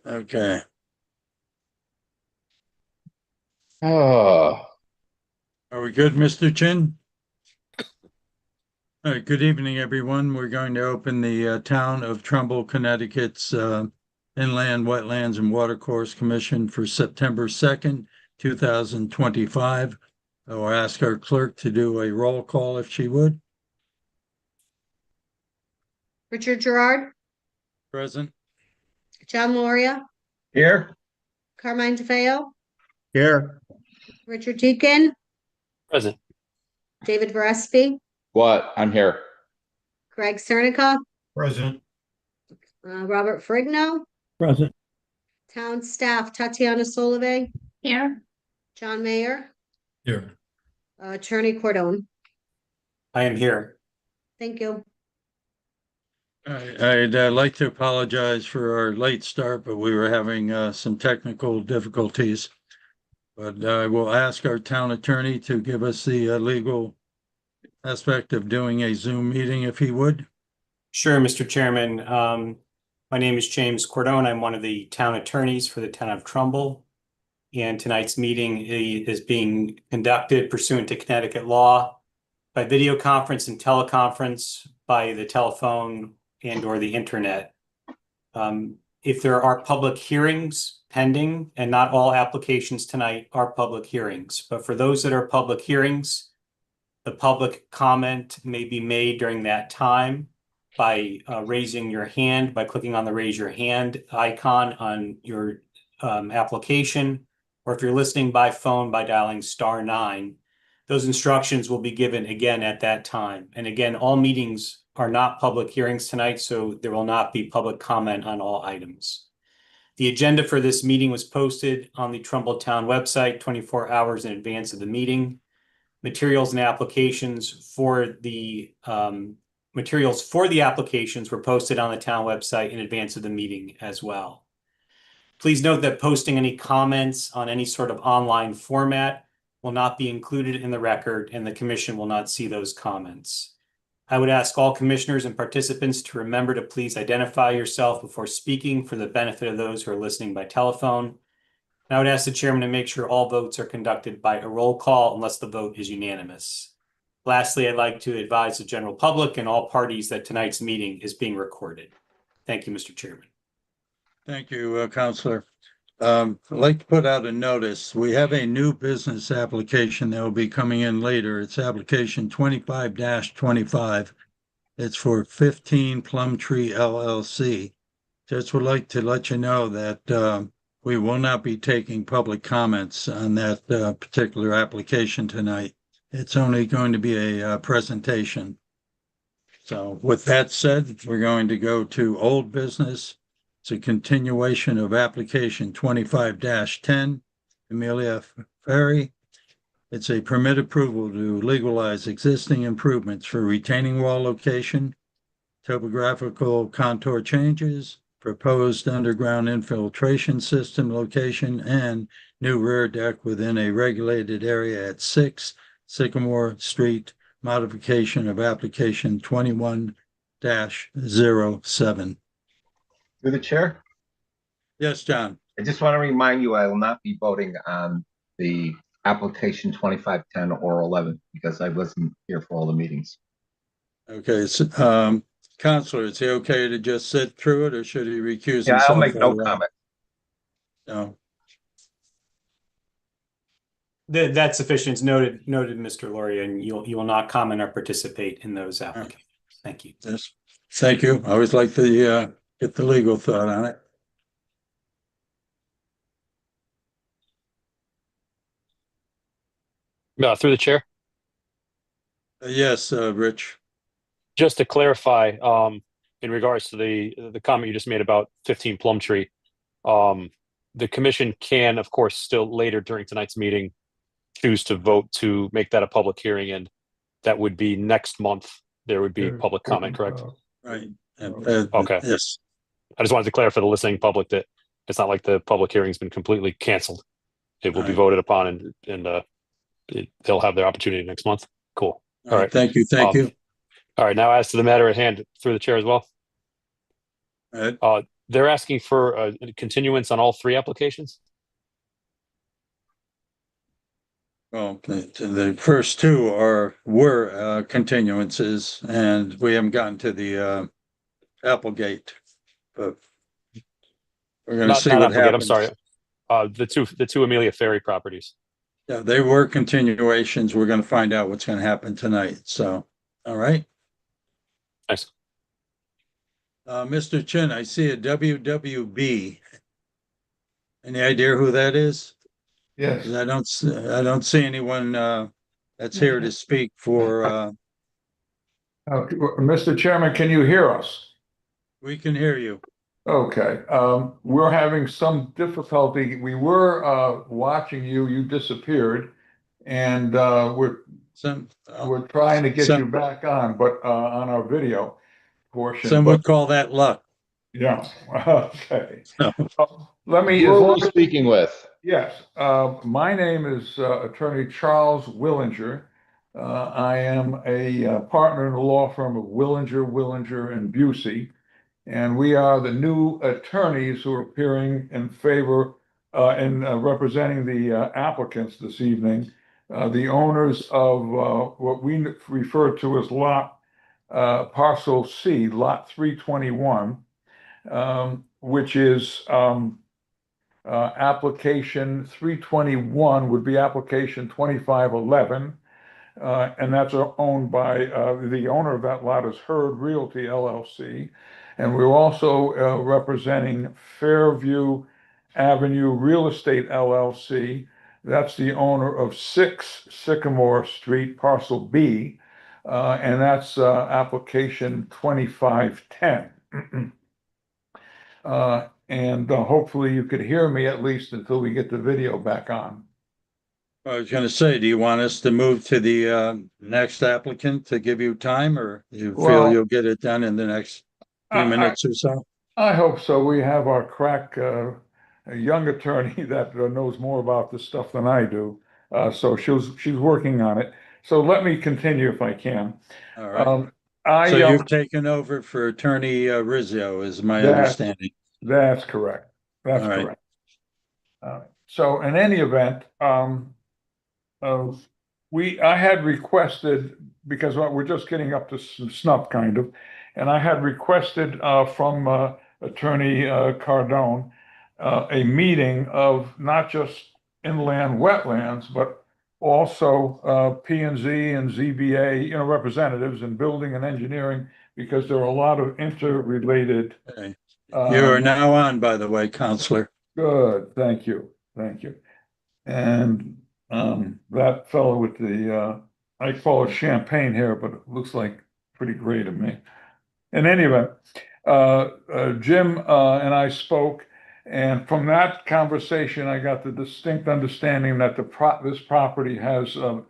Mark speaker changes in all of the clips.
Speaker 1: Okay.
Speaker 2: Oh,
Speaker 1: Are we good, Mr. Chin? All right, good evening, everyone. We're going to open the Town of Trumbull, Connecticut's Inland Wetlands and Watercourse Commission for September 2nd, 2025. I'll ask our clerk to do a roll call if she would.
Speaker 3: Richard Gerard,
Speaker 1: Present.
Speaker 3: John Loria,
Speaker 2: here.
Speaker 3: Carmine DeFeo,
Speaker 1: Here.
Speaker 3: Richard Deacon,
Speaker 4: Present.
Speaker 3: David Verespi,
Speaker 2: What? I'm here.
Speaker 3: Greg Cernica,
Speaker 1: Present.
Speaker 3: Robert Ferrigno,
Speaker 1: Present.
Speaker 3: town staff Tatiana Solovey,
Speaker 5: Here.
Speaker 3: John Mayer,
Speaker 1: Here.
Speaker 3: Attorney Cordone.
Speaker 4: I am here.
Speaker 3: Thank you.
Speaker 1: I'd like to apologize for our late start, but we were having some technical difficulties. But I will ask our town attorney to give us the legal aspect of doing a Zoom meeting, if he would.
Speaker 4: Sure, Mr. Chairman. My name is James Cordone. I'm one of the town attorneys for the town of Trumbull. And tonight's meeting is being conducted pursuant to Connecticut law by video conference and teleconference, by the telephone and or the internet. If there are public hearings pending, and not all applications tonight are public hearings, but for those that are public hearings, the public comment may be made during that time by raising your hand, by clicking on the raise your hand icon on your application, or if you're listening by phone, by dialing *9. Those instructions will be given again at that time. And again, all meetings are not public hearings tonight, so there will not be public comment on all items. The agenda for this meeting was posted on the Trumbull Town website 24 hours in advance of the meeting. Materials and applications for the applications were posted on the town website in advance of the meeting as well. Please note that posting any comments on any sort of online format will not be included in the record, and the commission will not see those comments. I would ask all commissioners and participants to remember to please identify yourself before speaking for the benefit of those who are listening by telephone. And I would ask the chairman to make sure all votes are conducted by a roll call unless the vote is unanimous. Lastly, I'd like to advise the general public and all parties that tonight's meeting is being recorded. Thank you, Mr. Chairman.
Speaker 1: Thank you, Counselor. I'd like to put out a notice. We have a new business application that will be coming in later. It's application 25-25. It's for 15 Plum Tree LLC. Just would like to let you know that we will not be taking public comments on that particular application tonight. It's only going to be a presentation. So with that said, we're going to go to old business. It's a continuation of application 25-10, Amelia Ferry. It's a permit approval to legalize existing improvements for retaining wall location, topographical contour changes, proposed underground infiltration system location, and new rear deck within a regulated area at 6 Sycamore Street, modification of application 21-07.
Speaker 2: Through the chair.
Speaker 1: Yes, John.
Speaker 2: I just want to remind you, I will not be voting on the application 2510 or 11 because I wasn't here for all the meetings.
Speaker 1: Okay, so, Counselor, is he okay to just sit through it, or should he recuse
Speaker 2: Yeah,
Speaker 1: himself?
Speaker 2: I'll make no comment.
Speaker 1: No.
Speaker 4: That's sufficient. It's noted, Mr. Loria, and you will not comment or participate in those applications. Thank you.
Speaker 1: Yes. Thank you. I always like to get the legal thought on it.
Speaker 6: Through the chair.
Speaker 1: Yes, Rich.
Speaker 6: Just to clarify, in regards to the comment you just made about 15 Plumtree, the commission can, of course, still later during tonight's meeting, choose to vote to make that a public hearing, and that would be next month. There would be public comment, correct?
Speaker 1: Right.
Speaker 6: Okay.
Speaker 1: Yes.
Speaker 6: I just wanted to clarify for the listening public that it's not like the public hearing's been completely canceled. It will be
Speaker 1: Right.
Speaker 6: voted upon, and they'll have their opportunity next month. Cool.
Speaker 1: All right. Thank you. Thank you.
Speaker 6: All right. Now, as to the matter at hand, through the chair as well.
Speaker 1: All right.
Speaker 6: They're asking for a continuance on all three applications?
Speaker 1: Well, the first two were continuances, and we haven't gotten to the Applegate. But we're gonna
Speaker 6: Not
Speaker 1: see
Speaker 6: not
Speaker 1: what
Speaker 6: Applegate, I'm
Speaker 1: happens.
Speaker 6: sorry. The two Amelia Ferry properties.
Speaker 1: Yeah, they were continuations. We're gonna find out what's gonna happen tonight. So, all right.
Speaker 6: Nice.
Speaker 1: Mr. Chin, I see a WWB. Any idea who that is?
Speaker 5: Yes.
Speaker 1: 'Cause I don't see anyone that's here to speak for
Speaker 5: Mr. Chairman, can you hear us?
Speaker 1: we can hear you.
Speaker 5: Okay, we're having some difficulty. We were watching you, you disappeared. And
Speaker 1: Some
Speaker 5: we're trying to get
Speaker 1: some-
Speaker 5: you back on, but on our video portion.
Speaker 1: some
Speaker 5: But
Speaker 1: would call that luck.
Speaker 5: yeah, okay.
Speaker 1: So,
Speaker 5: Let me,
Speaker 2: Who
Speaker 5: as
Speaker 2: are
Speaker 5: long
Speaker 2: we
Speaker 5: as,
Speaker 2: speaking with?
Speaker 5: yes, my name is Attorney Charles Willinger. I am a partner in the law firm of Willinger, and Busey. And we are the new attorneys who are appearing in favor and representing the applicants this evening, the owners of what we refer to as parcel C, lot 321, which is application 321 would be application 2511. And that's owned by the owner of that lot is Hurd Realty LLC. And we're also representing Fairview Avenue Real Estate LLC. That's the owner of 6 Sycamore Street, parcel B. And that's application 2510. And hopefully you could hear me at least until we get the video back on.
Speaker 1: I was gonna say, do you want us to move to the next applicant to give you time, or you feel
Speaker 5: Well,
Speaker 1: you'll get it done in the next few minutes or so?
Speaker 5: I hope so. We have our crack, a young attorney that knows more about this stuff than I do. So she's working on it. So let me continue if I can.
Speaker 1: All right.
Speaker 5: So
Speaker 1: So you've taken over for Attorney Rizzio, is my understanding.
Speaker 5: That's correct. That's
Speaker 1: All right.
Speaker 5: correct. So in any event, I had requested, because we're just getting up to snuff kind of, and I had requested from Attorney Cardone a meeting of not just inland wetlands, but also P&Z and ZBA, representatives in building and engineering, because there are a lot of interrelated.
Speaker 1: Okay. You are now on, by the way, Counselor.
Speaker 5: Good, thank you, thank you. And that fellow with the I call it champagne hair, but it looks like pretty gray to me. In any event, Jim and I spoke, and from that conversation, I got the distinct understanding that this property has a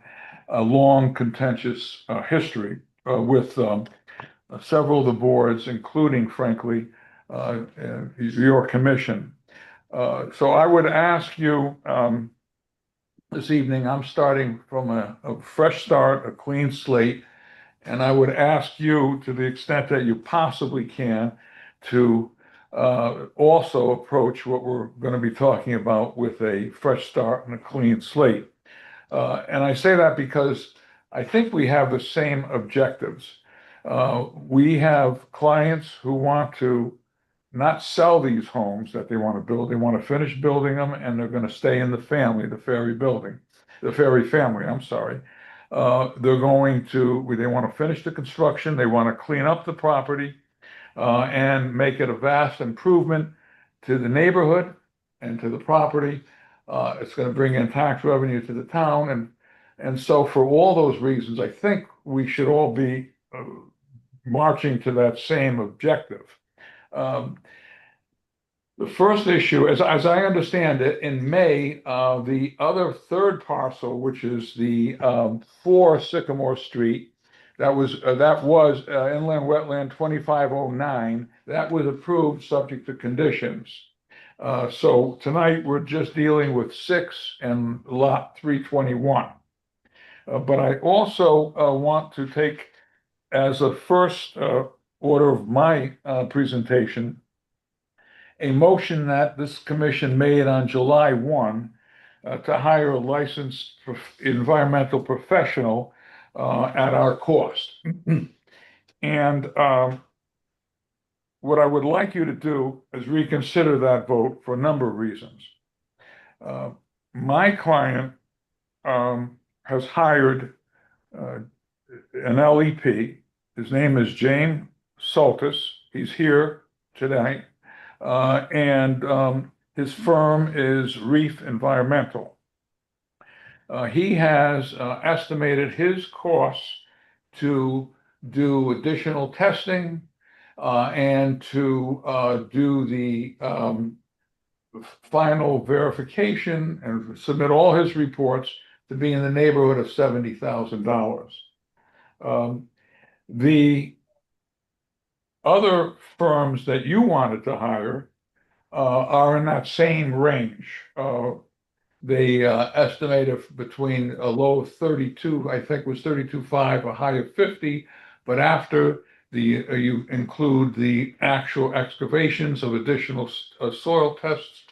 Speaker 5: long contentious history with several of the boards, including, frankly, your commission. So I would ask you this evening, I'm starting from a fresh start, a clean slate, and I would ask you, to the extent that you possibly can, to also approach what we're going to be talking about with a fresh start and a clean slate. And I say that because I think we have the same objectives. We have clients who want to not sell these homes that they want to build. They want to finish building them, and they're going to stay in the family, the Ferry family, I'm sorry. They want to finish the construction. They want to clean up the property and make it a vast improvement to the neighborhood and to the property. It's going to bring in tax revenue to the town. And so for all those reasons, I think we should all be marching to that same objective. The first issue, as I understand it, in May, the other third parcel, which is the 4 Sycamore Street, that was inland wetland 2509, that was approved subject to conditions. So tonight we're just dealing with 6 and lot 321. But I also want to take as a first order of my presentation a motion that this commission made on July 1 to hire a licensed environmental professional at our cost. And what I would like you to do is reconsider that vote for a number of reasons. My client has hired an LEP. His name is James Saltis. He's here tonight. And his firm is Reef Environmental. He has estimated his costs to do additional testing and to do the final verification and submit all his reports to be in the neighborhood of $70,000. The other firms that you wanted to hire are in that same range. They estimated between a low of 32, I think was 32.5, a high of 50, but after you include the actual excavations of additional soil tests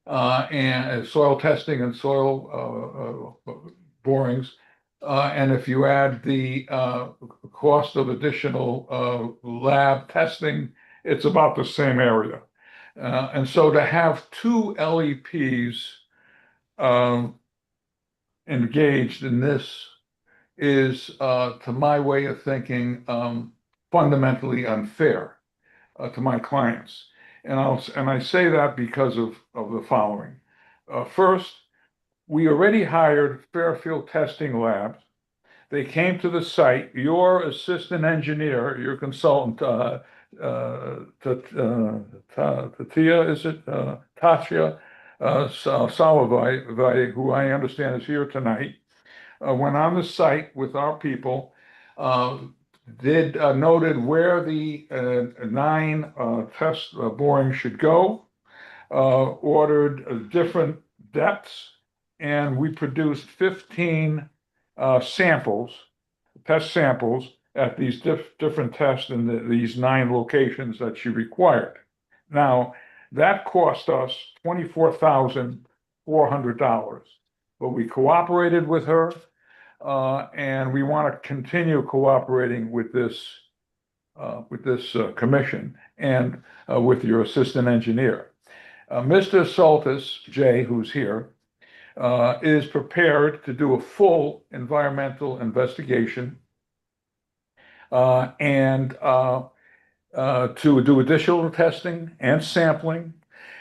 Speaker 5: and soil testing and soil borings, and if you add the cost of additional lab testing, it's about the same area. And so to have two LEPs engaged in this is, to my way of thinking, fundamentally unfair to my clients. And I say that because of the following. First, we already hired Fairfield Testing Labs. They came to the site. Your assistant engineer, your consultant, Tatia, is it? Tatia Salavai, who I understand is here tonight, went on the site with our people, noted where the 9 test borings should go, ordered different depths, and we produced 15 test samples at these different tests in these 9 locations that she required. Now, that cost us $24,400, but we cooperated with her, and we want to continue cooperating with this commission and with your assistant engineer. Mr. Saltis, Jay, who's here, is prepared to do a full environmental investigation and to do additional testing and sampling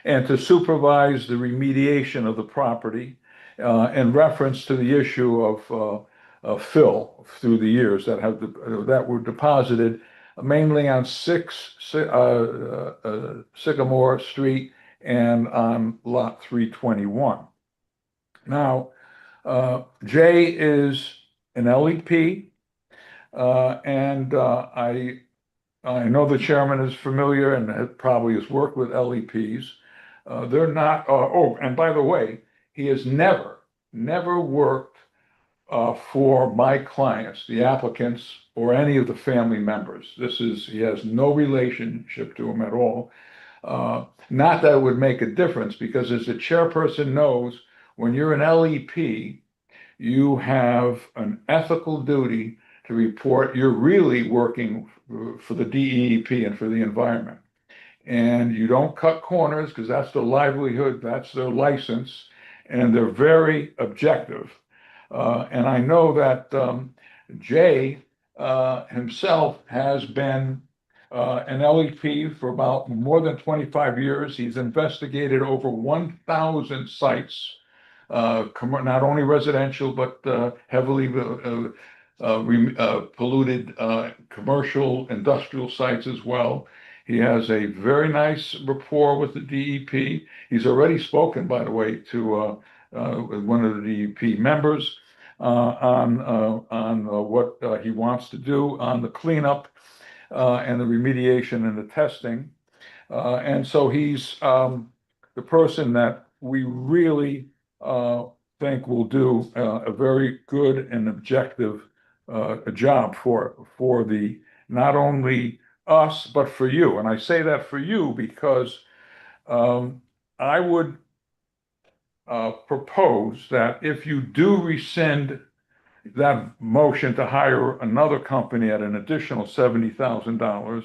Speaker 5: and to supervise the remediation of the property in reference to the issue of fill through the years that were deposited mainly on 6 Sycamore Street and on lot 321. Now, Jay is an LEP, and I know the chairman is familiar and probably has worked with LEPs. They're not, and by the way, he has never worked for my clients, the applicants, or any of the family members. He has no relationship to them at all. Not that it would make a difference, because as the chairperson knows, when you're an LEP, you have an ethical duty to report you're really working for the DEEP and for the environment. And you don't cut corners, because that's their livelihood, that's their license, and they're very objective. And I know that Jay himself has been an LEP for about more than 25 years. He's investigated over 1,000 sites, not only residential, but heavily polluted commercial, industrial sites as well. He has a very nice rapport with the DEP. He's already spoken, by the way, to one of the DEP members on what he wants to do on the cleanup and the remediation and the testing. And so he's the person that we really think will do a very good and objective job for the not only us, but for you. And I say that for you because I would propose that if you do rescind that motion to hire another company at an additional $70,000,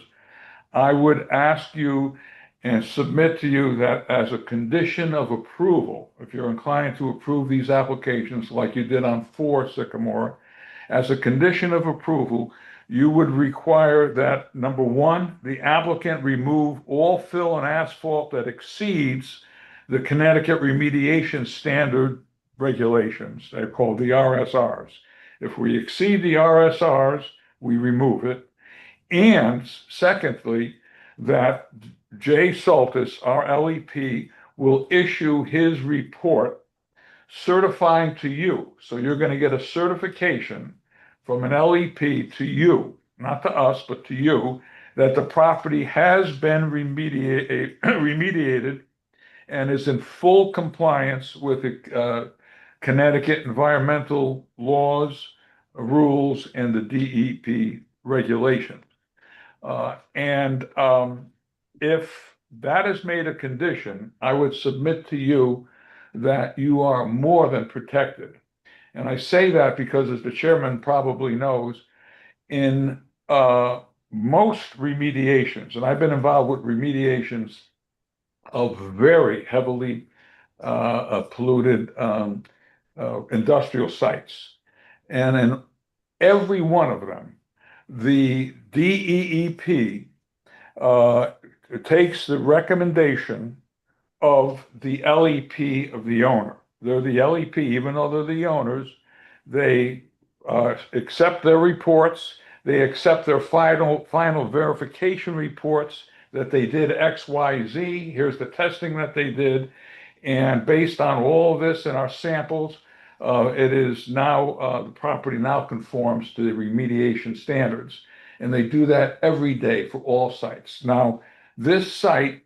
Speaker 5: I would ask you and submit to you that as a condition of approval, if you're inclined to approve these applications like you did on 4 Sycamore, as a condition of approval, you would require that, number one, the applicant remove all fill and asphalt that exceeds the Connecticut remediation standard regulations. They're called the RSRs. If we exceed the RSRs, we remove it. And secondly, that Jay Saltis, our LEP, will issue his report certifying to you. So you're going to get a certification from an LEP to you, not to us, but to you, that the property has been remediated and is in full compliance with the Connecticut environmental laws, rules, and the DEP regulations. If that is made a condition, I would submit to you that you are more than protected. And I say that because, as the chairman probably knows, in most remediations, and I've been involved with remediations of very heavily polluted industrial sites. And in every one of them, the DEEP takes the recommendation of the LEP of the owner. They're the LEP, even though they're the owners, they accept their reports, they accept their final verification reports that they did X, Y, Z. Here's the testing that they did. And based on all of this in our samples, it is now, the property now conforms to the remediation standards. And they do that every day for all sites. Now, this site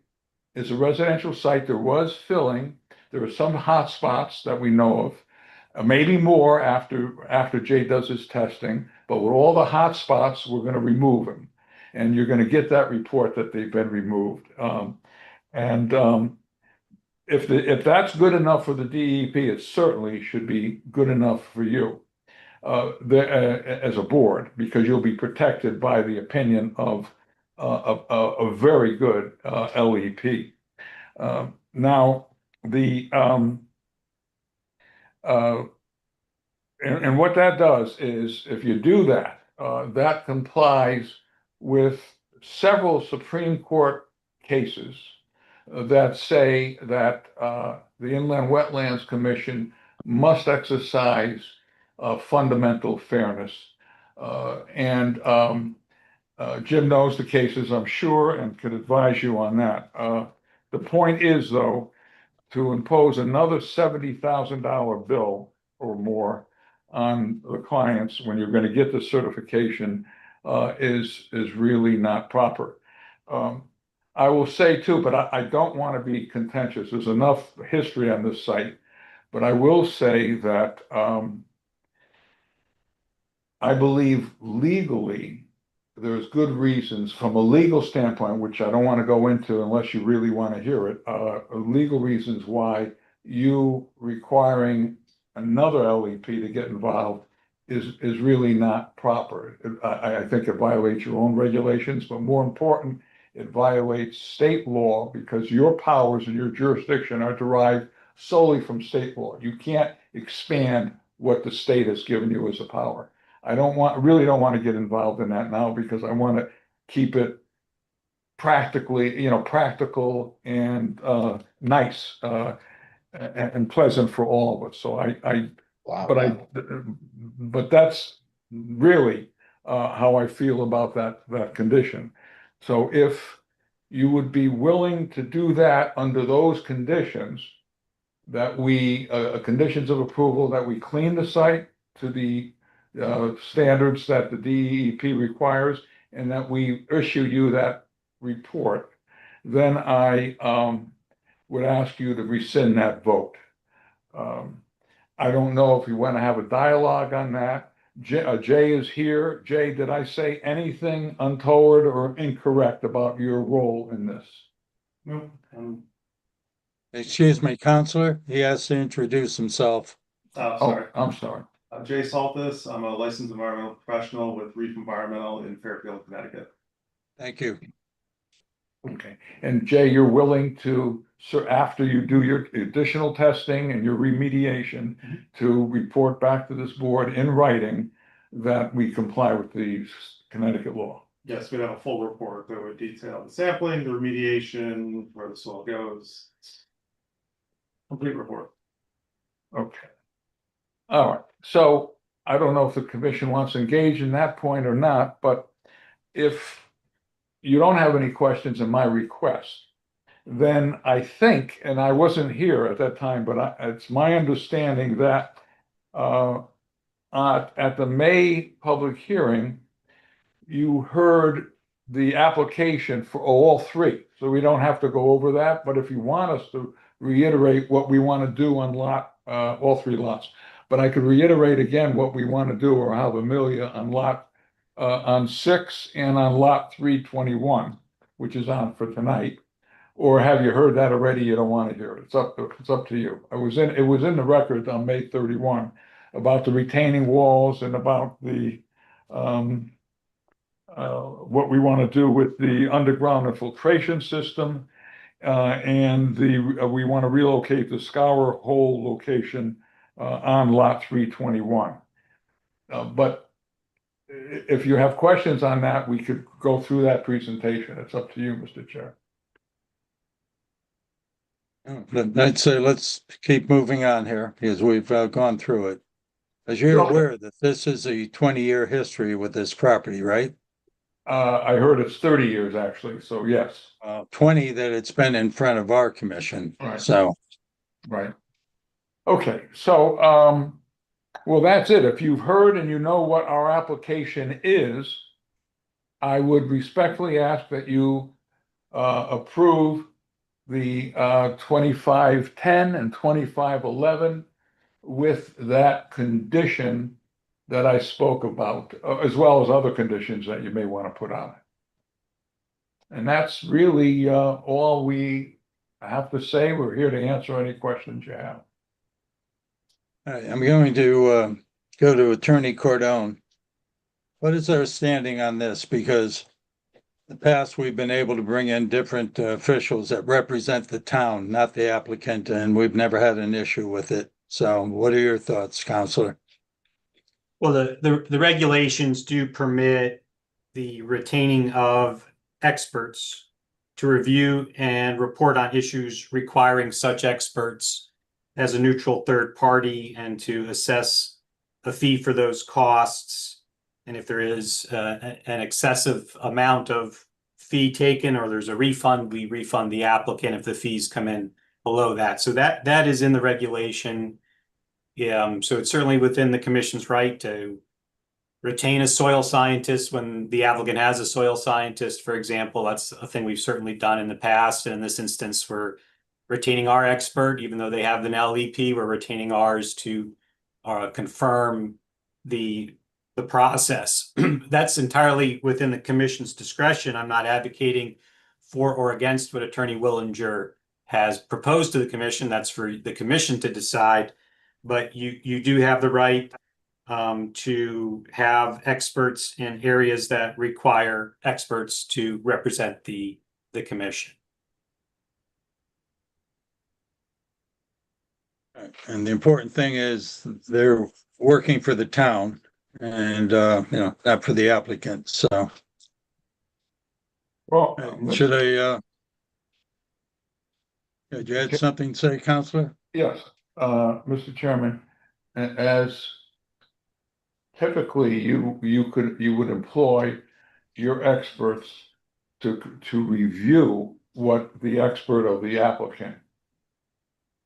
Speaker 5: is a residential site. There was filling. There are some hot spots that we know of, maybe more after Jay does his testing. But with all the hot spots, we're going to remove them. And you're going to get that report that they've been removed. If that's good enough for the DEP, it certainly should be good enough for you as a board, because you'll be protected by the opinion of a very good LEP. Now, and what that does is, if you do that, that complies with several Supreme Court cases that say that the Inland Wetlands Commission must exercise fundamental fairness. Jim knows the cases, I'm sure, and could advise you on that. The point is, though, to impose another $70,000 bill or more on the clients when you're going to get the certification is really not proper. I will say too, but I don't want to be contentious. There's enough history on this site, but I will say that I believe legally there's good reasons from a legal standpoint, which I don't want to go into unless you really want to hear it, legal reasons why you requiring another LEP to get involved is really not proper. I think it violates your own regulations, but more important, it violates state law, because your powers and your jurisdiction are derived solely from state law. You can't expand what the state has given you as a power. Really don't want to get involved in that now, because I want to keep it practical and nice and pleasant for all of us. So but that's really how I feel about that condition. So if you would be willing to do that under those conditions, that conditions of approval, that we clean the site to the standards that the DEP requires, and that we issue you that report, then I would ask you to rescind that vote. I don't know if you want to have a dialogue on that. Jay is here. Jay, did I say anything untoward or incorrect about your role in this?
Speaker 4: No,
Speaker 1: Excuse me, Counselor, he has to introduce himself.
Speaker 5: Oh,
Speaker 7: Sorry.
Speaker 5: I'm sorry.
Speaker 7: I'm Jay Saltis. I'm a licensed environmental professional with Reef Environmental in Fairfield, Connecticut.
Speaker 1: Thank you.
Speaker 5: Okay, and Jay, you're willing to, so after you do your additional testing and your remediation, to report back to this board in writing that we comply with the Connecticut law?
Speaker 7: Yes, we'd have a full report that would detail the sampling, the remediation, where the soil goes. Complete report.
Speaker 5: Okay. All right, so I don't know if the commission wants to engage in that point or not, but if you don't have any questions in my request, then I think, and I wasn't here at that time, but it's my understanding that at the May public hearing, you heard the application for all three. So we don't have to go over that, but if you want us to reiterate what we want to do on all three lots. But I could reiterate again what we want to do, or have Amelia on 6 and on lot 321, which is on for tonight. Or have you heard that already? You don't want to hear it. It's up to you. It was in the record on May 31 about the retaining walls and about the what we want to do with the underground infiltration system. And we want to relocate the scour hole location on lot 321. But if you have questions on that, we could go through that presentation. It's up to you, Mr. Chair.
Speaker 1: I'd say let's keep moving on here because we've gone through it. As you're
Speaker 5: Okay.
Speaker 1: aware that this is a 20-year history with this property, right?
Speaker 5: I heard it's 30 years actually, so yes.
Speaker 1: 20 that it's been in front of our commission.
Speaker 5: Right.
Speaker 1: So,
Speaker 5: Right. Okay, so, well, that's it. If you've heard and you know what our application is, I would respectfully ask that you approve the 2510 and 2511 with that condition that I spoke about, as well as other conditions that you may want to put on it. And that's really all we have to say. We're here to answer any questions you have.
Speaker 1: all right, I'm going to go to Attorney Cordone. What is our standing on this? Because in the past, we've been able to bring in different officials that represent the town, not the applicant, and we've never had an issue with it. So what are your thoughts, Counselor?
Speaker 4: Well, the regulations do permit the retaining of experts to review and report on issues requiring such experts as a neutral third party and to assess a fee for those costs. And if there is an excessive amount of fee taken or there's a refund, we refund the applicant if the fees come in below that. So that is in the regulation. So it's certainly within the commission's right to retain a soil scientist when the applicant has a soil scientist, for example. That's a thing we've certainly done in the past. And in this instance, we're retaining our expert, even though they have an LEP, we're retaining ours to confirm the process. That's entirely within the commission's discretion. I'm not advocating for or against what Attorney Willinger has proposed to the commission. That's for the commission to decide. But you do have the right to have experts in areas that require experts to represent the commission.
Speaker 1: And the important thing is they're working for the town and, not for the applicant. So
Speaker 5: Well,
Speaker 1: should I, did you add something to say, Counselor?
Speaker 5: yes, Mr. Chairman, as typically you would employ your experts to review what the expert of the applicant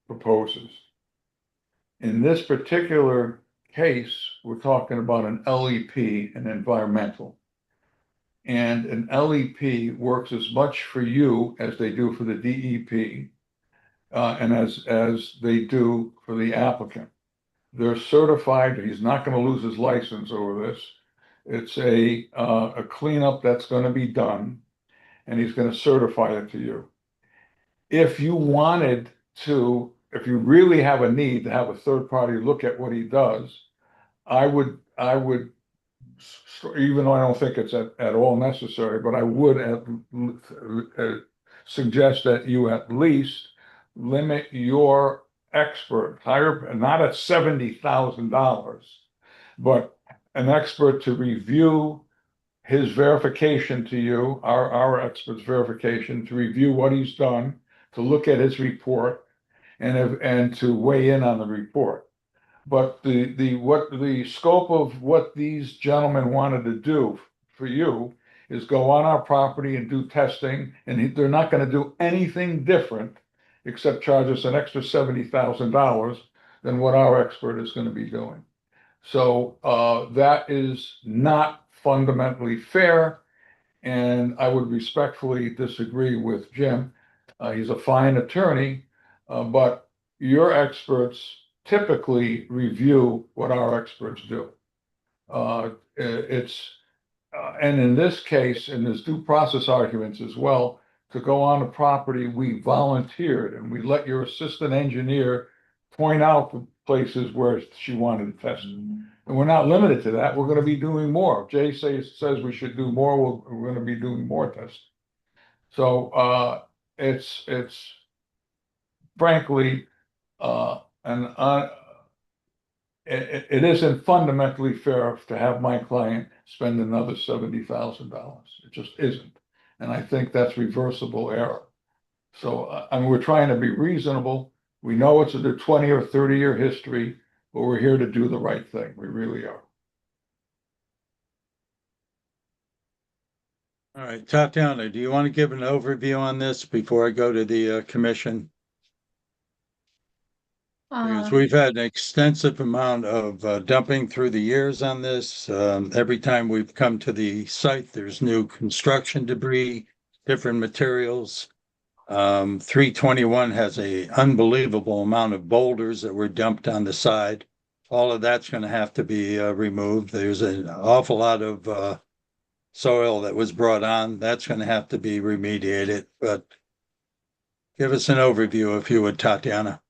Speaker 5: proposes. In this particular case, we're talking about an LEP, an environmental. And an LEP works as much for you as they do for the DEP, and as they do for the applicant. They're certified. He's not going to lose his license over this. It's a cleanup that's going to be done, and he's going to certify it to you. If you wanted if you really have a need to have a third party look at what he does, I would, even though I don't think it's at all necessary, but I would suggest that you at least limit your expert, hire, not at $70,000, but an expert to review his verification to you, our expert's verification, to review what he's done, to look at his report, and to weigh in on the report. But the scope of what these gentlemen wanted to do for you is go on our property and do testing, and they're not going to do anything different except charge us an extra $70,000 than what our expert is going to be doing. So that is not fundamentally fair, and I would respectfully disagree with Jim. He's a fine attorney, but your experts typically review what our experts do. And in this case, and there's due process arguments as well, to go on the property, we volunteered and we let your assistant engineer point out the places where she wanted to test. And we're not limited to that. We're going to be doing more. If Jay says we should do more, we're going to be doing more testing. So it's frankly, it isn't fundamentally fair to have my client spend another $70,000. It just isn't. And I think that's reversible error. So, I mean, we're trying to be reasonable. We know it's a 20 or 30-year history, but we're here to do the right thing. We really are.
Speaker 1: All right, Tatiana, do you want to give an overview on this before I go to the commission? Because we've had an extensive amount of dumping through the years on this. Every time we've come to the site, there's new construction debris, different materials. 321 has an unbelievable amount of boulders that were dumped on the side. All of that's going to have to be removed. There's an awful lot of soil that was brought on. That's going to have to be remediated. But give us an overview, if you would, Tatiana.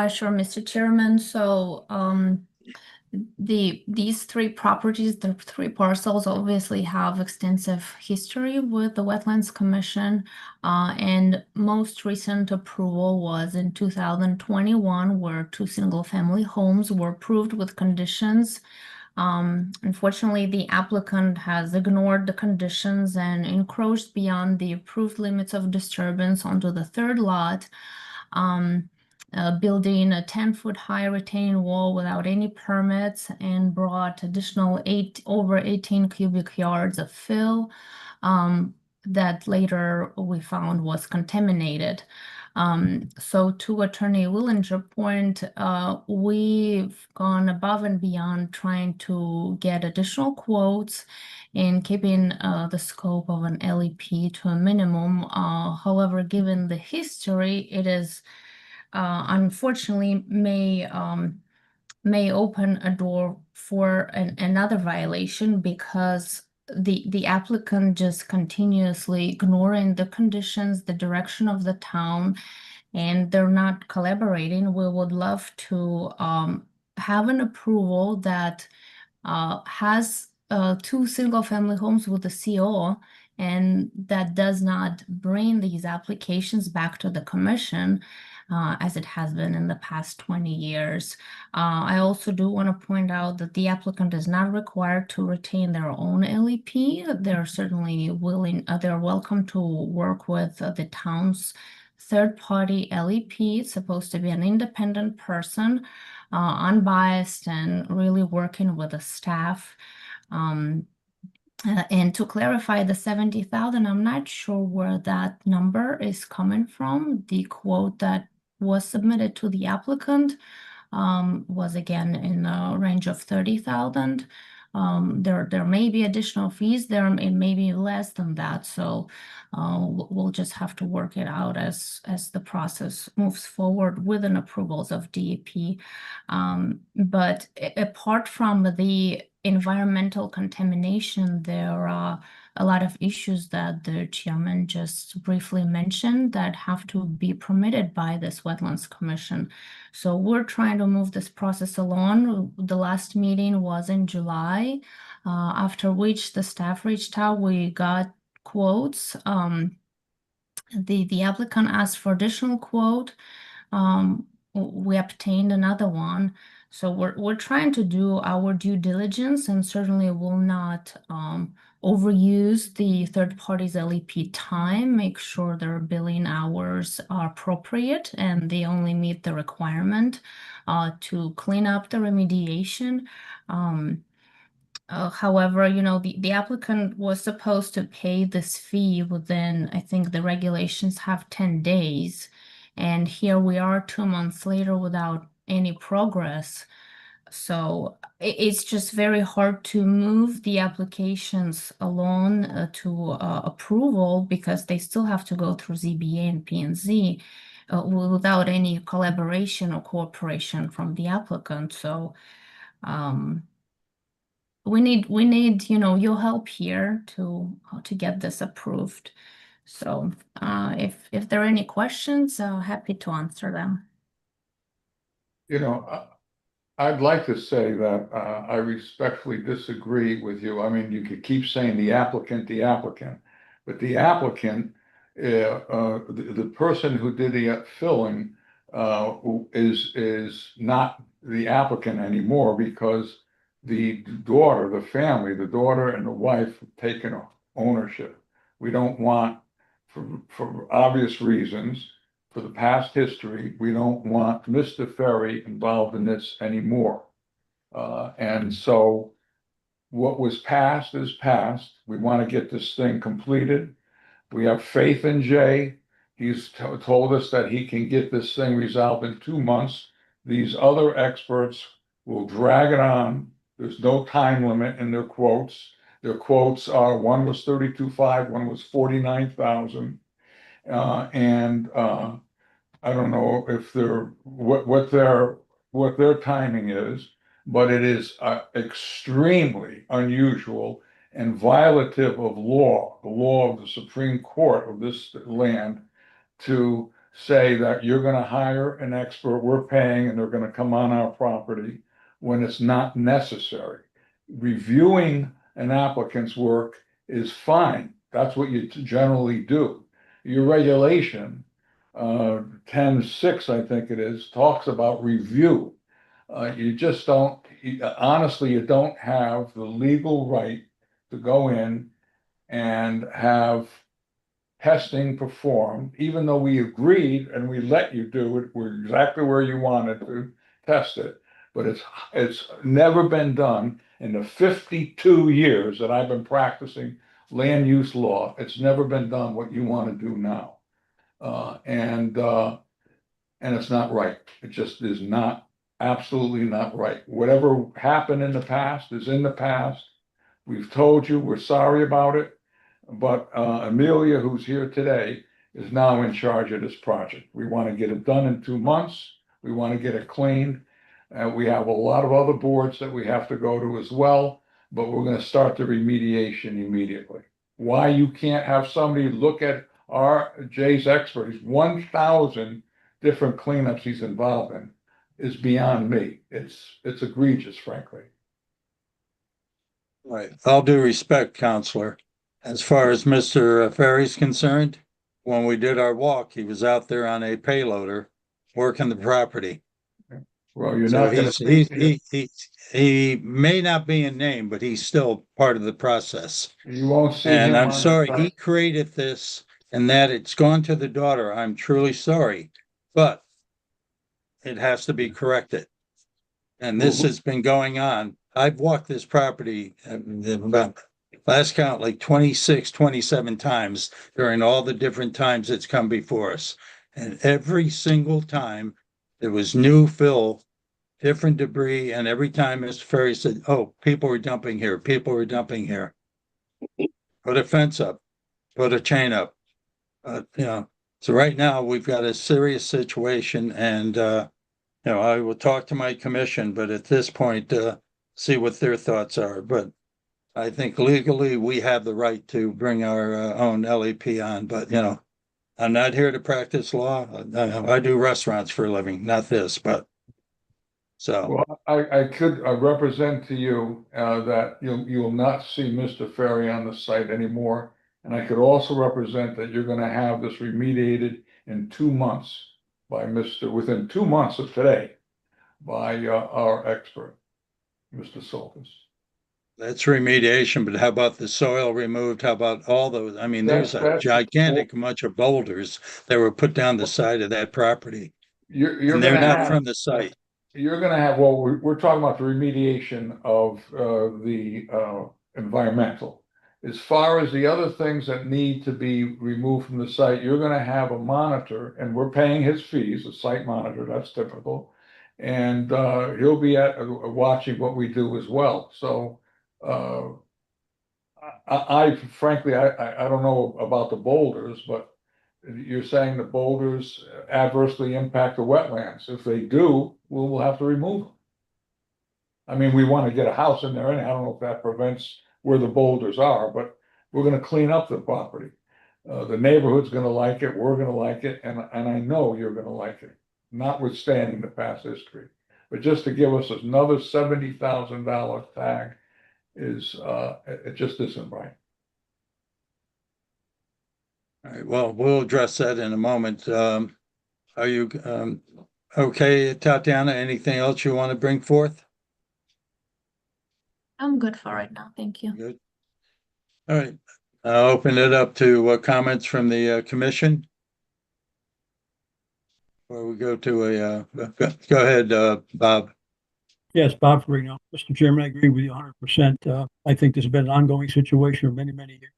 Speaker 8: Sure, Mr. Chairman. So these three properties, the three parcels, obviously have extensive history with the Wetlands Commission, and most recent approval was in 2021, where 2 single-family homes were approved with conditions. Unfortunately, the applicant has ignored the conditions and encroached beyond the approved limits of disturbance onto the third lot. Building a 10-foot high retaining wall without any permits, and brought additional over 18 cubic yards of fill that later we found was contaminated. So to Attorney Willinger's point, we've gone above and beyond trying to get additional quotes and keeping the scope of an LEP to a minimum. However, given the history, it is unfortunately may open a door for another violation, because the applicant just continuously ignoring the conditions, the direction of the town, and they're not collaborating. We would love to have an approval that has 2 single-family homes with a CO, and that does not bring these applications back to the commission as it has been in the past 20 years. I also do want to point out that the applicant is not required to retain their own LEP. They're certainly willing, they're welcome to work with the town's third-party LEP. It's supposed to be an independent person, unbiased, and really working with the staff. And to clarify the 70,000, I'm not sure where that number is coming from. The quote that was submitted to the applicant was again in a range of 30,000. There may be additional fees there, it may be less than that. So we'll just have to work it out as the process moves forward with an approvals of DEP. But apart from the environmental contamination, there a lot of issues that the chairman just briefly mentioned that have to be permitted by this Wetlands Commission. So we're trying to move this process along. The last meeting was in July, after which the staff reached out. We got quotes. The applicant asked for additional quote. We obtained another one. So we're trying to do our due diligence and certainly will not overuse the third party's LEP time, make sure their billing hours are appropriate and they only meet the requirement to clean up the remediation. However, you know, the applicant was supposed to pay this fee within, I think the regulations have 10 days. And here we are 2 months later without any progress. So it's just very hard to move the applications along to approval because they still have to go through ZBA and P&Z without any collaboration or cooperation from the applicant. So we need, you know, your help here to get this approved. So if there are any questions, happy to answer them.
Speaker 5: You know, I'd like to say that I respectfully disagree with you. I mean, you could keep saying the applicant, but the applicant, the person who did the filling is not the applicant anymore because the daughter, the family, the daughter and the wife have taken ownership. We don't want, for obvious reasons, for the past history, we don't want Mr. Ferry involved in this anymore. And so what was passed is passed. We want to get this thing completed. We have faith in Jay. He's told us that he can get this thing resolved in 2 months. These other experts will drag it on. There's no time limit in their quotes. Their quotes are, one was 32.5, one was 49,000. I don't know if they're what their timing is, but it is extremely unusual and violative of law, the law of the Supreme Court of this land, to say that you're going to hire an expert, we're paying, and they're going to come on our property when it's not necessary. Reviewing an applicant's work is fine. That's what you generally do. Your regulation, 10.6, I think it is, talks about review. You just don't, honestly, you don't have the legal right to go in and have testing performed, even though we agreed and we let you do it, we're exactly where you wanted to test it. But it's never been done in the 52 years that I've been practicing land use law. It's never been done what you want to do now. And it's not right. It just is not, absolutely not right. Whatever happened in the past is in the past. We've told you, we're sorry about it. But Amelia, who's here today, is now in charge of this project. We want to get it done in 2 months. We want to get it cleaned. We have a lot of other boards that we have to go to as well, but we're going to start the remediation immediately. Why you can't have somebody look at Jay's expertise, 1,000 different cleanups he's involved in, is beyond me. It's egregious, frankly.
Speaker 1: Right. All due respect, Counselor. As far as Mr. Ferry's concerned, when we did our walk, he was out there on a payloader working the property.
Speaker 5: Well, you're
Speaker 1: So
Speaker 5: not going to.
Speaker 1: he may not be in name, but he's still part of the process.
Speaker 5: You won't see
Speaker 1: And
Speaker 5: him
Speaker 1: I'm
Speaker 5: on the
Speaker 1: sorry
Speaker 5: site.
Speaker 1: he created this and that it's gone to the daughter. I'm truly sorry, but it has to be corrected. And this has been going on. I've walked this property about last count like 26, 27 times during all the different times it's come before us. And every single time there was new fill, different debris, and every time Mr. Ferry said, oh, people were dumping here, people were dumping here. Put a fence up, put a chain up. So right now we've got a serious situation and, I will talk to my commission, but at this point, see what their thoughts are. But I think legally we have the right to bring our own LEP on, but I'm not here to practice law. I do restaurants for a living, not this, but so,
Speaker 5: Well, I could represent to you that you will not see Mr. Ferry on the site anymore. And I could also represent that you're going to have this remediated in 2 months within 2 months of today by our expert, Mr. Soltis.
Speaker 1: that's remediation, but how about the soil removed? How about all those? I mean, there's a
Speaker 5: That's-
Speaker 1: gigantic bunch of boulders that were put down the side of that property,
Speaker 5: You're
Speaker 1: and they're
Speaker 5: gonna
Speaker 1: not
Speaker 5: have,
Speaker 1: from the site.
Speaker 5: you're gonna have, well, we're talking about the remediation of the environmental. As far as the other things that need to be removed from the site, you're gonna have a monitor, and we're paying his fees, a site monitor, that's typical. And he'll be watching what we do as well. So I frankly, I don't know about the boulders, but you're saying the boulders adversely impact the wetlands. If they do, we'll have to remove them. I mean, we want to get a house in there, and I don't know if that prevents where the boulders are, but we're gonna clean up the property. The neighborhood's gonna like it, we're gonna like it, and I know you're gonna like it, notwithstanding the past history. But just to give us another $70,000 tag is, it just isn't right.
Speaker 1: All right, well, we'll address that in a moment. Are you okay, Tatiana? Anything else you want to bring forth?
Speaker 8: I'm good for right now. Thank you.
Speaker 1: Good. All right, I'll open it up to comments from the commission. Or we go to go ahead, Bob.
Speaker 9: Yes, Bob Ferrigno. Mr. Chairman, I agree with you 100%. I think this has been an ongoing situation for many, many years.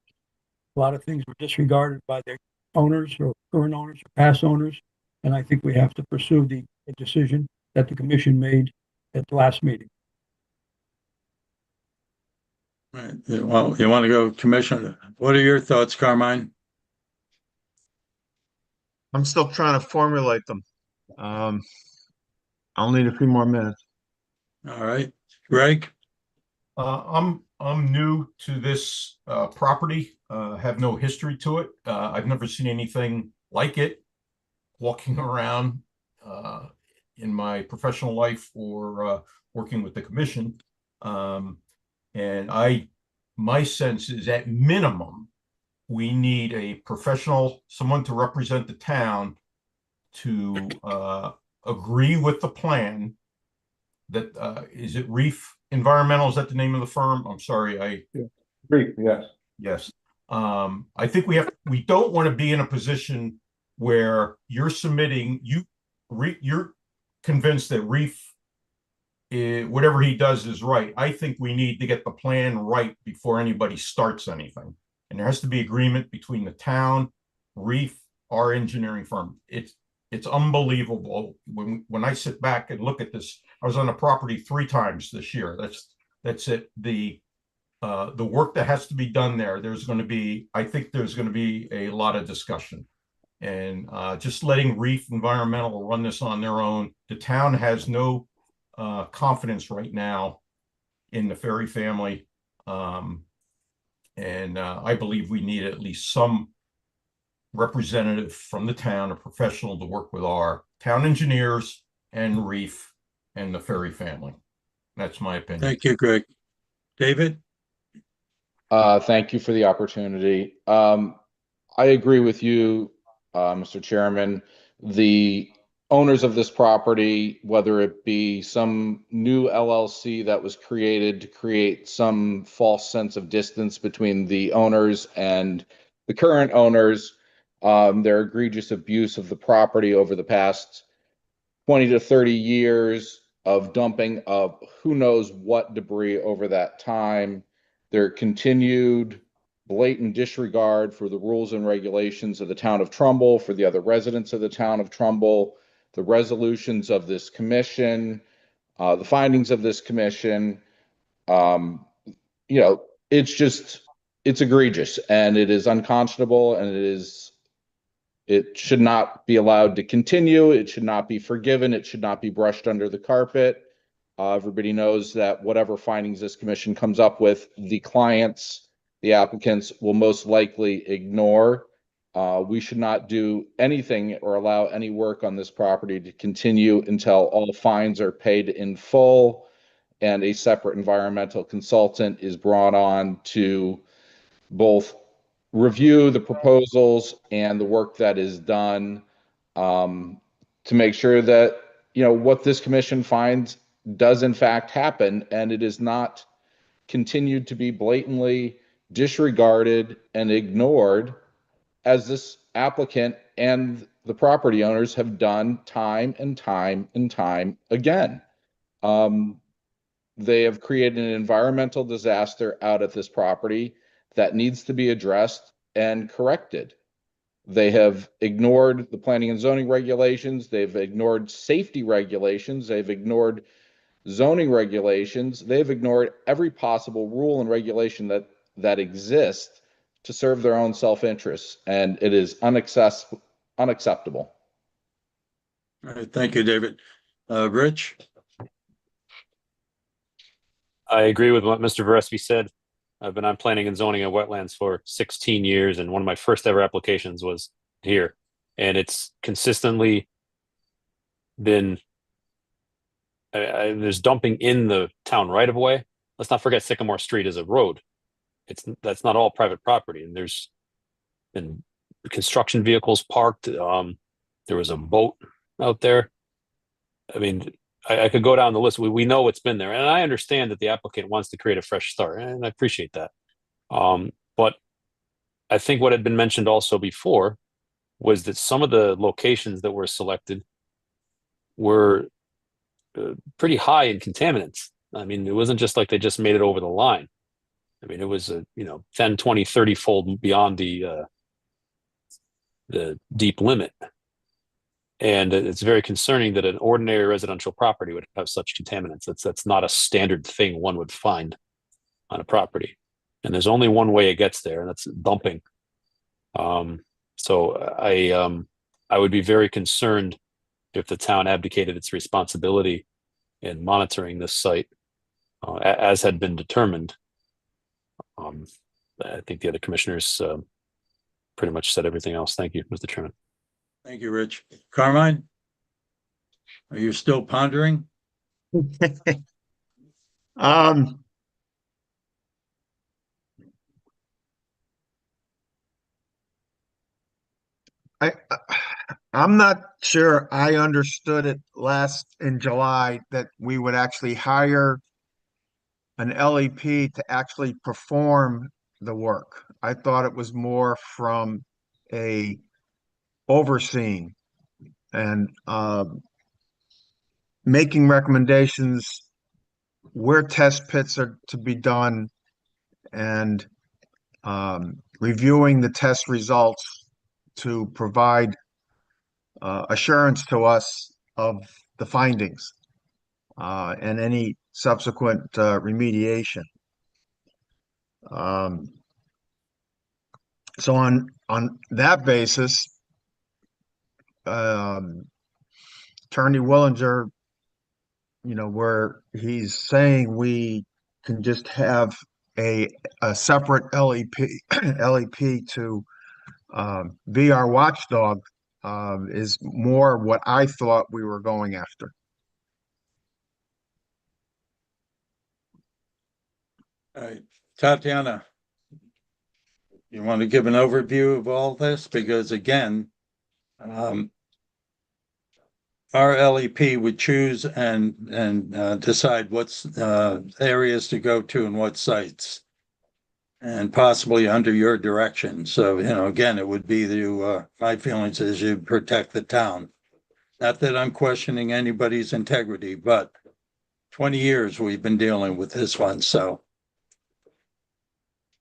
Speaker 9: A lot of things were disregarded by the owners or current owners or past owners. And I think we have to pursue the decision that the commission made at the last meeting.
Speaker 1: All right, well, you want to go, Commissioner? What are your thoughts, Carmine?
Speaker 10: I'm still trying to formulate them. I'll need a few more minutes.
Speaker 1: All right, Greg?
Speaker 11: I'm new to this property, have no history to it. I've never seen anything like it walking around in my professional life or working with the commission. And my sense is at minimum, we need a professional, someone to represent the town to agree with the plan that is it Reef Environmental? Is that the name of the firm? I'm sorry.
Speaker 5: Great, yes.
Speaker 11: Yes. I think we don't want to be in a position where you're submitting, you're convinced that Reef, whatever he does is right. I think we need to get the plan right before anybody starts anything. And there has to be agreement between the town, Reef, our engineering firm. It's unbelievable when I sit back and look at this. I was on the property 3 times this year. That's it. The work that has to be done there. I think there's going to be a lot of discussion, and just letting Reef Environmental run this on their own. The town has no confidence right now in the Ferry family, and I believe we need at least some representative from the town, a professional, to work with our town engineers and Reef and the Ferry family. That's my opinion.
Speaker 1: Thank you, Greg. David?
Speaker 12: Thank you for the opportunity. I agree with you, Mr. Chairman. The owners of this property, whether it be some new LLC that was created to create some false sense of distance between the owners and the current owners, their egregious abuse of the property over the past 20 to 30 years of dumping of who knows what debris over that time, their continued blatant disregard for the rules and regulations of the town of Trumbull, for the other residents of the town of Trumbull, the resolutions of this commission, the findings of this commission. It's egregious, and it is unconscionable, and it should not be allowed to continue. It should not be forgiven. It should not be brushed under the carpet. Everybody knows that whatever findings this commission comes up with, the applicants will most likely ignore. We should not do anything or allow any work on this property to continue until all fines are paid in full and a separate environmental consultant is brought on to both review the proposals and the work that is done, to make sure that, what this commission finds does in fact happen, and it is not continued to be blatantly disregarded and ignored as this applicant and the property owners have done time and time and time again. They have created an environmental disaster out at this property that needs to be addressed and corrected. They have ignored the planning and zoning regulations. They've ignored safety regulations. They've ignored zoning regulations. They've ignored every possible rule and regulation that exists to serve their own self-interests, and it is unacceptable.
Speaker 1: All right, thank you, David. Rich?
Speaker 6: I agree with what Mr. Verespi said. I've been on planning and zoning and wetlands for 16 years, and one of my first ever applications was here. And it's consistently been, there's dumping in the town right of way. Let's not forget Sycamore Street is a road. That's not all private property, and there's been construction vehicles parked. There was a boat out there. I mean, I could go down the list. We know what's been there, and I understand that the applicant wants to create a fresh start, and I appreciate that. But I think what had been mentioned also before was that some of the locations that were selected were pretty high in contaminants. I mean, it wasn't just like they just made it over the line. I mean, it was a 10, 20, 30 fold beyond the deep limit. And it's very concerning that an ordinary residential property would have such contaminants. That's not a standard thing one would find on a property. And there's only one way it gets there, and that's dumping. So I would be very concerned if the town abdicated its responsibility in monitoring this site, as had been determined. I think the other commissioners pretty much said everything else. Thank you, Mr. Chairman.
Speaker 1: Thank you, Rich. Carmine? Are you still pondering?
Speaker 10: I'm not sure I understood it in July that we would actually hire an LEP to actually perform the work. I thought it was more from a overseeing and making recommendations where test pits are to be done and reviewing the test results to provide assurance to us of the findings and any subsequent remediation. So on that basis, Attorney Willinger, where he's saying we can just have a separate LEP to be our watchdog, is more what I thought we were going after.
Speaker 1: All right, Tatiana, you want to give an overview of all this? Because again, our LEP would choose and decide what's areas to go to and what sites, and possibly under your direction. So, again, it would be my feelings is you protect the town. Not that I'm questioning anybody's integrity, but 20 years we've been dealing with this one, so.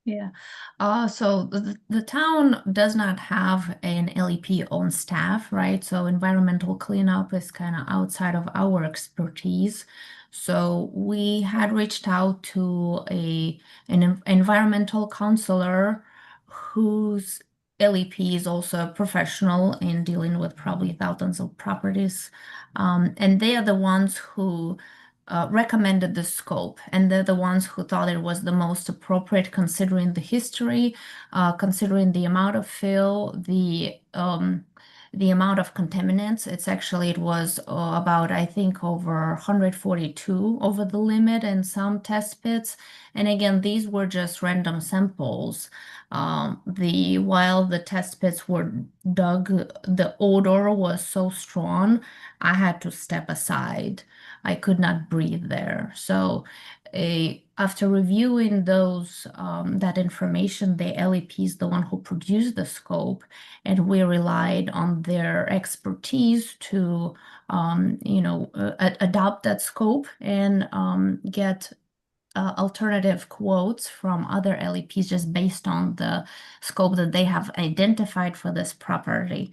Speaker 8: Yeah. So the town does not have an LEP on staff, right? So environmental cleanup is kind of outside of our expertise. So we had reached out to an environmental counselor whose LEP is also a professional in dealing with probably thousands of properties. And they are the ones who recommended the scope, and they're the ones who thought it was the most appropriate considering the history, considering the amount of fill, the amount of contaminants. It was about, I think, over 142 over the limit in some test pits. And again, these were just random samples. While the test pits were dug, the odor was so strong, I had to step aside. I could not breathe there. So after reviewing that information, the LEP is the one who produced the scope, and we relied on their expertise to, adopt that scope and get alternative quotes from other LEPs just based on the scope that they have identified for this property.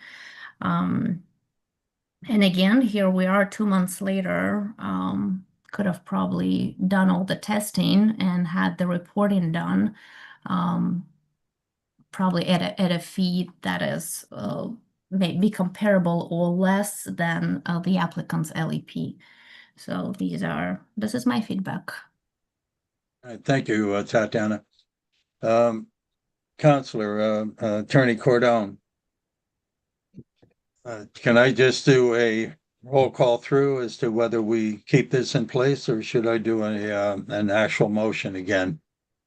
Speaker 8: And again, here we are 2 months later. Could have probably done all the testing and had the reporting done, probably at a fee that is maybe comparable or less than the applicant's LEP. So this is my feedback.
Speaker 1: All right, thank you, Tatiana. Counselor, Attorney Cordone. Can I just do a roll call through as to whether we keep this in place, or should I do an actual motion again?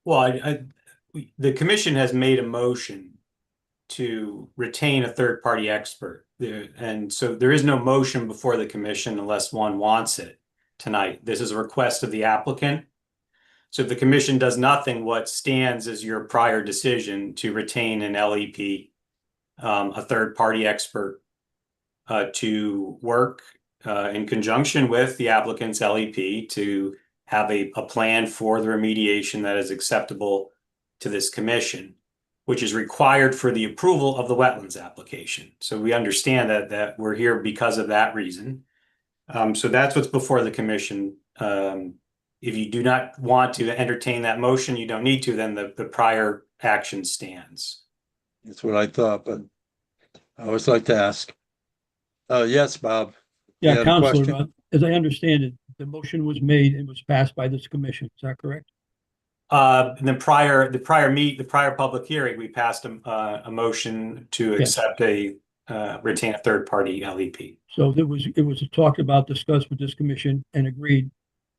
Speaker 4: Well, the commission has made a motion to retain a third-party expert. And so there is no motion before the commission unless one wants it tonight. This is a request of the applicant. So if the commission does nothing, what stands is your prior decision to retain an LEP, a third-party expert, to work in conjunction with the applicant's LEP to have a plan for the remediation that is acceptable to this commission, which is required for the approval of the wetlands application. So we understand that we're here because of that reason. So that's what's before the commission. If you do not want to entertain that motion, you don't need to, then the prior action stands.
Speaker 1: That's what I thought, but I always like to ask. Yes, Bob. You
Speaker 9: Yeah,
Speaker 1: had a
Speaker 9: Counselor,
Speaker 1: question?
Speaker 9: as I understand it, the motion was made and was passed by this commission. Is that correct?
Speaker 4: In the prior public hearing, we passed a motion to
Speaker 9: Yes.
Speaker 4: accept retain a third-party LEP.
Speaker 9: So it was talked about, discussed with this commission and agreed,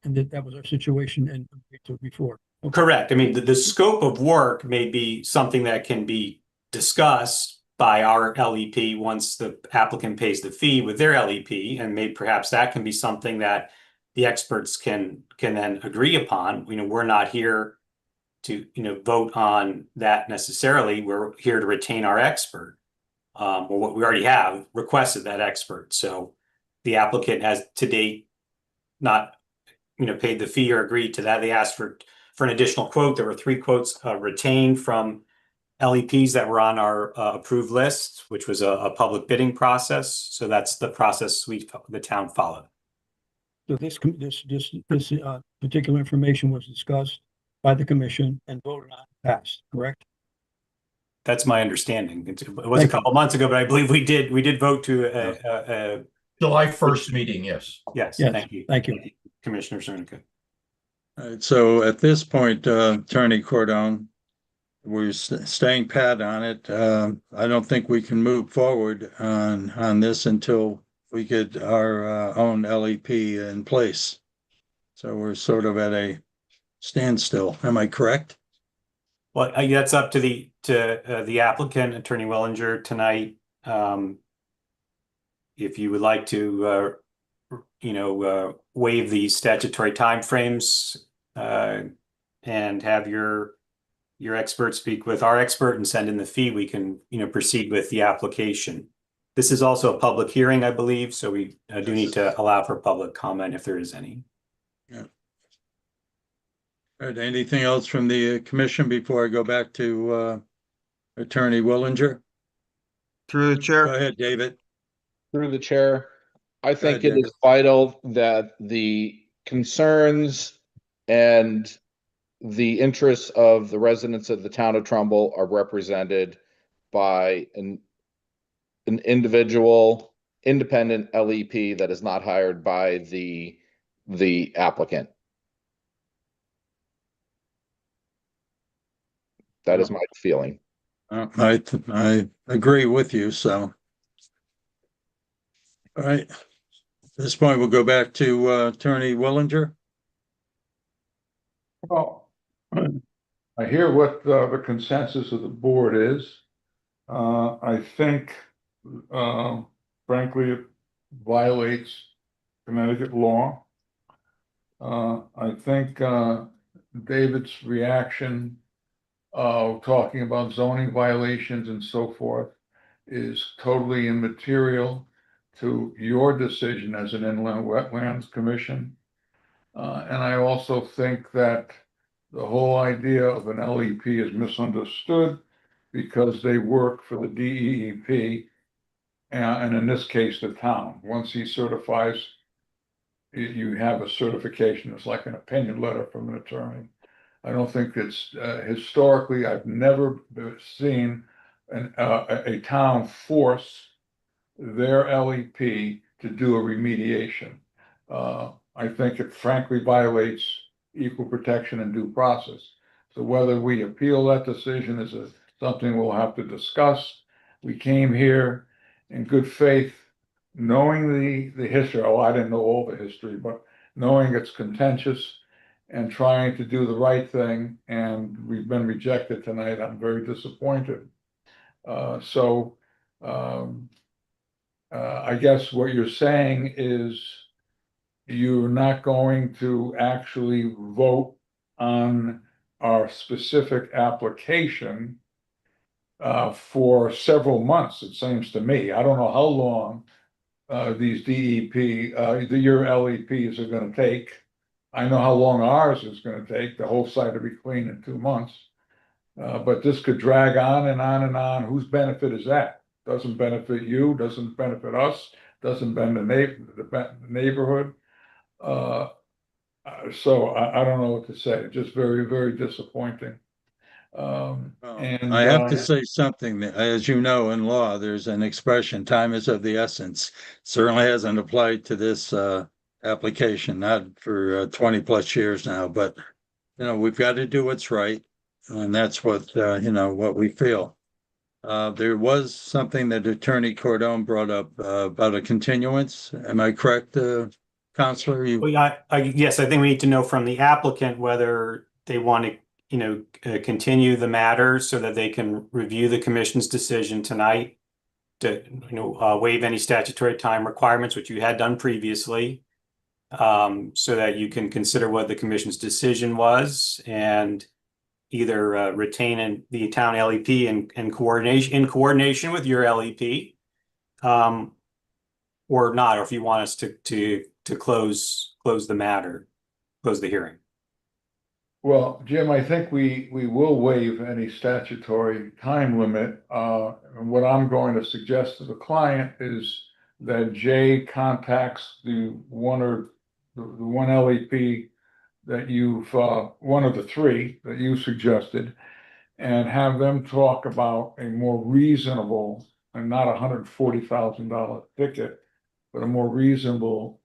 Speaker 9: and that was our situation and agreed to before. Okay.
Speaker 4: Correct. I mean, the scope of work may be something that can be discussed by our LEP once the applicant pays the fee with their LEP, and maybe perhaps that can be something that the experts can then agree upon. We're not here to vote on that necessarily. We're here to retain our expert, or what we already have requested that expert. So the applicant has to date not paid the fee or agreed to that. They asked for an additional quote. There were 3 quotes retained from LEPs that were on our approved list, which was a public bidding process. So that's the process the town followed.
Speaker 9: So this particular information was discussed by the commission and voted on, passed, correct?
Speaker 4: That's my understanding. It was a couple months ago, but I believe we did vote to
Speaker 11: July 1st meeting, yes.
Speaker 4: yes.
Speaker 9: Yes,
Speaker 4: Thank you.
Speaker 9: thank you.
Speaker 4: Commissioner Cernica.
Speaker 1: All right, so at this point, Attorney Cordone, we're staying pat on it. I don't think we can move forward on this until we get our own LEP in place. So we're sort of at a standstill. Am I correct?
Speaker 4: Well, that's up to the applicant, Attorney Wellinger, tonight. If you would like to, waive the statutory timeframes and have your expert speak with our expert and send in the fee, we can, proceed with the application. This is also a public hearing, I believe, so we do need to allow for public comment if there is any.
Speaker 1: Yeah. All right, anything else from the commission before I go back to Attorney Willinger?
Speaker 10: Through the chair.
Speaker 1: Go ahead, David.
Speaker 12: Through the chair, I think
Speaker 1: ahead,
Speaker 12: it is vital that the concerns and the interests of the residents of the town of Trumbull are represented by an individual independent LEP that is not hired by the the applicant. That is my feeling.
Speaker 1: I agree with you, so. All right, at this point, we'll go back to Attorney Willinger.
Speaker 5: Well, I hear what the consensus of the board is. I think, frankly, it violates Connecticut law. I think David's reaction of talking about zoning violations and so forth is totally immaterial to your decision as an inland wetlands commission. And I also think that the whole idea of an LEP is misunderstood because they work for the DEEP and in this case, the town. Once he certifies, you have a certification. It's like an opinion letter from an attorney. I don't think it's historically, I've never seen a town force their LEP to do a remediation. I think it frankly violates equal protection and due process. So whether we appeal that decision is something we'll have to discuss. We came here in good faith, knowing the history. Oh, I didn't know all the history, but knowing it's contentious and trying to do the right thing. And we've been rejected tonight. I'm very disappointed. I guess what you're saying is you're not going to actually vote on our specific application for several months, it seems to me. I don't know how long these DEP, your LEPs are going to take. I know how long ours is going to take. The whole site will be clean in 2 months. But this could drag on and on and on. Whose benefit is that? Doesn't benefit you, doesn't benefit us, doesn't benefit the neighborhood. So I don't know what to say. Just very, very disappointing.
Speaker 1: I have to say something that, as you know, in law, there's an expression, time is of the essence. Certainly hasn't applied to this application, not for 20 plus years now, but we've got to do what's right. And that's what, what we feel. There was something that Attorney Cordone brought up about a continuance. Am I correct, Counselor?
Speaker 4: Yes, I think we need to know from the applicant whether they want to, continue the matter so that they can review the commission's decision tonight to, waive any statutory time requirements, which you had done previously, so that you can consider what the commission's decision was and either retain the town LEP in coordination with your LEP, or not, or if you want us to close the matter, close the hearing.
Speaker 5: Well, Jim, I think we will waive any statutory time limit. And what I'm going to suggest to the client is that Jay contacts the one LEP that you've, one of the three that you suggested, and have them talk about a more reasonable, and not $140,000 ticket, but a more reasonable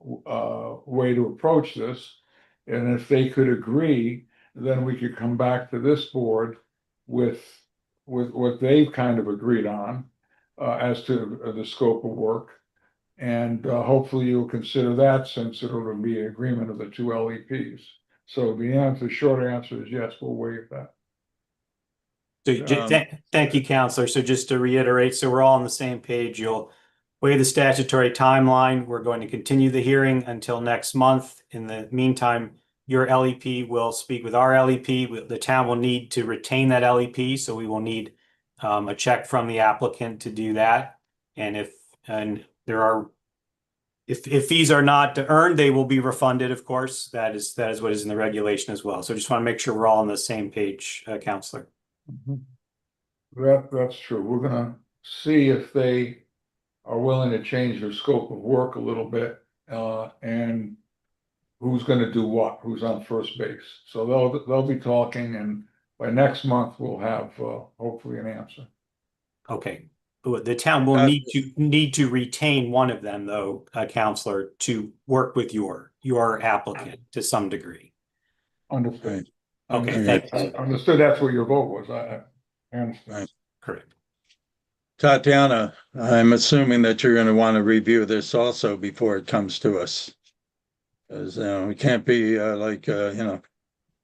Speaker 5: way to approach this. And if they could agree, then we could come back to this board with what they've kind of agreed on as to the scope of work. And hopefully you'll consider that, since it'll be an agreement of the two LEPs. So the short answer is yes, we'll waive that.
Speaker 4: So thank you, Counselor. So just to reiterate, so we're all on the same page. You'll waive the statutory timeline. We're going to continue the hearing until next month. In the meantime, your LEP will speak with our LEP. The town will need to retain that LEP, so we will need a check from the applicant to do that. And if fees are not earned, they will be refunded, of course. That is what is in the regulation as well. So I just want to make sure we're all on the same page, Counselor.
Speaker 5: That's true. We're gonna see if they are willing to change their scope of work a little bit, and who's gonna do what, who's on first base. So they'll be talking, and by next month, we'll have hopefully an answer.
Speaker 4: Okay, The town will need to retain one of them, though, Counselor, to work with your applicant to some degree.
Speaker 5: Understood.
Speaker 4: Okay,
Speaker 5: Understood.
Speaker 4: thank you.
Speaker 5: Understood that's what your vote was. I understand.
Speaker 1: Right.
Speaker 4: Correct.
Speaker 1: Tatiana, I'm assuming that you're going to want to review this also before it comes to us. Because, we can't be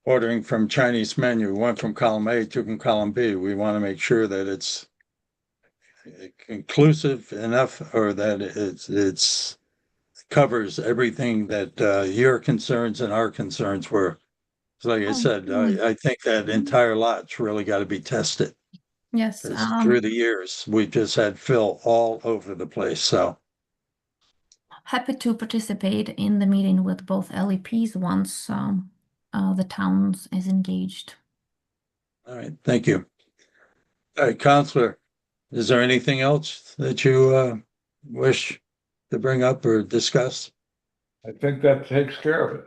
Speaker 1: ordering from Chinese menu, one from column A, two from column B. We want to make sure that it's inclusive enough, or that it's covers everything that your concerns and our concerns were. So like I said, I think that entire lot's really got to be tested.
Speaker 8: Yes.
Speaker 1: 'Cause through the years, we've just had fill all over the place. So
Speaker 8: Happy to participate in the meeting with both LEPs once the town is engaged.
Speaker 1: all right, thank you. All right, Counselor, is there anything else that you wish to bring up or discuss?
Speaker 5: I think that takes care of it.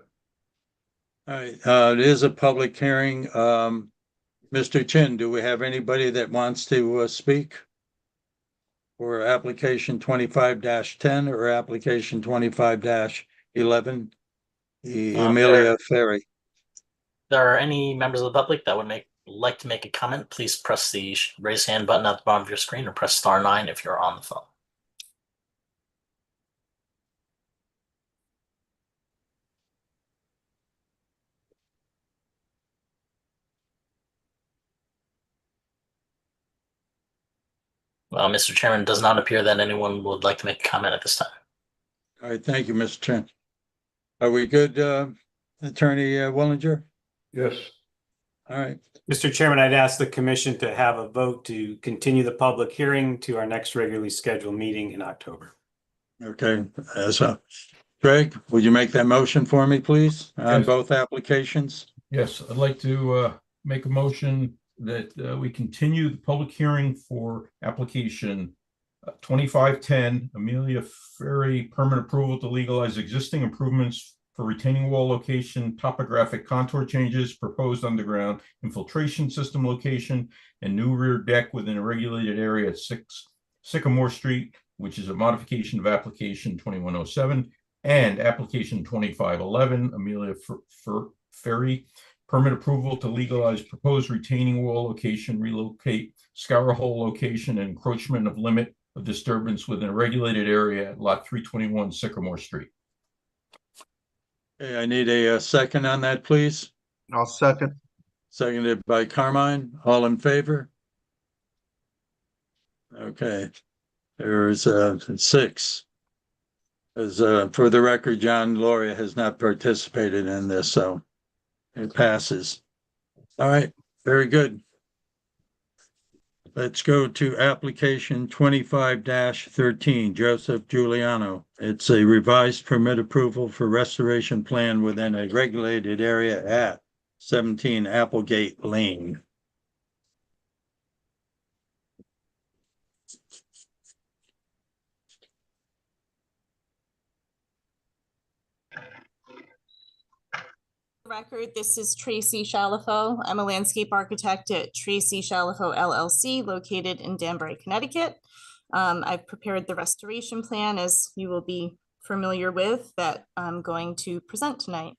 Speaker 1: All right, it is a public hearing. Mr. Chin, do we have anybody that wants to speak for application 25-10 or application 25-11? Amelia Ferry.
Speaker 13: If there are any members of the public that would like to make a comment, please press the raise hand button at the bottom of your screen or press star 9 if you're on the phone. Well, Mr. Chairman, it does not appear that anyone would like to make a comment at this time.
Speaker 1: All right, thank you, Mr. Chen. Are we good, Attorney Willinger?
Speaker 5: Yes.
Speaker 1: All right.
Speaker 4: Mr. Chairman, I'd ask the commission to have a vote to continue the public hearing to our next regularly scheduled meeting in October.
Speaker 1: Okay, so Greg, would you make that motion for me, please, on
Speaker 11: Yes.
Speaker 1: both applications?
Speaker 11: Yes, I'd like to make a motion that we continue the public hearing for application 2510 Amelia Ferry permit approval to legalize existing improvements for retaining wall location, topographic contour changes, proposed underground infiltration system location, and new rear deck within a regulated area at 6 Sycamore Street, which is a modification of application 2107 and application 2511 Amelia Ferry permit approval to legalize proposed retaining wall location, relocate scour hole location, and encroachment of limit of disturbance within a regulated area at lot 321 Sycamore Street.
Speaker 1: Okay, I need a second on that, please.
Speaker 10: I'll second.
Speaker 1: Seconded by Carmine. All in favor? Okay, there's 6. As for the record, John Loria has not participated in this, so it passes. All right, very good. Let's go to application 25-13, Joseph Giuliano. It's a revised permit approval for restoration plan within a regulated area at 17 Applegate Lane.
Speaker 14: Record, this is Tracy Shalafo. I'm a landscape architect at Tracy Shalafo LLC located in Danbury, Connecticut. I've prepared the restoration plan, as you will be familiar with, that I'm going to present tonight.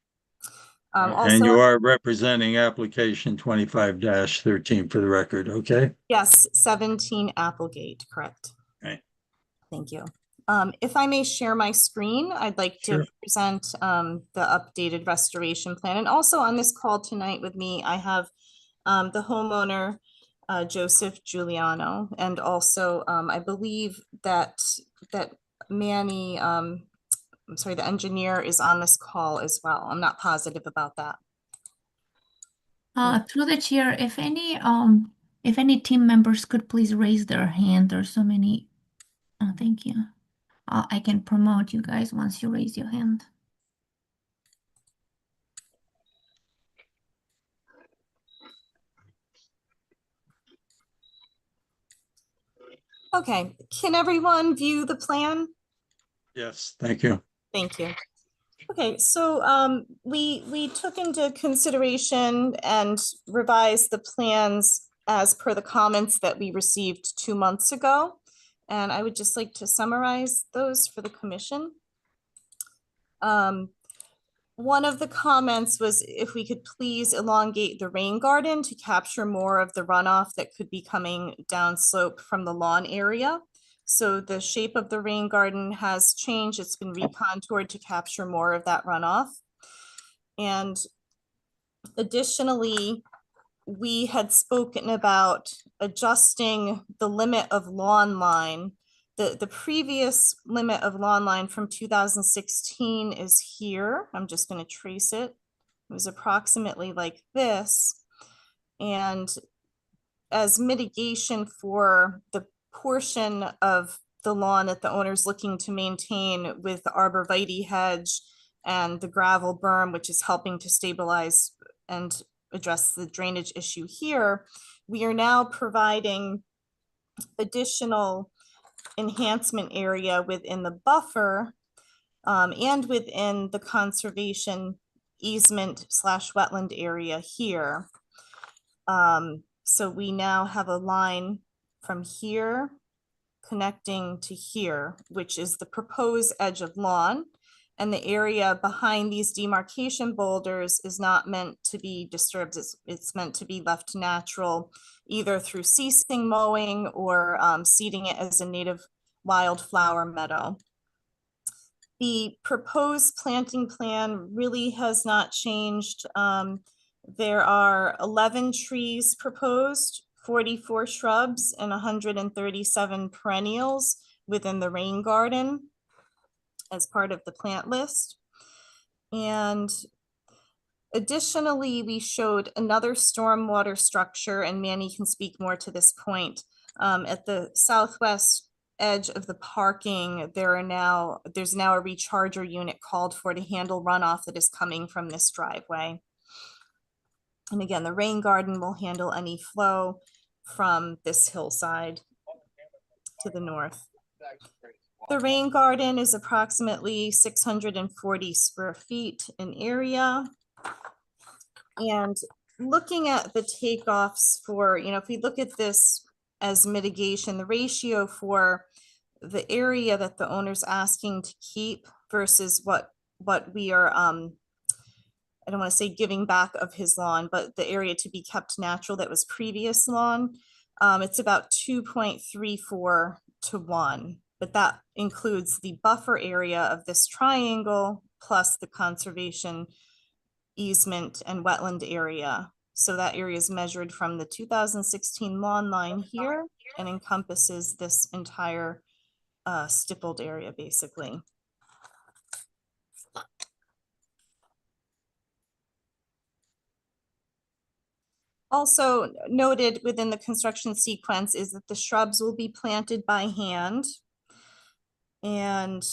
Speaker 1: And you are representing application 25-13 for the record, okay?
Speaker 14: Yes, 17 Applegate, correct.
Speaker 1: Right.
Speaker 14: Thank you. If I may share my screen, I'd like to present the updated restoration plan. And also on this call tonight with me, I have the homeowner, Joseph Giuliano, and also I believe that Manny, I'm sorry, the engineer is on this call as well. I'm not positive about that.
Speaker 8: Through the chair, if any team members could please raise their hand. There's so many. Thank you. I can promote you guys once you raise your hand.
Speaker 14: Okay, can everyone view the plan?
Speaker 1: Yes, thank you.
Speaker 14: Thank you. Okay, so we took into consideration and revised the plans as per the comments that we received 2 months ago. And I would just like to summarize those for the commission. One of the comments was if we could please elongate the rain garden to capture more of the runoff that could be coming down slope from the lawn area. So the shape of the rain garden has changed. It's been recontoured to capture more of that runoff. And additionally, we had spoken about adjusting the limit of lawn line. The previous limit of lawn line from 2016 is here. I'm just going to trace it. It was approximately like this. And as mitigation for the portion of the lawn that the owner's looking to maintain with the arborvitae hedge and the gravel berm, which is helping to stabilize and address the drainage issue here, we are now providing additional enhancement area within the buffer and within the conservation easement / wetland area here. So we now have a line from here connecting to here, which is the proposed edge of lawn. And the area behind these demarcation boulders is not meant to be disturbed. It's meant to be left natural, either through ceasing mowing or seeding it as a native wildflower meadow. The proposed planting plan really has not changed. There are 11 trees proposed, 44 shrubs, and 137 perennials within the rain garden as part of the plant list. And additionally, we showed another stormwater structure, and Manny can speak more to this point. At the southwest edge of the parking, there's now a recharger unit called for to handle runoff that is coming from this driveway. And again, the rain garden will handle any flow from this hillside to the north. The rain garden is approximately 640 square feet in area. And looking at the takeoffs for, if we look at this as mitigation, the ratio for the area that the owner's asking to keep versus what we are, I don't want to say giving back of his lawn, but the area to be kept natural that was previous lawn, it's about 2.34 to 1. But that includes the buffer area of this triangle plus the conservation easement and wetland area. So that area is measured from the 2016 lawn line here and encompasses this entire stippled area basically. Also noted within the construction sequence is that the shrubs will be planted by hand. And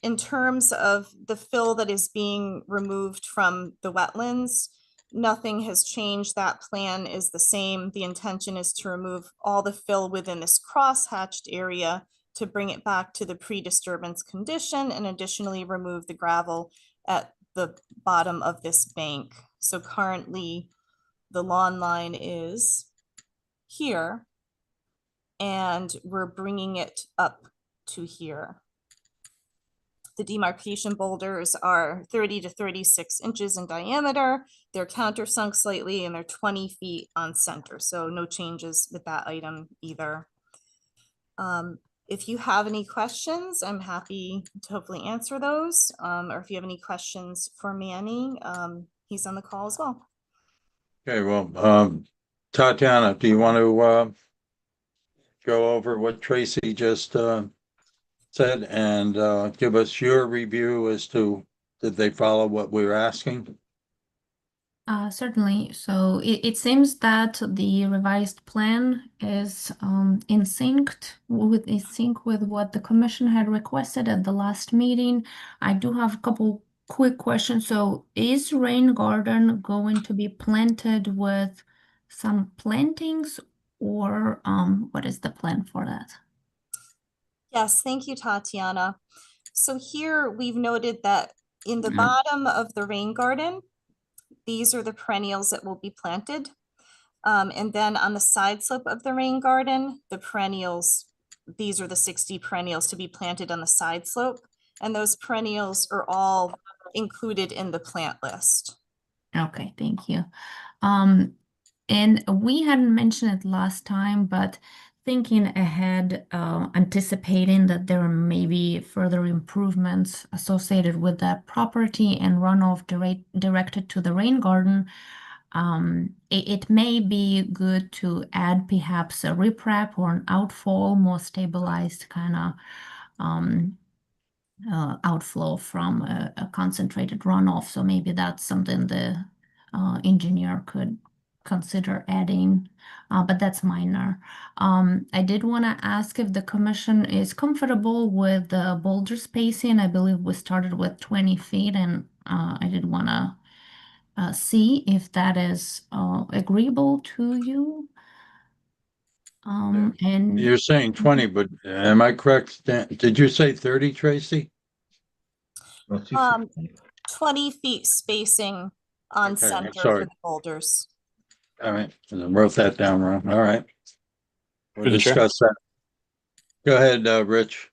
Speaker 14: in terms of the fill that is being removed from the wetlands, nothing has changed. That plan is the same. The intention is to remove all the fill within this cross-hatched area to bring it back to the pre-disturbance condition, and additionally remove the gravel at the bottom of this bank. So currently the lawn line is here and we're bringing it up to here. The demarcation boulders are 30 to 36 inches in diameter. They're countersunk slightly and they're 20 feet on center. So no changes with that item either. If you have any questions, I'm happy to hopefully answer those. Or if you have any questions for Manny, he's on the call as well.
Speaker 1: Okay, well, Tatiana, do you want to go over what Tracy just said and give us your review as to did they follow what we were asking?
Speaker 8: Certainly. So it seems that the revised plan is in sync with what the commission had requested at the last meeting. I do have a couple quick questions. So is rain garden going to be planted with some plantings, or what is the plan for that?
Speaker 14: Yes, thank you, Tatiana. So here we've noted that in the bottom of the rain garden, these are the perennials that will be planted. And then on the side slope of the rain garden, the perennials these are the 60 perennials to be planted on the side slope. And those perennials are all included in the plant list.
Speaker 8: Okay, thank you. And we hadn't mentioned it last time, but thinking ahead, anticipating that there may be further improvements associated with that property and runoff directed to the rain garden, it may be good to add perhaps a riprap or an outfall, more stabilized kind of outflow from a concentrated runoff. So maybe that's something the engineer could consider adding, but that's minor. I did want to ask if the commission is comfortable with the boulder spacing. I believe we started with 20 feet, and I did want to see if that is agreeable to you. And
Speaker 1: You're saying 20, but am I correct? Did you say 30, Tracy?
Speaker 14: 20 feet spacing on
Speaker 1: Okay, I'm
Speaker 14: center for
Speaker 1: sorry.
Speaker 14: the boulders.
Speaker 1: All right, I wrote that down wrong. All right. We'll
Speaker 6: Through the chair.
Speaker 1: discuss that. Go ahead, Rich.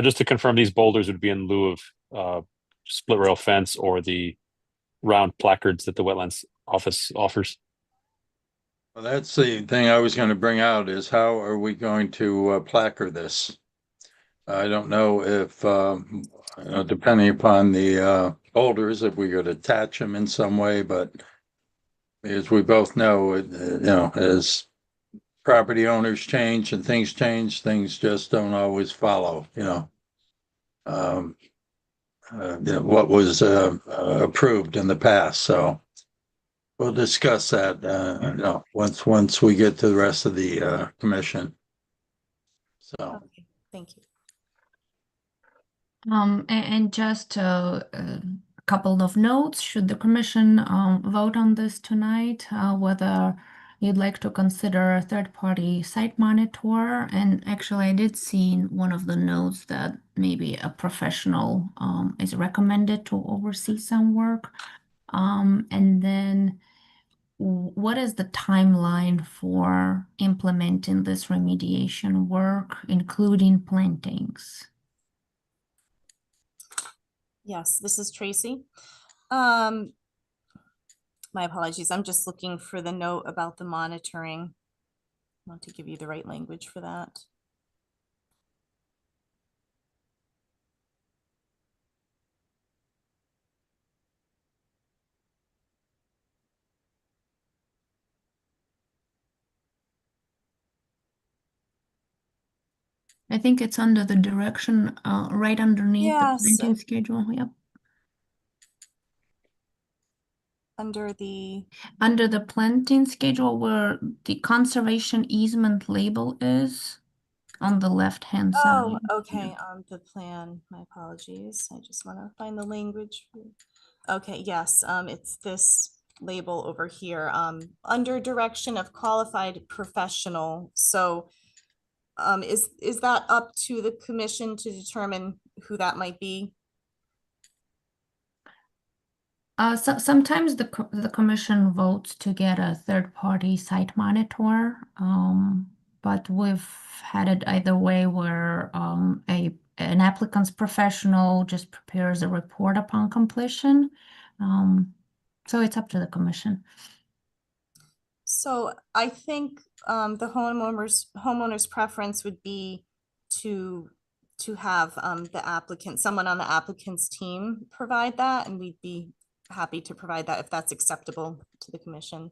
Speaker 6: Just to confirm, these boulders would be in lieu of split rail fence or the round placards that the Wetlands Office offers.
Speaker 1: Well, that's the thing I was going to bring out is how are we going to placard this? I don't know if, depending upon the boulders, if we could attach them in some way, but as we both know, as property owners change and things change, things just don't always follow, what was approved in the past. So we'll discuss that, once we get to the rest of the commission. So.
Speaker 14: Okay, thank you.
Speaker 8: And just a couple of notes, should the commission vote on this tonight, whether you'd like to consider a third-party site monitor. And actually, I did see in one of the notes that maybe a professional is recommended to oversee some work. And then what is the timeline for implementing this remediation work, including plantings?
Speaker 14: Yes, this is Tracy. My apologies. I'm just looking for the note about the monitoring. I want to give you the right language for that.
Speaker 8: I think it's under the direction, right underneath the
Speaker 14: Yes.
Speaker 8: planting schedule. Yep.
Speaker 14: Under the
Speaker 8: planting schedule where the conservation easement label is on the left-hand side.
Speaker 14: Oh, okay, on the plan. My apologies. I just want to find the language. Okay, yes, it's this label over here, under direction of qualified professional. So is that up to the commission to determine who that might be?
Speaker 8: So sometimes the commission votes to get a third-party site monitor, but we've had it either way where an applicant's professional just prepares a report upon completion. So it's up to the commission.
Speaker 14: So I think the homeowner's preference would be to have someone on the applicant's team provide that, and we'd be happy to provide that if that's acceptable to the commission.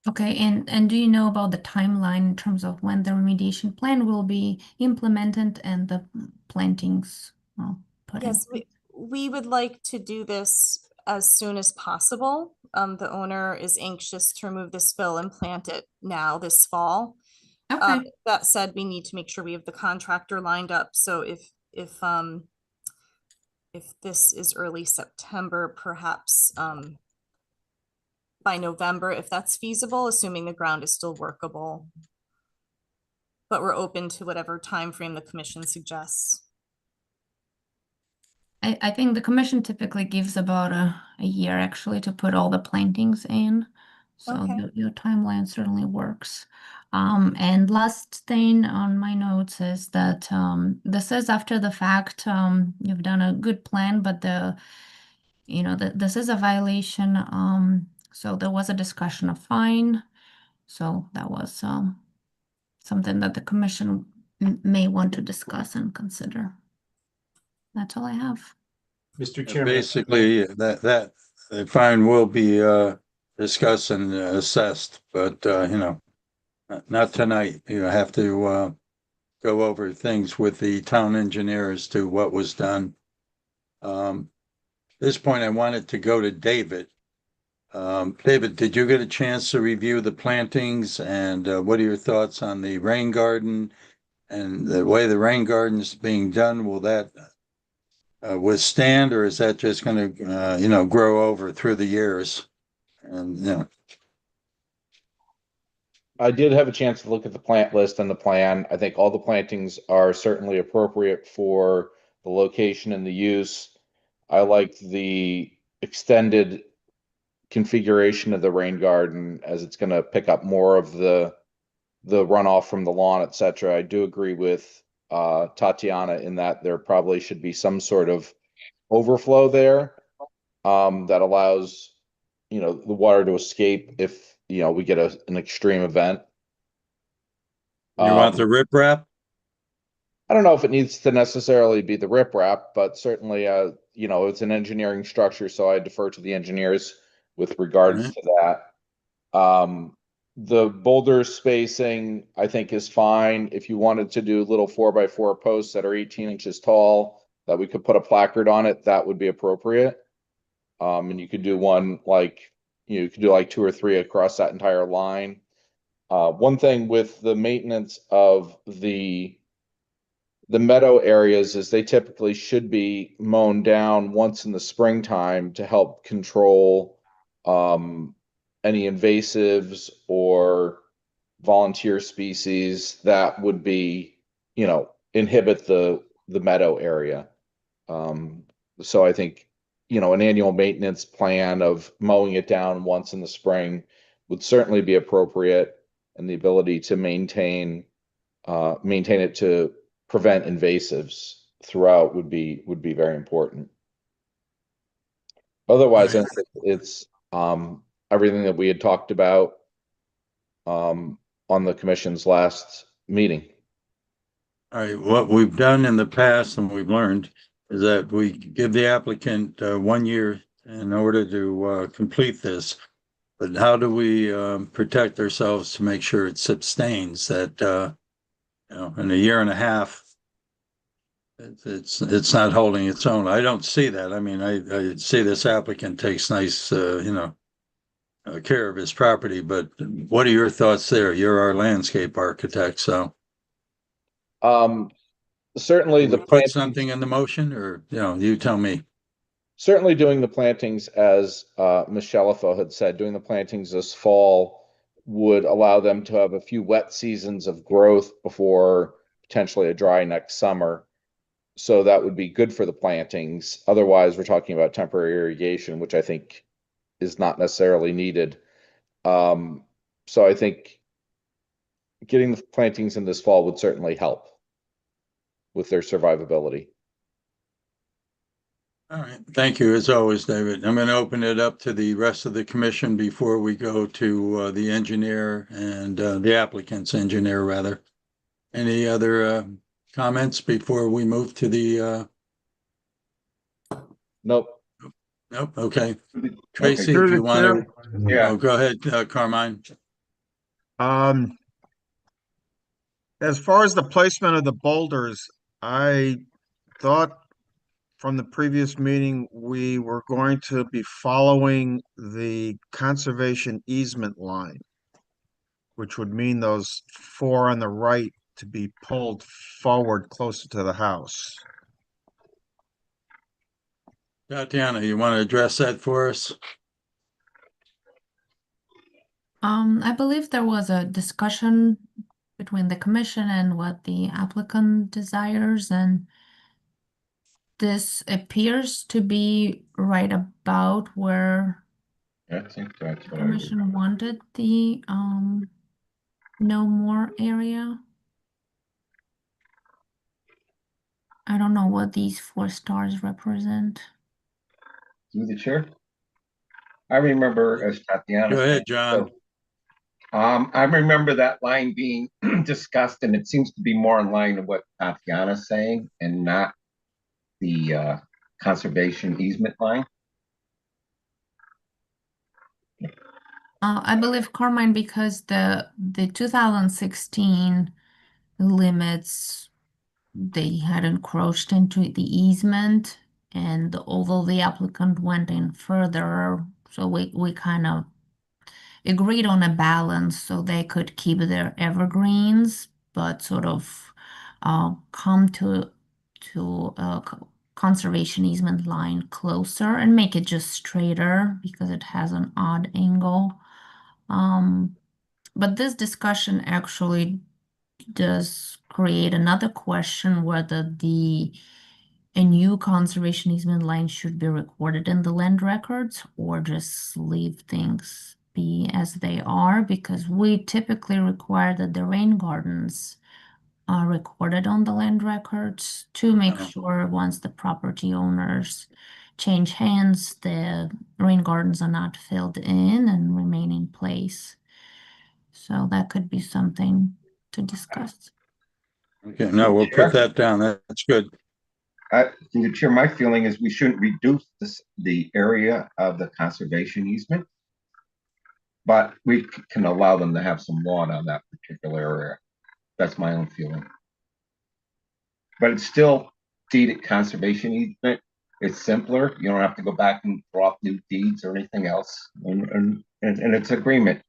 Speaker 8: Okay, and do you know about the timeline in terms of when the remediation plan will be implemented and the plantings put in?
Speaker 14: Yes, we would like to do this as soon as possible. The owner is anxious to remove this fill and plant it now this fall.
Speaker 8: Okay.
Speaker 14: That said, we need to make sure we have the contractor lined up. So if this is early September, perhaps by November, if that's feasible, assuming the ground is still workable. But we're open to whatever time frame the commission suggests.
Speaker 8: I think the commission typically gives about a year actually to put all the plantings in. So
Speaker 14: Okay.
Speaker 8: your timeline certainly works. And last thing on my notes is that this is after the fact. You've done a good plan, but this is a violation. So there was a discussion of fine. So that was something that the commission may want to discuss and consider. That's all I have.
Speaker 4: Mr. Chairman.
Speaker 1: Basically, that the fine will be discussed and assessed, but not tonight. You have to go over things with the town engineer as to what was done. At this point, I wanted to go to David. David, did you get a chance to review the plantings, and what are your thoughts on the rain garden and the way the rain garden is being done? Will that withstand, or is that just going to, grow over through the years? And
Speaker 12: I did have a chance to look at the plant list and the plan. I think all the plantings are certainly appropriate for the location and the use. I like the extended configuration of the rain garden as it's going to pick up more of the runoff from the lawn, etc. I do agree with Tatiana in that there probably should be some sort of overflow there that allows the water to escape if we get an extreme event.
Speaker 1: You want the riprap?
Speaker 12: I don't know if it needs to necessarily be the riprap, but certainly it's an engineering structure, so I defer to the engineers with regards to that. The boulder spacing, I think, is fine. If you wanted to do little 4x4 posts that are 18 inches tall, that we could put a placard on it, that would be appropriate. And you could do one you could do like 2 or 3 across that entire line. One thing with the maintenance of the meadow areas is they typically should be mown down once in the springtime to help control any invasives or volunteer species that would be, inhibit the meadow area. So I think, an annual maintenance plan of mowing it down once in the spring would certainly be appropriate, and the ability to maintain it to prevent invasives throughout would be very important. Otherwise, I think it's everything that we had talked about on the commission's last meeting.
Speaker 1: All right, what we've done in the past and we've learned is that we give the applicant 1 year in order to complete this. But how do we protect ourselves to make sure it sustains that, in a year and a half, it's not holding its own? I don't see that. I mean, I see this applicant takes nice, care of his property, but what are your thoughts there? You're our landscape architect, so.
Speaker 12: Certainly
Speaker 1: the put something in the motion, or you tell me.
Speaker 12: Certainly doing the plantings, as Ms. Shalafo had said, doing the plantings this fall would allow them to have a few wet seasons of growth before potentially a dry next summer. So that would be good for the plantings. Otherwise, we're talking about temporary irrigation, which I think is not necessarily needed. So I think getting the plantings in this fall would certainly help with their survivability.
Speaker 1: All right, thank you as always, David. I'm going to open it up to the rest of the commission before we go to the engineer and the applicant's engineer, rather. Any other comments before we move to the?
Speaker 12: Nope.
Speaker 1: Nope. Okay. Tracy,
Speaker 10: Through
Speaker 1: if
Speaker 10: the
Speaker 1: you want
Speaker 10: chair.
Speaker 1: to,
Speaker 2: Yeah.
Speaker 1: go ahead, Carmine.
Speaker 10: As far as the placement of the boulders, I thought from the previous meeting, we were going to be following the conservation easement line, which would mean those 4 on the right to be pulled forward closer to the house.
Speaker 1: Tatiana, you want to address that for us?
Speaker 8: I believe there was a discussion between the commission and what the applicant desires, and this appears to be right about where
Speaker 2: I think that's what I
Speaker 8: Commission wanted the no more area. I don't know what these 4 stars represent.
Speaker 2: through the chair. I remember as Tatiana.
Speaker 1: Go ahead,
Speaker 2: said,
Speaker 1: John.
Speaker 2: I remember that line being discussed, and it seems to be more in line with what Tatiana's saying and not the conservation easement line.
Speaker 8: I believe Carmine, because the 2016 limits, they had encroached into the easement, and although the applicant went in further, so we kind of agreed on a balance so they could keep their evergreens, but sort of come to a conservation easement line closer and make it just straighter because it has an odd angle. But this discussion actually does create another question whether a new conservation easement line should be recorded in the land records or just leave things be as they are, because we typically require that the rain gardens are recorded on the land records to make sure once the property owners change hands, the rain gardens are not filled in and remain in place. So that could be something to discuss.
Speaker 1: Okay, no, we'll put that down. That's good.
Speaker 2: Through the chair, my feeling is we shouldn't reduce the area of the conservation easement, but we can allow them to have some lawn on that particular area. That's my own feeling. But it's still deeded conservation easement. It's simpler. You don't have to go back and draw up new deeds or anything else, and it's agreement.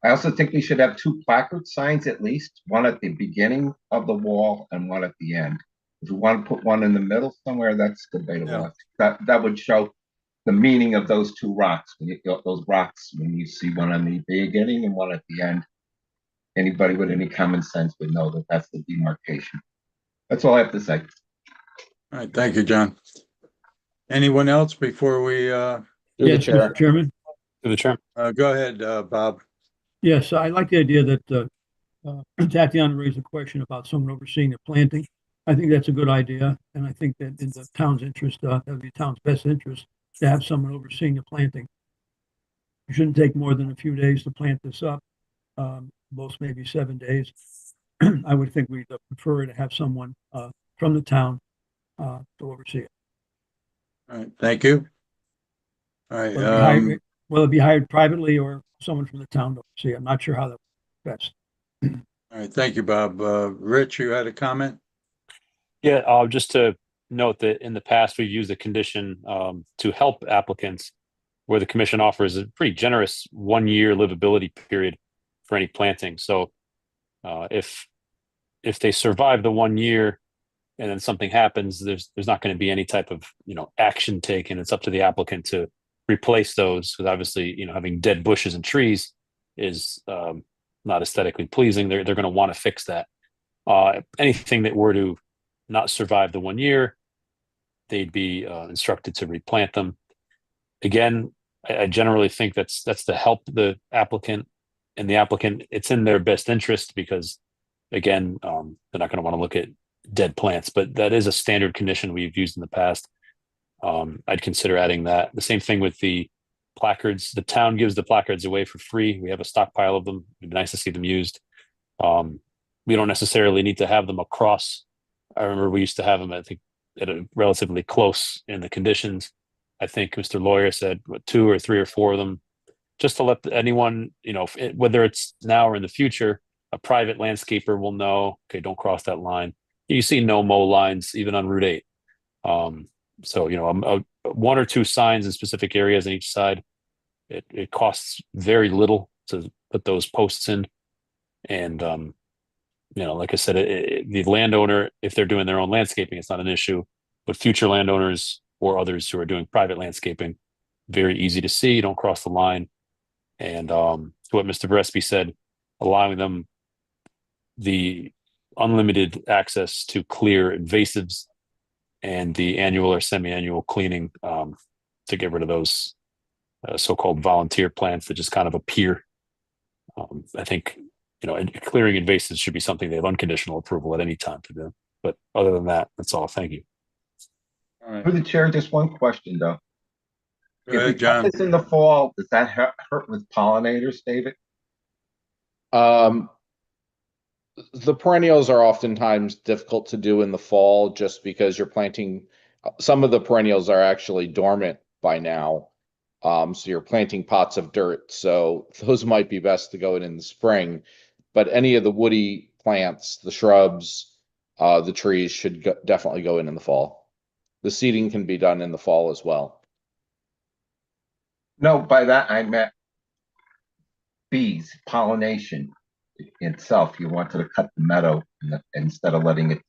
Speaker 2: I also think we should have 2 placard signs at least, one at the beginning of the wall and one at the end. If we want to put one in the middle somewhere, that's debatable.
Speaker 1: Yeah.
Speaker 2: That would show the meaning of those 2 rocks. When you those rocks, when you see one on the beginning and one at the end, anybody with any common sense would know that that's the demarcation. That's all I have to say.
Speaker 1: All right, thank you, John. Anyone else before we
Speaker 12: Through the
Speaker 9: Yes,
Speaker 12: chair.
Speaker 9: Mr. Chairman.
Speaker 6: To the chair.
Speaker 1: go ahead, Bob?
Speaker 9: Yes, I like the idea that Tatiana raised a question about someone overseeing the planting. I think that's a good idea, and I think that in the town's interest, that would be the town's best interest to have someone overseeing the planting. It shouldn't take more than a few days to plant this up, most maybe 7 days. I would think we'd prefer to have someone from the town to oversee it.
Speaker 1: All right, thank you. All right,
Speaker 9: Will it be hired privately or someone from the town to oversee it? I'm not sure how that works best.
Speaker 1: all right, thank you, Bob. Rich, you had a comment?
Speaker 6: Yeah, just to note that in the past, we've used a condition to help applicants where the commission offers a pretty generous 1-year livability period for any planting. So if they survive the 1 year and then something happens, there's not going to be any type of action taken. It's up to the applicant to replace those, because obviously having dead bushes and trees is not aesthetically pleasing. They're going to want to fix that. Anything that were to not survive the 1 year, they'd be instructed to replant them. Again, I generally think that's to help the applicant, and the applicant, it's in their best interest because, again, they're not going to want to look at dead plants, but that is a standard condition we've used in the past. I'd consider adding that. The same thing with the placards. The town gives the placards away for free. We have a stockpile of them. It'd be nice to see them used. We don't necessarily need to have them across. I remember we used to have them, I think, at a relatively close in the conditions. I think Mr. Lawyer said 2 or 3 or 4 of them, just to let anyone, whether it's now or in the future, a private landscaper will know, okay, don't cross that line. You see no mow lines even on Route 8. So 1 or 2 signs in specific areas on each side. It costs very little to put those posts in, and like I said, the landowner, if they're doing their own landscaping, it's not an issue. But future landowners or others who are doing private landscaping, very easy to see. You don't cross the line. And to what Mr. Bresby said, allowing them the unlimited access to clear invasives and the annual or semi-annual cleaning to get rid of those so-called volunteer plants that just kind of appear. I think, clearing invasives should be something they have unconditional approval at any time to do. But other than that, that's all. Thank you.
Speaker 1: All right.
Speaker 2: Through the chair, just one question though.
Speaker 1: Go
Speaker 2: If we
Speaker 1: ahead,
Speaker 2: cut
Speaker 1: John.
Speaker 2: this in the fall, does that hurt with pollinators, David?
Speaker 12: The perennials are oftentimes difficult to do in the fall just because you're planting, some of the perennials are actually dormant by now. So you're planting pots of dirt. So those might be best to go in the spring. But any of the woody plants, the shrubs, the trees should definitely go in the fall. The seeding can be done in the fall as well.
Speaker 2: No, by that I meant bees, pollination itself. You wanted to cut the meadow instead of letting it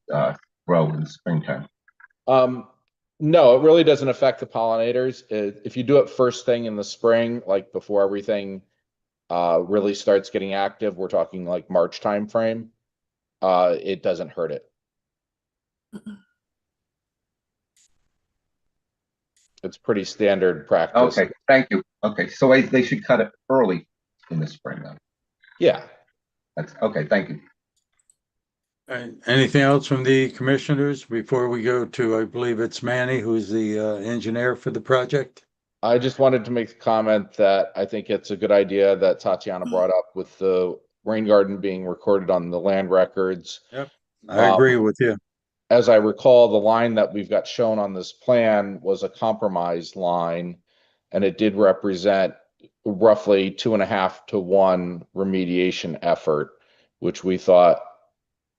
Speaker 2: grow in the springtime.
Speaker 12: No, it really doesn't affect the pollinators. If you do it first thing in the spring, like before everything really starts getting active, we're talking like March time frame, it doesn't hurt it. It's pretty standard practice.
Speaker 2: Okay, thank you. Okay, so they should cut it early in the spring then.
Speaker 12: Yeah.
Speaker 2: That's okay, thank you.
Speaker 1: All right. Anything else from the commissioners before we go to, I believe it's Manny, who's the engineer for the project?
Speaker 12: I just wanted to make the comment that I think it's a good idea that Tatiana brought up with the rain garden being recorded on the land records.
Speaker 1: Yep, I agree with you.
Speaker 12: As I recall, the line that we've got shown on this plan was a compromised line, and it did represent roughly 2.5 to 1 remediation effort, which we thought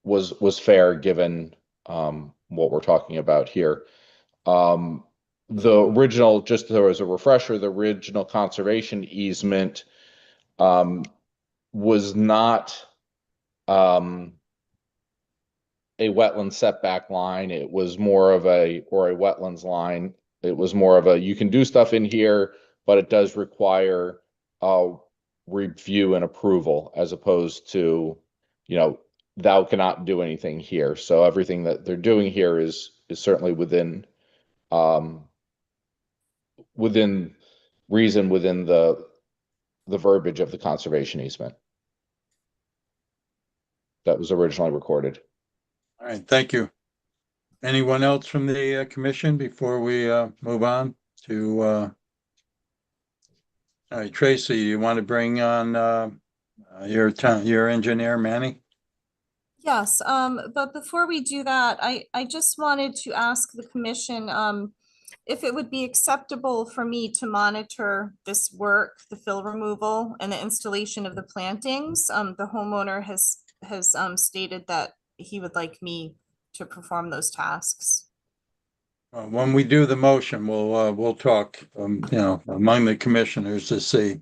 Speaker 12: was fair given what we're talking about here. The original, just there was a refresher, the original conservation easement was not a wetland setback line. It was more of a wetlands line. It was more of a, you can do stuff in here, but it does require review and approval as opposed to, thou cannot do anything here. So everything that they're doing here is certainly within reason, within the verbiage of the conservation easement that was originally recorded.
Speaker 1: All right, thank you. Anyone else from the commission before we move on to all right, Tracy, you want to bring on your engineer, Manny?
Speaker 14: Yes, but before we do that, I just wanted to ask the commission if it would be acceptable for me to monitor this work, the fill removal and the installation of the plantings. The homeowner has stated that he would like me to perform those tasks.
Speaker 1: When we do the motion, we'll talk, among the commissioners to see.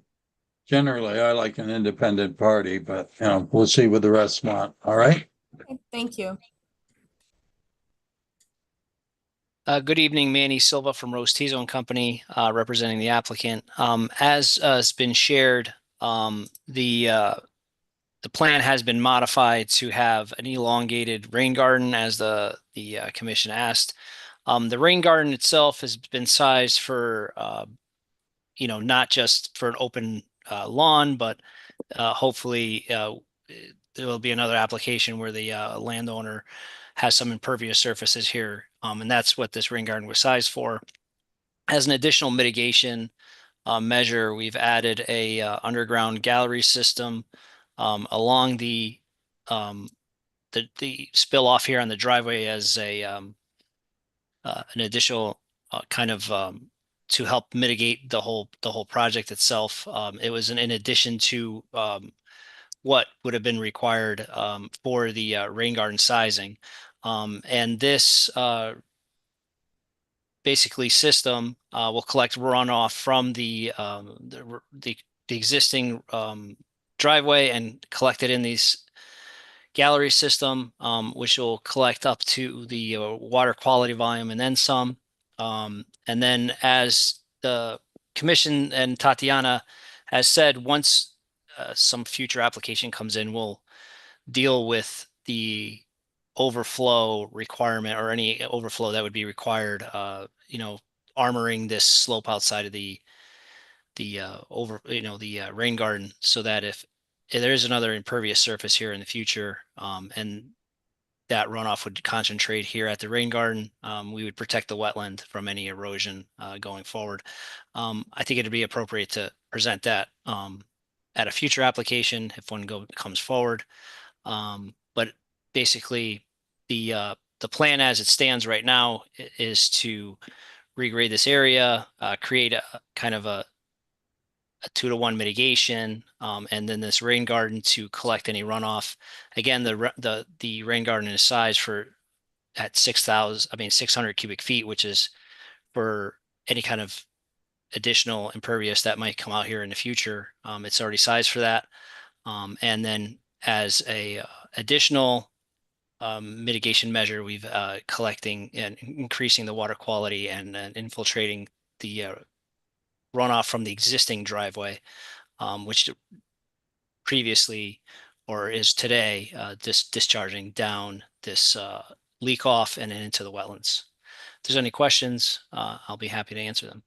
Speaker 1: Generally, I like an independent party, but, we'll see what the rest want. All right?
Speaker 14: Okay, thank you.
Speaker 15: Good evening, Manny Silva from Rose Tizo and Company, representing the applicant. As has been shared, the plan has been modified to have an elongated rain garden, as the commission asked. The rain garden itself has been sized for, not just for an open lawn, but hopefully there will be another application where the landowner has some impervious surfaces here. And that's what this rain garden was sized for. As an additional mitigation measure, we've added a underground gallery system along the spill off here on the driveway as an additional kind of to help mitigate the whole project itself. It was in addition to what would have been required for the rain garden sizing. And this basically system will collect runoff from the existing driveway and collect it in these gallery system, which will collect up to the water quality volume and then some. And then, as the commission and Tatiana has said, once some future application comes in, we'll deal with the overflow requirement or any overflow that would be required, armoring this slope outside of the rain garden, so that if there is another impervious surface here in the future, and that runoff would concentrate here at the rain garden, we would protect the wetland from any erosion going forward. I think it'd be appropriate to present that at a future application if one comes forward. But basically, the plan as it stands right now is to regrade this area, create a kind of a 2-to-1 mitigation, and then this rain garden to collect any runoff. Again, the rain garden is sized for at 600 cubic feet, which is for any kind of additional impervious that might come out here in the future. It's already sized for that. And then as a additional mitigation measure, we've collecting and increasing the water quality and infiltrating the runoff from the existing driveway, which previously or is today discharging down this leak off and into the wetlands. If there's any questions, I'll be happy to answer them.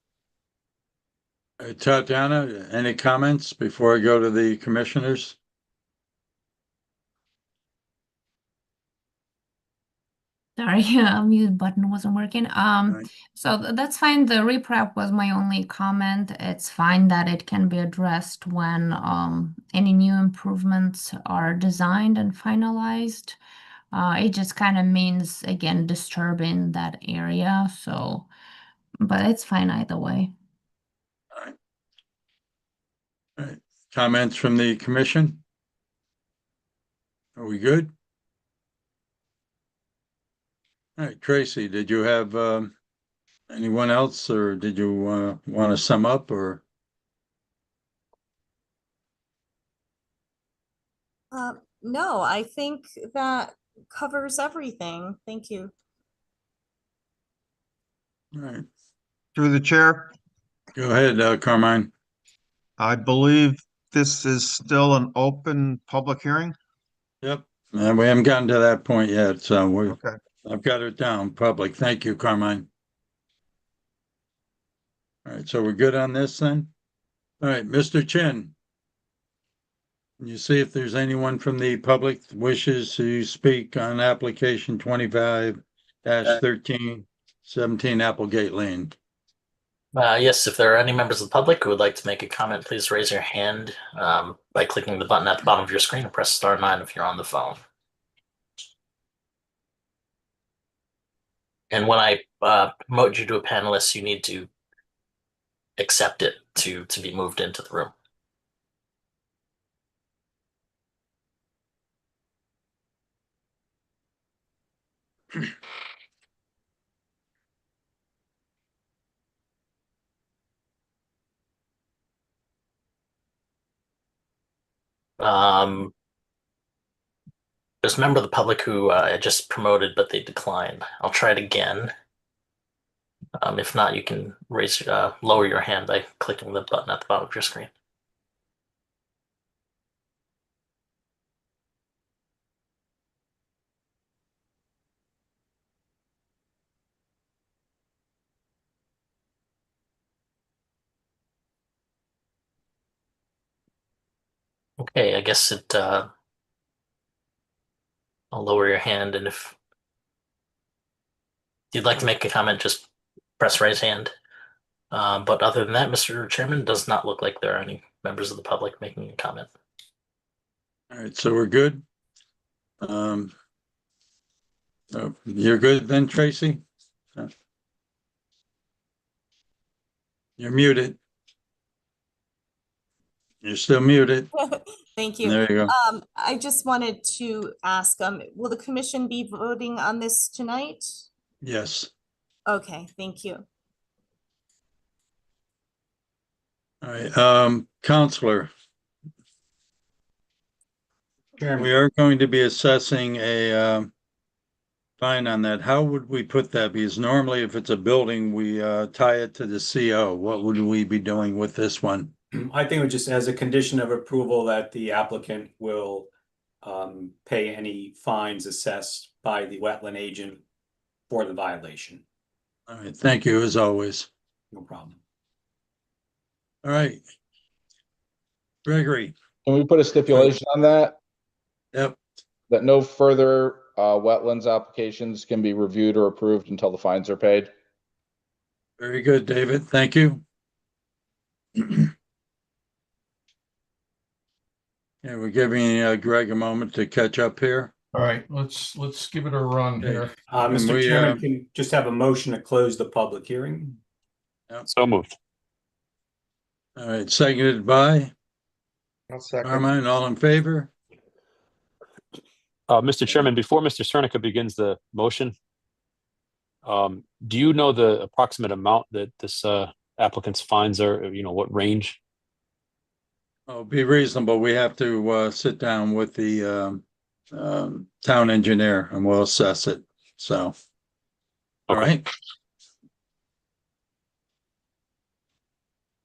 Speaker 1: Tatiana, any comments before I go to the commissioners?
Speaker 8: Sorry, mute button wasn't working.
Speaker 1: Right.
Speaker 8: So that's fine. The reprep was my only comment. It's fine that it can be addressed when any new improvements are designed and finalized. It just kind of means, again, disturbing that area. So, but it's fine either way.
Speaker 1: All right. Comments from the commission? Are we good? All right, Tracy, did you have anyone else, or did you want to sum up, or?
Speaker 14: No, I think that covers everything. Thank you.
Speaker 1: All right,
Speaker 10: Through the chair,
Speaker 1: go ahead, Carmine.
Speaker 10: I believe this is still an open public hearing.
Speaker 1: Yep, and we haven't gotten to that point yet, so
Speaker 10: Okay.
Speaker 1: I've got it down, public. Thank you, Carmine. All right, so we're good on this then? All right, Mr. Chin. Can you see if there's anyone from the public that wishes to speak on application 25-1317 Applegate Lane?
Speaker 13: Yes, if there are any members of the public who would like to make a comment, please raise your hand by clicking the button at the bottom of your screen and press *9 if you're on the phone. And when I promote you to a panelist, you need to accept it to be moved into the room. There's a member of the public who I just promoted, but they declined. I'll try it again. If not, you can lower your hand by clicking the button at the bottom of your screen. Okay, I guess I'll lower your hand, and if you'd like to make a comment, just press raise hand. But other than that, Mr. Chairman, does not look like there are any members of the public making a comment.
Speaker 1: All right, so we're good. You're good then, Tracy? You're muted. You're still muted.
Speaker 14: Thank you.
Speaker 1: There you go.
Speaker 14: I just wanted to ask, will the commission be voting on this tonight?
Speaker 1: Yes.
Speaker 14: Okay, thank you.
Speaker 1: All right, Counselor. We are going to be assessing a fine on that. How would we put that? Because normally if it's a building, we tie it to the CO. What would we be doing with this one?
Speaker 4: I think it would just as a condition of approval that the applicant will pay any fines assessed by the wetland agent for the violation.
Speaker 1: All right, thank you as always.
Speaker 4: No problem.
Speaker 1: All right. Gregory,
Speaker 12: Can we put a stipulation on that?
Speaker 1: yep,
Speaker 12: That no further wetlands applications can be reviewed or approved until the fines are paid?
Speaker 1: very good, David. Thank you. Yeah, we're giving Greg a moment to catch up here.
Speaker 11: All right, let's give it a run here.
Speaker 1: And
Speaker 4: Mr.
Speaker 1: we,
Speaker 4: Chairman, can just have a motion to close the public hearing?
Speaker 6: So moved.
Speaker 1: All right, seconded by
Speaker 10: I'll second.
Speaker 1: Carmine, all in favor?
Speaker 6: Mr. Chairman, before Mr. Cernica begins the motion, do you know the approximate amount that this applicant's fines are, what range?
Speaker 1: Oh, be reasonable. We have to sit down with the town engineer and we'll assess it. So, all
Speaker 6: Okay.
Speaker 1: right.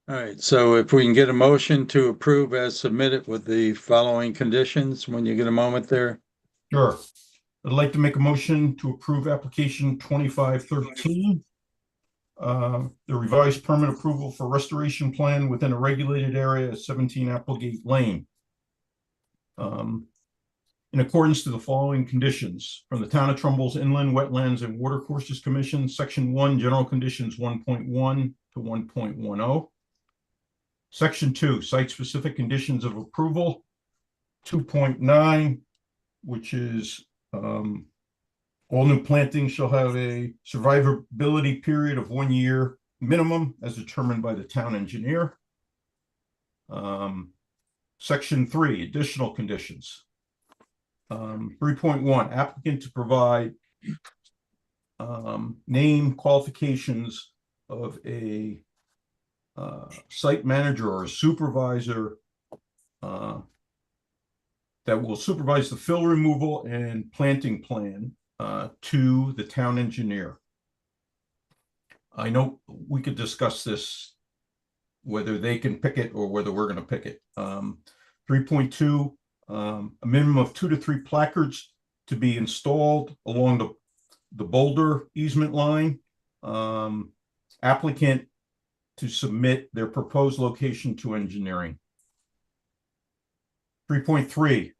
Speaker 1: All right, so if we can get a motion to approve as submitted with the following conditions, when you get a moment there.
Speaker 11: Sure. I'd like to make a motion to approve application 2513. The revised permit approval for restoration plan within a regulated area at 17 Applegate Lane. In accordance to the following conditions from the Town of Trumbull's Inland Wetlands and Watercourses Commission, Section 1, General Conditions 1.1 to 1.10. Section 2, Site-Specific Conditions of Approval 2.9, which is all new plantings shall have a survivability period of 1 year minimum as determined by the town engineer. Section 3, additional conditions. 3.1, applicant to provide name, qualifications of a site manager or a supervisor that will supervise the fill removal and planting plan to the town engineer. I know we could discuss this, whether they can pick it or whether we're going to pick it. 3.2, a minimum of 2 to 3 placards to be installed along the boulder easement line. Applicant to submit their proposed location to engineering. 3.3,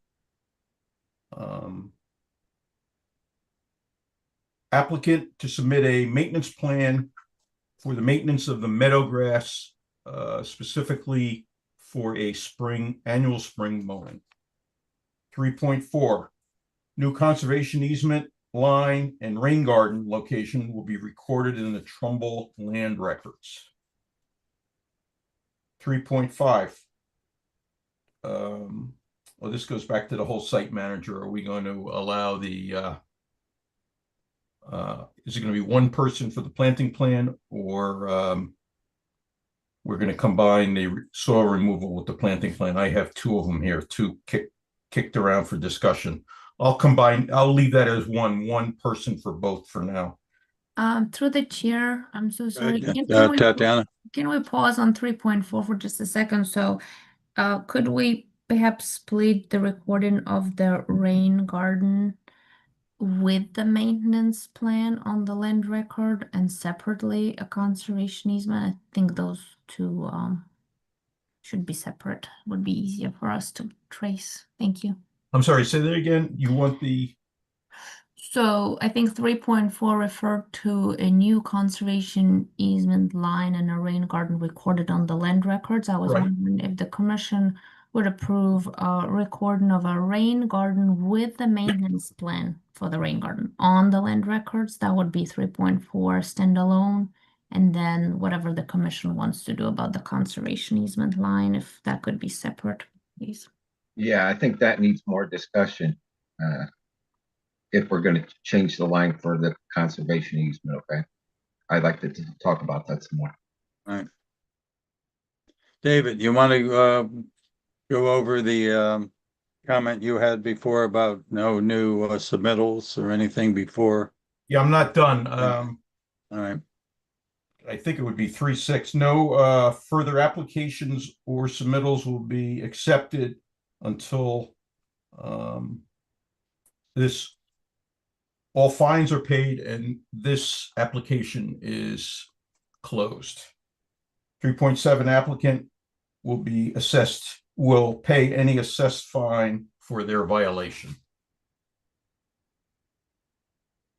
Speaker 11: applicant to submit a maintenance plan for the maintenance of the meadow grass, specifically for a annual spring mowing. 3.4, new conservation easement, line, and rain garden location will be recorded in the Trumbull land records. 3.5, well, this goes back to the whole site manager. Are we going to allow the, is it going to be one person for the planting plan, or we're going to combine the soil removal with the planting plan? I have 2 of them here, 2 kicked around for discussion. I'll leave that as one person for both for now.
Speaker 8: Through the chair, I'm so sorry.
Speaker 1: Tatiana.
Speaker 8: Can we pause on 3.4 for just a second? So, could we perhaps split the recording of the rain garden with the maintenance plan on the land record and separately a conservation easement? I think those 2 should be separate. Would be easier for us to trace. Thank you.
Speaker 11: I'm sorry, say that again. You want the...
Speaker 8: So I think 3.4 referred to a new conservation easement line and a rain garden recorded on the land records. I was
Speaker 11: Right.
Speaker 8: wondering if the commission would approve a recording of a rain garden with the maintenance plan for the rain garden on the land records. That would be 3.4 standalone. And then whatever the commission wants to do about the conservation easement line, if that could be separate, please.
Speaker 2: Yeah, I think that needs more discussion. If we're going to change the line for the conservation easement, okay? I'd like to talk about that some more.
Speaker 1: All right. David, you want to go over the comment you had before about no new submittals or anything before?
Speaker 11: Yeah, I'm not done.
Speaker 1: All right.
Speaker 11: I think it would be 3.6. No further applications or submittals will be accepted until all fines are paid and this application is closed. 3.7 applicant will pay any assessed fine for their violation.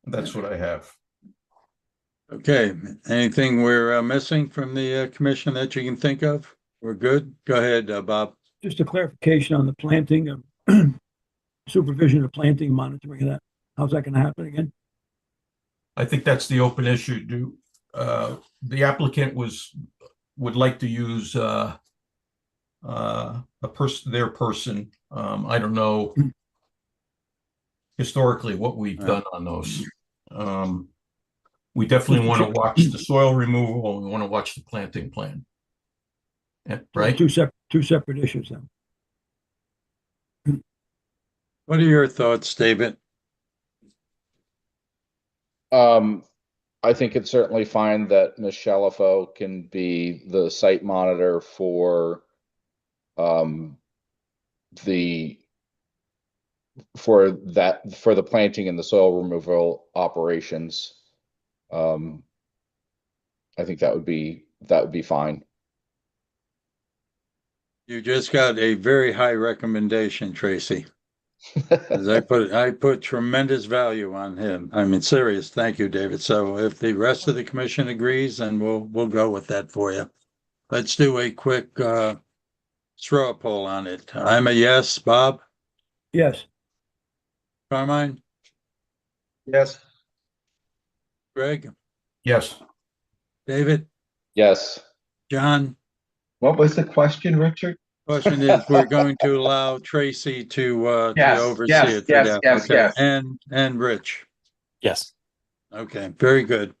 Speaker 11: That's what I have.
Speaker 1: Okay, anything we're missing from the commission that you can think of? We're good? Go ahead, Bob.
Speaker 9: Just a clarification on the planting of supervision of planting, monitoring of that. How's that gonna happen again?
Speaker 11: I think that's the open issue. The applicant would like to use their person. I don't know historically what we've done on those. We definitely want to watch the soil removal and we want to watch the planting plan. Right?
Speaker 9: Two separate issues then.
Speaker 1: What are your thoughts, David?
Speaker 12: I think it's certainly fine that Ms. Shalafo can be the site monitor for the planting and the soil removal operations. I think that would be fine.
Speaker 1: You just got a very high recommendation, Tracy. As I put tremendous value on him. I mean, serious. Thank you, David. So if the rest of the commission agrees, then we'll go with that for you. Let's do a quick straw poll on it. I'm a yes. Bob?
Speaker 9: Yes.
Speaker 1: Carmine?
Speaker 10: Yes.
Speaker 1: Greg?
Speaker 11: Yes.
Speaker 1: David?
Speaker 12: Yes.
Speaker 1: John?
Speaker 2: What was the question, Richard?
Speaker 1: Question is, we're going to allow Tracy to
Speaker 2: Yes,
Speaker 1: oversee
Speaker 2: yes,
Speaker 1: it for
Speaker 2: yes,
Speaker 1: that.
Speaker 2: yes,
Speaker 1: Okay.
Speaker 2: yes.
Speaker 1: And Rich.
Speaker 6: Yes.
Speaker 1: Okay, very good.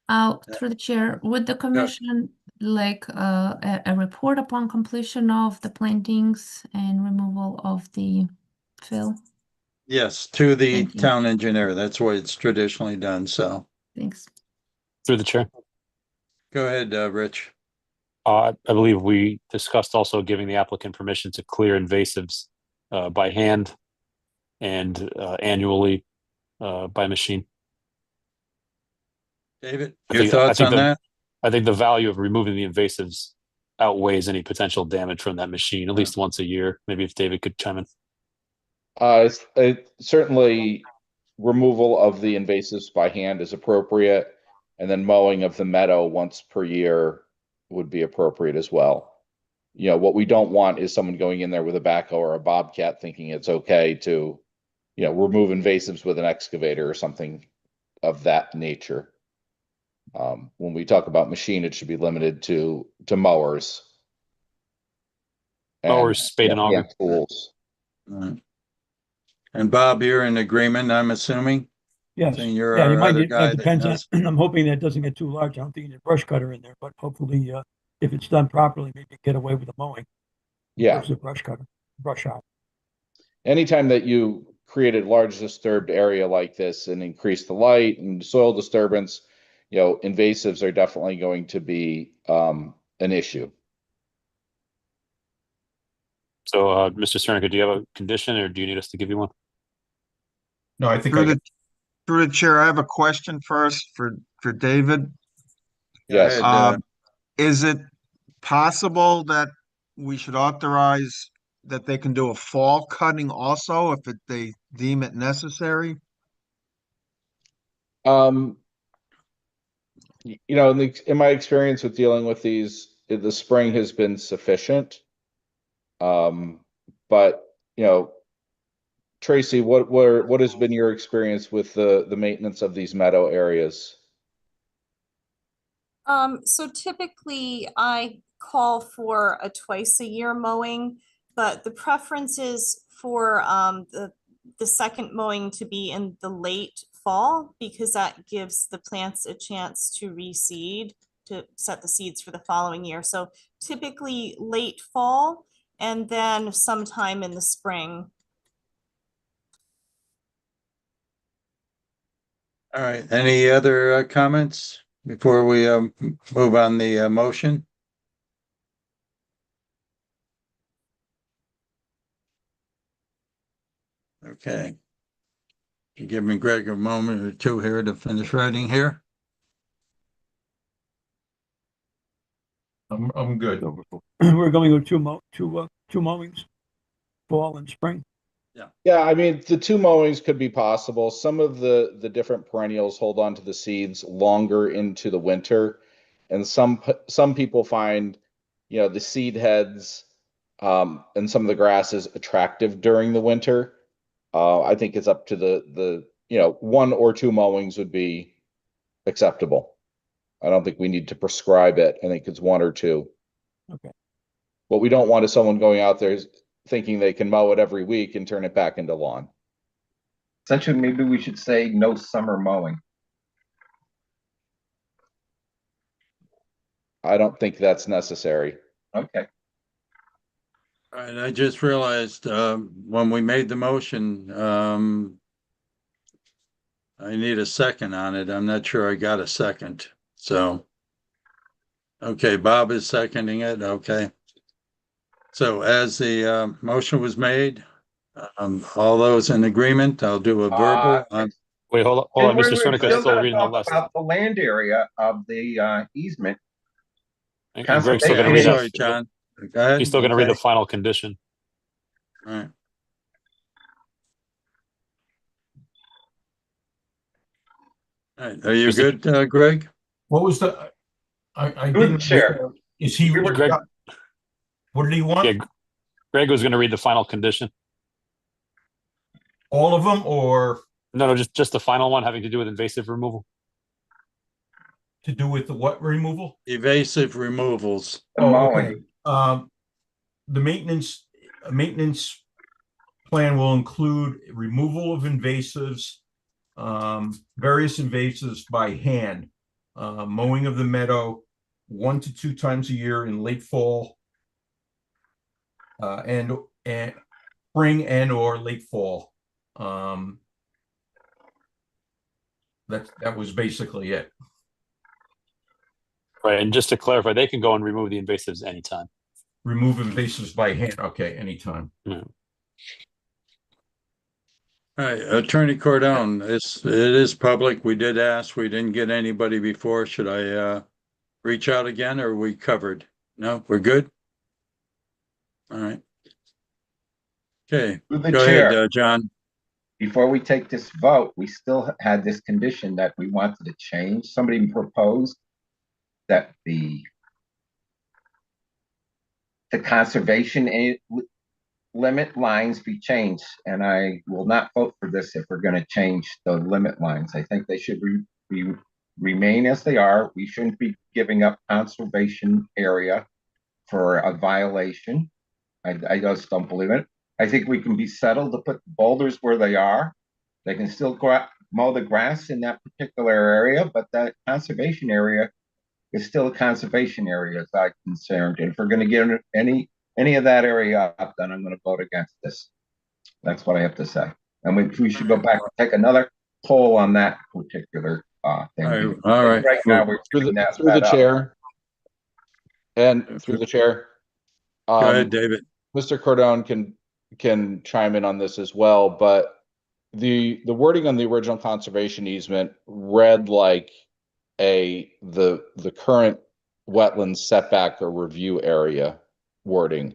Speaker 8: Through the chair, would the commission like a report upon completion of the plantings and removal of the fill?
Speaker 1: Yes, to the
Speaker 8: Thank you.
Speaker 1: town engineer. That's what it's traditionally done. So
Speaker 8: Thanks.
Speaker 6: Through the chair.
Speaker 1: go ahead, Rich.
Speaker 6: I believe we discussed also giving the applicant permission to clear invasives by hand and annually by machine.
Speaker 1: David, your thoughts on that?
Speaker 6: I think the value of removing the invasives outweighs any potential damage from that machine, at least once a year. Maybe if David could chime in.
Speaker 12: Certainly removal of the invasives by hand is appropriate, and then mowing of the meadow once per year would be appropriate as well. You know, what we don't want is someone going in there with a backhoe or a bobcat thinking it's okay to, remove invasives with an excavator or something of that nature. When we talk about machine, it should be limited to mowers.
Speaker 6: Mowers, spade and auger.
Speaker 12: Tools.
Speaker 1: And Bob, you're in agreement, I'm assuming?
Speaker 9: Yes.
Speaker 1: Saying you're
Speaker 9: Yeah,
Speaker 1: our
Speaker 9: you might
Speaker 1: other
Speaker 9: need,
Speaker 1: guy
Speaker 9: that
Speaker 1: that
Speaker 9: depends on,
Speaker 1: knows.
Speaker 9: I'm hoping that doesn't get too large. I don't think you need a brush cutter in there, but hopefully, if it's done properly, maybe get away with the mowing.
Speaker 12: Yeah.
Speaker 9: Versus a brush cutter, brush hog.
Speaker 12: Anytime that you create a large disturbed area like this and increase the light and soil disturbance, invasives are definitely going to be an issue.
Speaker 6: So, Mr. Cernica, do you have a condition or do you need us to give you one?
Speaker 11: No, I think
Speaker 10: Through the chair, I have a question first for David.
Speaker 12: Yes.
Speaker 10: Is it possible that we should authorize that they can do a fall cutting also if they deem it necessary?
Speaker 12: In my experience with dealing with these, the spring has been sufficient. But Tracy, what has been your experience with the maintenance of these meadow areas?
Speaker 14: So typically I call for a twice a year mowing, but the preference is for the second mowing to be in the late fall because that gives the plants a chance to reseed, to set the seeds for the following year. So typically late fall and then sometime in the spring.
Speaker 1: All right, any other comments before we move on the motion? Okay. You give me Greg a moment or two here to finish writing here.
Speaker 11: I'm good.
Speaker 9: We're going with two mowings, fall and spring.
Speaker 12: Yeah, I mean, the two mowings could be possible. Some of the different perennials hold on to the seeds longer into the winter. And some people find, the seed heads and some of the grasses attractive during the winter. I think it's up to the one or two mowings would be acceptable. I don't think we need to prescribe it. I think it's one or two.
Speaker 9: Okay.
Speaker 12: What we don't want is someone going out there thinking they can mow it every week and turn it back into lawn.
Speaker 2: Essentially, maybe we should say no summer mowing.
Speaker 12: I don't think that's necessary.
Speaker 2: Okay.
Speaker 1: All right, I just realized when we made the motion, I need a second on it. I'm not sure I got a second. So, okay, Bob is seconding it. Okay. So as the motion was made, all those in agreement, I'll do a verbal.
Speaker 6: Wait, hold on. Mr. Cernica is still reading the
Speaker 2: talk
Speaker 6: list.
Speaker 2: about the land area of the easement.
Speaker 6: And Greg's still going to
Speaker 1: I'm
Speaker 6: read
Speaker 1: sorry,
Speaker 6: it.
Speaker 1: John. Go ahead.
Speaker 6: He's still going to read
Speaker 1: Okay.
Speaker 6: the final condition.
Speaker 1: All right. All right. Are you good, Greg?
Speaker 11: What was the, I
Speaker 2: Good
Speaker 11: didn't,
Speaker 2: chair.
Speaker 11: is he,
Speaker 6: Greg,
Speaker 11: what did he want?
Speaker 6: yeah, Greg was going to read the final condition.
Speaker 11: All of them, or
Speaker 6: No, just the final one having to do with invasive removal.
Speaker 11: to do with the what removal?
Speaker 1: Evasive removals.
Speaker 2: The
Speaker 11: Oh,
Speaker 2: mowing.
Speaker 11: okay. The maintenance plan will include removal of invasives, various invasives by hand, mowing of the meadow 1 to 2 times a year in late fall, and spring and or late fall. That was basically it.
Speaker 6: Right, and just to clarify, they can go and remove the invasives anytime.
Speaker 11: Remove invasives by hand. Okay, anytime.
Speaker 6: Yeah.
Speaker 1: All right, Attorney Cordone, it is public. We did ask, we didn't get anybody before. Should I reach out again, or are we covered? No, we're good? All right. Okay,
Speaker 2: Through the
Speaker 1: go
Speaker 2: chair.
Speaker 1: ahead, John.
Speaker 2: Before we take this vote, we still had this condition that we wanted to change. Somebody proposed that the conservation limit lines be changed, and I will not vote for this if we're going to change the limit lines. I think they should remain as they are. We shouldn't be giving up conservation area for a violation. I just don't believe it. I think we can be settled to put boulders where they are. They can still mow the grass in that particular area, but that conservation area is still a conservation area, as I'm concerned. And if we're going to give any of that area up, then I'm going to vote against this. That's what I have to say. And we should go back and take another poll on that particular thing.
Speaker 1: All right.
Speaker 2: Right now, we're
Speaker 12: Through the chair. And through the chair.
Speaker 1: Go ahead, David.
Speaker 12: Mr. Cordone can chime in on this as well, but the wording on the original conservation easement read like the current wetland setback or review area wording.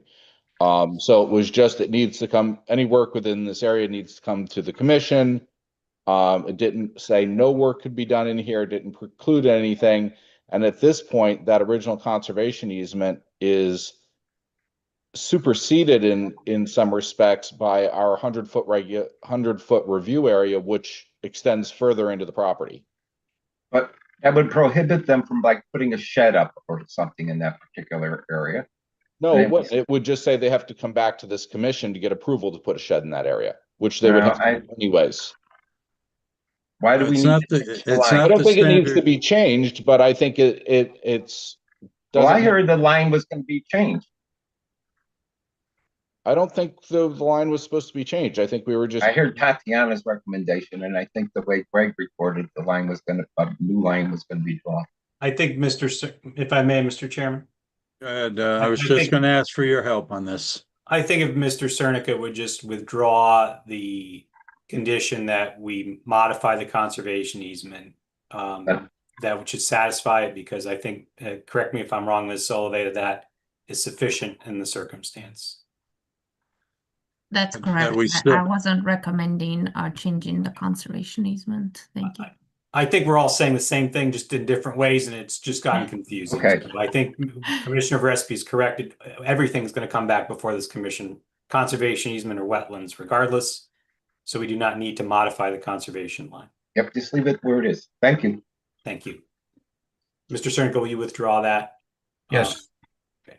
Speaker 12: So it was just, any work within this area needs to come to the commission. It didn't say no work could be done in here. It didn't preclude anything. And at this point, that original conservation easement is superseded in some respects by our 100-foot review area, which extends further into the property.
Speaker 2: But that would prohibit them from putting a shed up or something in that particular area.
Speaker 12: No, it would just say they have to come back to this commission to get approval to put a shed in that area, which they would have to do anyways.
Speaker 2: Why do we need
Speaker 12: I don't think it needs to be changed, but I think it's.
Speaker 2: Well, I heard the line was going to be changed.
Speaker 12: I don't think the line was supposed to be changed. I think we were just.
Speaker 2: I heard Tatiana's recommendation, and I think the way Greg reported, a new line was going to be drawn.
Speaker 4: I think if I may, Mr. Chairman.
Speaker 1: Go ahead. I was just going to ask for your help on this.
Speaker 4: I think if Mr. Cernica would just withdraw the condition that we modify the conservation easement that should satisfy it, because I think, correct me if I'm wrong, Ms. Sullivan, that is sufficient in the circumstance.
Speaker 8: That's
Speaker 1: Yeah,
Speaker 8: correct.
Speaker 1: we
Speaker 8: I
Speaker 1: still-
Speaker 8: wasn't recommending changing the conservation easement. Thank you.
Speaker 4: I think we're all saying the same thing, just in different ways, and it's just gotten confusing.
Speaker 2: Okay.
Speaker 4: So I think Commissioner Verespi is correct. Everything's going to come back before this commission, conservation easement or wetlands regardless. So we do not need to modify the conservation line.
Speaker 2: Yep, just leave it where it is. Thank you.
Speaker 4: Thank you. Mr. Cernko, will you withdraw that?
Speaker 11: Yes.
Speaker 4: Okay.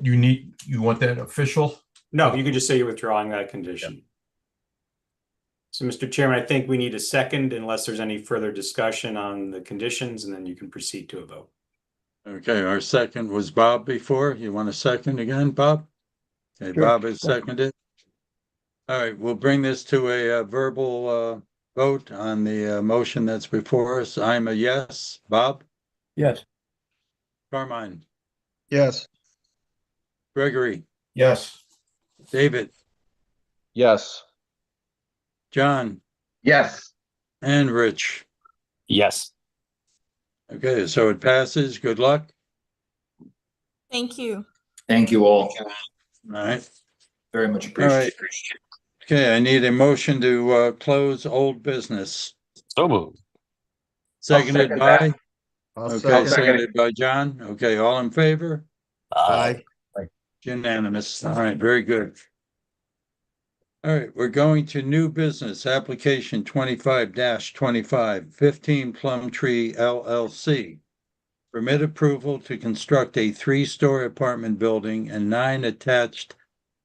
Speaker 11: You want that official?
Speaker 4: No, you can just say you're withdrawing that condition. So, Mr. Chairman, I think we need a second unless there's any further discussion on the conditions, and then you can proceed to a vote.
Speaker 1: Okay, our second was Bob before. You want a second again, Bob? Okay,
Speaker 9: Sure.
Speaker 1: Bob has seconded. All right, we'll bring this to a verbal vote on the motion that's before us. I'm a yes. Bob?
Speaker 9: Yes.
Speaker 1: Carmine?
Speaker 10: Yes.
Speaker 1: Gregory?
Speaker 11: Yes.
Speaker 1: David?
Speaker 12: Yes.
Speaker 1: John?
Speaker 2: Yes.
Speaker 1: And Rich?
Speaker 6: Yes.
Speaker 1: Okay, so it passes. Good luck.
Speaker 14: Thank you.
Speaker 16: Thank you all.
Speaker 1: All right.
Speaker 16: Very much
Speaker 1: All right.
Speaker 16: appreciated.
Speaker 1: Okay, I need a motion to close old business.
Speaker 6: So moved.
Speaker 1: Seconded
Speaker 2: second
Speaker 1: by?
Speaker 2: that.
Speaker 10: I'll
Speaker 1: Okay,
Speaker 10: second.
Speaker 1: seconded by John. Okay, all in favor?
Speaker 10: Aye.
Speaker 1: Unanimous. All right, very good. All right, we're going to new business, application 25-25, 15 Plum Tree LLC. Permit approval to construct a 3-story apartment building and 9 attached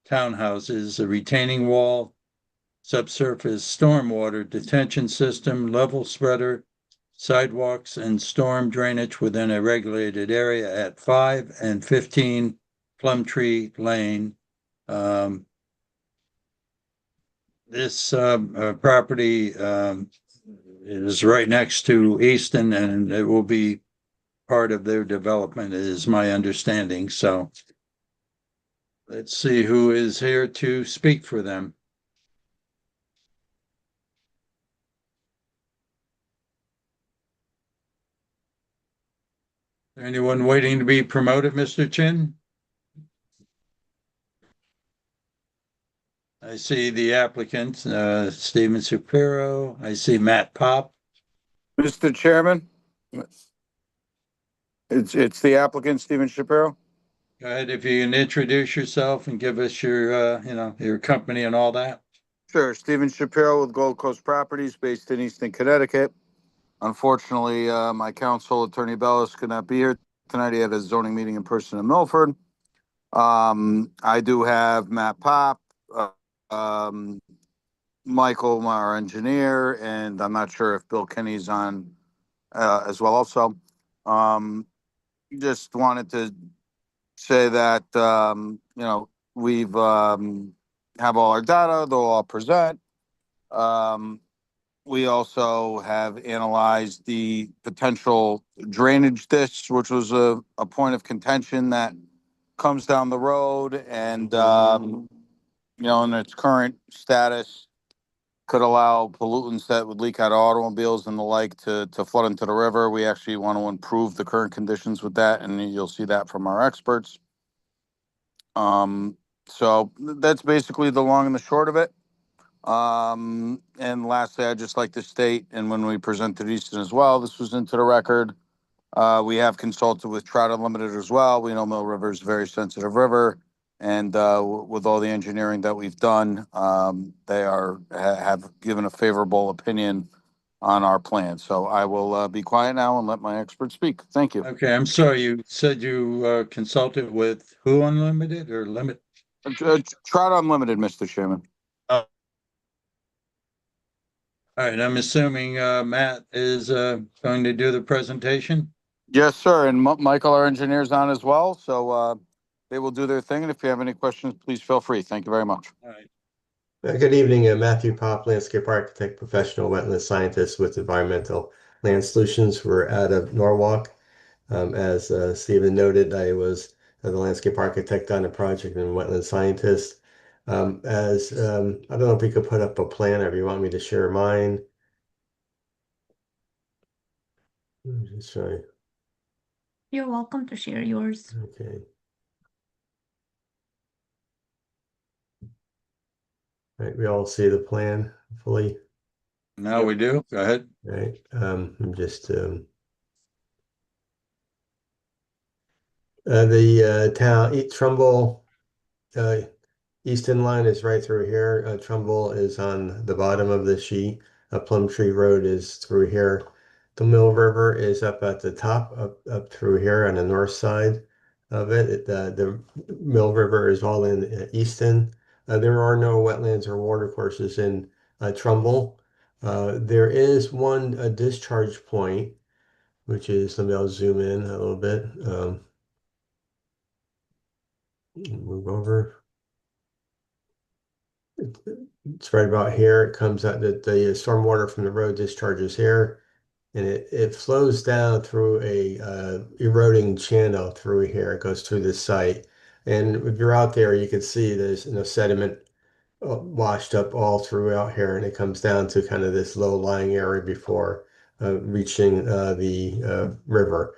Speaker 1: townhouses, a retaining wall, subsurface stormwater detention system, level spreader, sidewalks, and storm drainage within a regulated area at 5 and 15 Plum Tree Lane. This property is right next to Easton, and it will be part of their development, is my understanding. So let's see who is here to speak for them. Anyone waiting to be promoted, Mr. Chin? I see the applicant, Stephen Shapiro. I see Matt Pop.
Speaker 17: Mr. Chairman, it's the applicant, Stephen Shapiro.
Speaker 1: Go ahead, if you can introduce yourself and give us your, your company and all that.
Speaker 17: Sure, Stephen Shapiro with Gold Coast Properties based in Easton, Connecticut. Unfortunately, my counsel, Attorney Bellis, could not be here tonight. He had a zoning meeting in person in Milford. I do have Matt Pop, Michael, our engineer, and I'm not sure if Bill Kenny's on as well also. Just wanted to say that, we've have all our data, they'll all present. We also have analyzed the potential drainage ditch, which was a point of contention that comes down the road, and in its current status could allow pollutants that would leak out of automobiles and the like to flood into the river. We actually want to improve the current conditions with that, and you'll see that from our experts. So that's basically the long and the short of it. And lastly, I'd just like to state, and when we presented Easton as well, this was into the record. We have consulted with Trout Unlimited as well. We know Mill River is a very sensitive river. And with all the engineering that we've done, they have given a favorable opinion on our plan. So I will be quiet now and let my expert speak. Thank you.
Speaker 1: Okay, I'm sorry, you said you consulted with who, Unlimited or Limit?
Speaker 17: Trout Unlimited, Mr. Chairman.
Speaker 1: All right, I'm assuming Matt is going to do the presentation?
Speaker 17: Yes, sir. And Michael, our engineer, is on as well. So they will do their thing. And if you have any questions, please feel free. Thank you very much.
Speaker 1: All right.
Speaker 18: Good evening, Matthew Pop, landscape architect, professional wetland scientist with Environmental Land Solutions. We're out of Norwalk. As Stephen noted, I was the landscape architect on a project and wetland scientist. I don't know if we could put up a plan or if you want me to share mine. I'm just trying,
Speaker 8: You're welcome to share yours.
Speaker 18: okay. Right, we all see the plan fully,
Speaker 1: Now we do. Go ahead.
Speaker 18: right? I'm just, the town, Trumbull, Easton line is right through here. Trumbull is on the bottom of the sheet. Plum Tree Road is through here. The Mill River is up at the top, up through here on the north side of it. The Mill River is all in Easton. There are no wetlands or watercourses in Trumbull. There is one discharge point, which is, let me, I'll zoom in a little bit. Move over. It's right about here. It comes out that the stormwater from the road discharges here, and it flows down through a eroding channel through here. It goes through the site, and if you're out there, you can see there's sediment washed up all throughout here, and it comes down to kind of this low-lying area before reaching the river.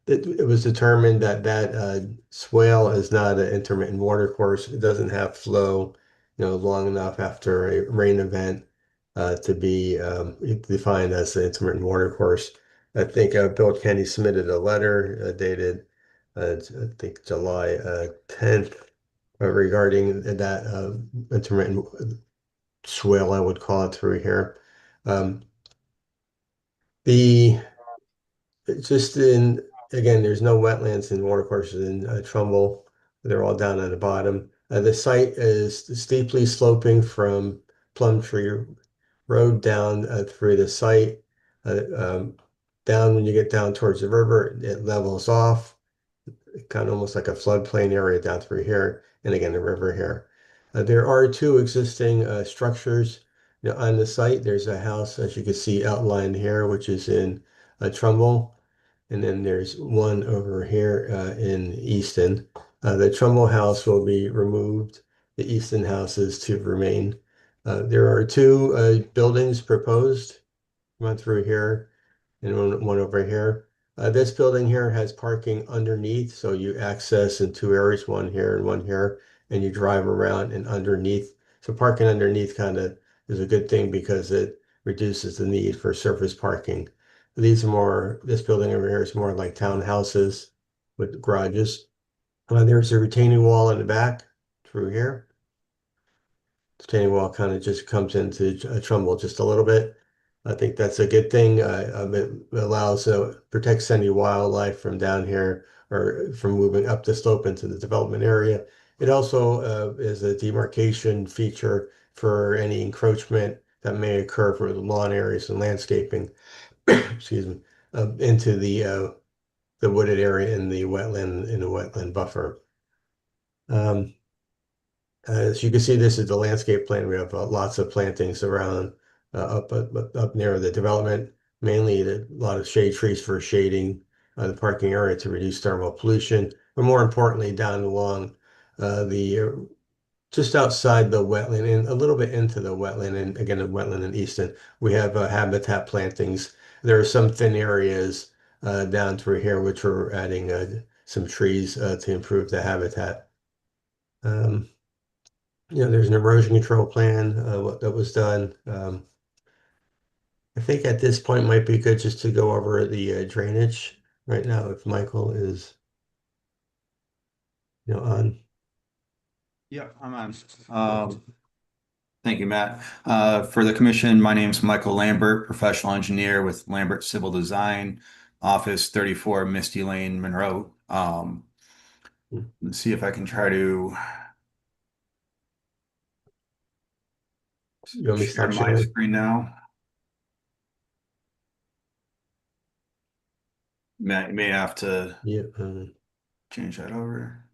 Speaker 18: It was determined that swale is not an intermittent water course. It doesn't have flow, long enough after a rain event to be defined as an intermittent water course. I think Bill Kenny submitted a letter dated, I think, July 10th regarding that intermittent swale, I would call it, through here. The just in Again, there's no wetlands and watercourses in Trumbull. They're all down on the bottom. The site is steeply sloping from Plum Tree Road down through the site. Down when you get down towards the river, it levels off, kind of almost like a floodplain area down through here, and again, the river here. There are two existing structures on the site. There's a house, as you can see outlined here, which is in Trumbull, and then there's one over here in Easton. The Trumbull house will be removed. The Easton house is to remain. There are two buildings proposed, one through here and one over here. This building here has parking underneath, so you access in two areas, one here and one here, and you drive around and underneath. So parking underneath kind of is a good thing because it reduces the need for surface parking. This building over here is more like townhouses with garages. There's a retaining wall in the back through here. Retaining wall kind of just comes into Trumbull just a little bit. I think that's a good thing. It allows, protects any wildlife from down here or from moving up the slope into the development area. It also is a demarcation feature for any encroachment that may occur for the lawn areas and landscaping, excuse me, into the wooded area in the wetland buffer. As you can see, this is the landscape plan. We have lots of plantings around up near the development, mainly a lot of shade trees for shading the parking area to reduce thermal pollution, but more importantly, down along the just outside the wetland and a little bit into the wetland, and again, the wetland in Easton, we have habitat plantings. There are some thin areas down through here, which we're adding some trees to improve the habitat. There's an erosion control plan that was done. I think at this point might be good just to go over the drainage right now if Michael is on.
Speaker 19: Yep, I'm on. Thank you, Matt. For the commission, my name is Michael Lambert, professional engineer with Lambert Civil Design, Office 34 Misty Lane, Monroe. Let's see if I can try to
Speaker 18: You want me to
Speaker 19: share
Speaker 18: stop
Speaker 19: my
Speaker 18: sharing?
Speaker 19: screen now. Matt, you may have to change that over.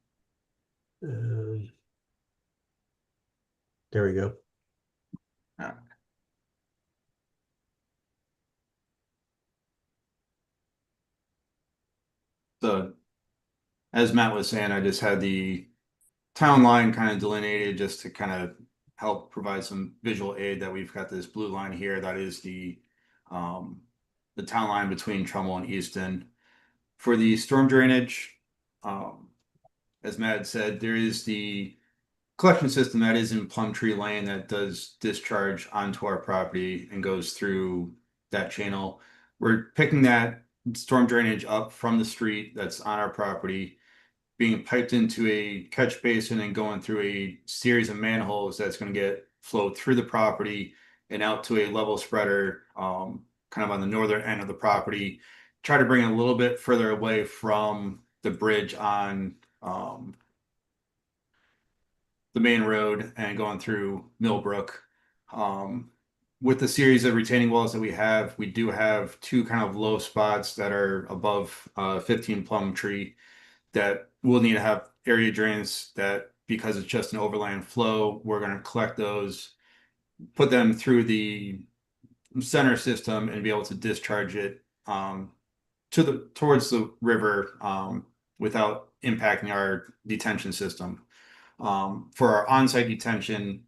Speaker 18: There we go.
Speaker 19: So, as Matt was saying, I just had the town line kind of delineated just to kind of help provide some visual aid that we've got this blue line here. That is the the town line between Trumbull and Easton. For the storm drainage, as Matt had said, there is the collection system that is in Plumtree Lane that does discharge onto our property and goes through that channel. We're picking that storm drainage up from the street that's on our property, being piped into a catch basin and going through a series of manholes that's going to get flowed through the property and out to a level spreader, kind of on the northern end of the property. Try to bring it a little bit further away from the bridge on the main road and going through Millbrook. With the series of retaining walls that we do have two kind of low spots that are above 15 Plumtree that will need to have area drains that, because it's just an overland flow, we're going to collect those, put them through the center system and be able to discharge it towards the river without impacting our detention system. For our on-site detention,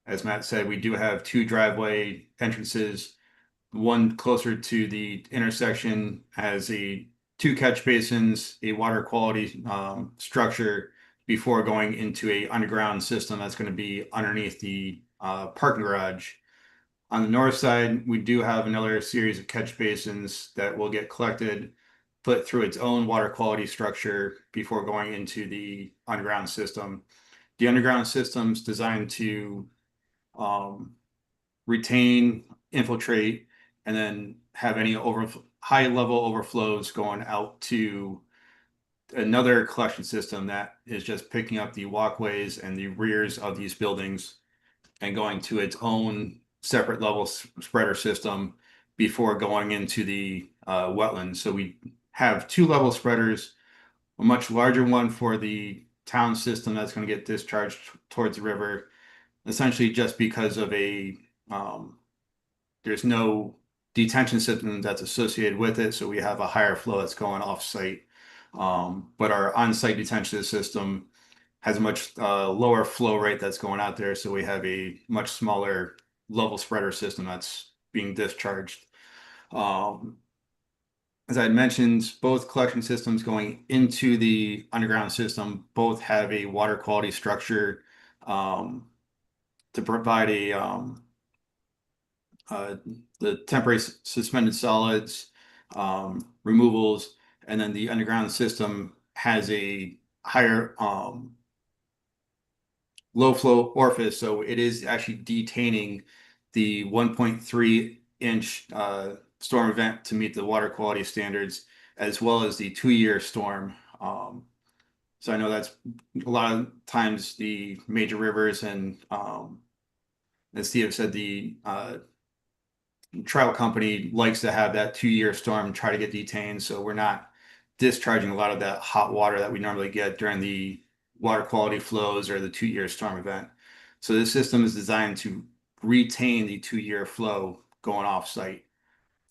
Speaker 19: as Matt said, we do have two driveway entrances. One closer to the intersection has two catch basins, a water quality structure before going into a underground system that's going to be underneath the parking garage. On the north side, we do have another series of catch basins that will get collected, put through its own water quality structure before going into the underground system. The underground system's designed to retain, infiltrate, and then have any high level overflows going out to another collection system that is just picking up the walkways and the rears of these buildings and going to its own separate level spreader system before going into the wetlands. So we have two level spreaders, a much larger one for the town system that's going to get discharged towards the river, essentially just because of there's no detention system that's associated with it, so we have a higher flow that's going off-site. But our on-site detention system has a much lower flow rate that's going out there, so we have a much smaller level spreader system that's being discharged. As I had mentioned, both collection systems going into the underground system both have a water quality structure to provide the temporary suspended solids removals, and then the underground system has a higher low flow orifice, so it is actually detaining the 1.3 inch storm event to meet the water quality standards, as well as the 2-year storm. So I know that's a lot of times the major rivers and as Steve said, the trout company likes to have that 2-year storm try to get detained, so we're not discharging a lot of that hot water that we normally get during the water quality flows or the 2-year storm event. So this system is designed to retain the 2-year flow going off site.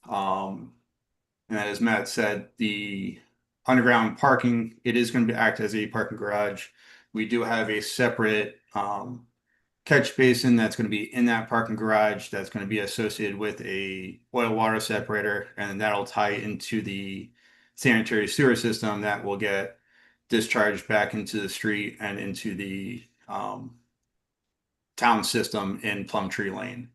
Speaker 19: And as Matt said, the underground parking, it is going to act as a parking garage. We do have a separate catch basin that's going to be in that parking garage that's going to be associated with a oil water separator, and then that'll tie into the sanitary sewer system that will get discharged back into the street and into the town system in Plumtree Lane.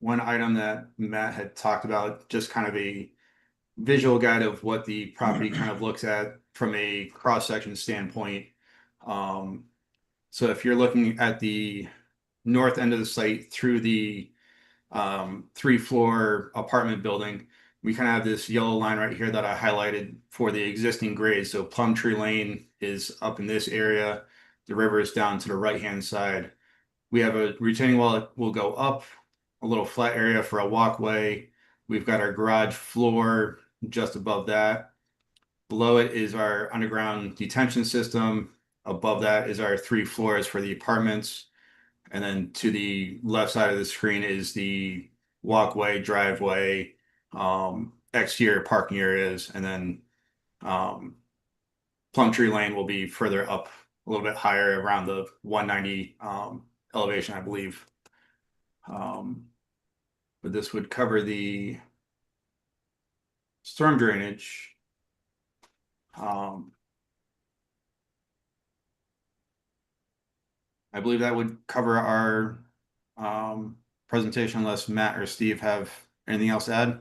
Speaker 19: One item that Matt had talked about, just kind of a visual guide of what the property kind of looks at from a cross-section standpoint. So if you're looking at the north end of the site through the 3-floor apartment building, we kind of have this yellow line right here that I highlighted for the existing grade. So Plumtree Lane is up in this area. The river is down to the right-hand side. We have a retaining wall that will go up, a little flat area for a walkway. We've got our garage floor just above that. Below it is our underground detention system. Above that is our 3 floors for the apartments. And then to the left side of the screen is the walkway, driveway, exterior parking areas, and then Plumtree Lane will be further up a little bit higher around the 190 elevation, I believe. but this would cover the storm drainage. I believe that would cover our presentation unless Matt or Steve have anything else to add.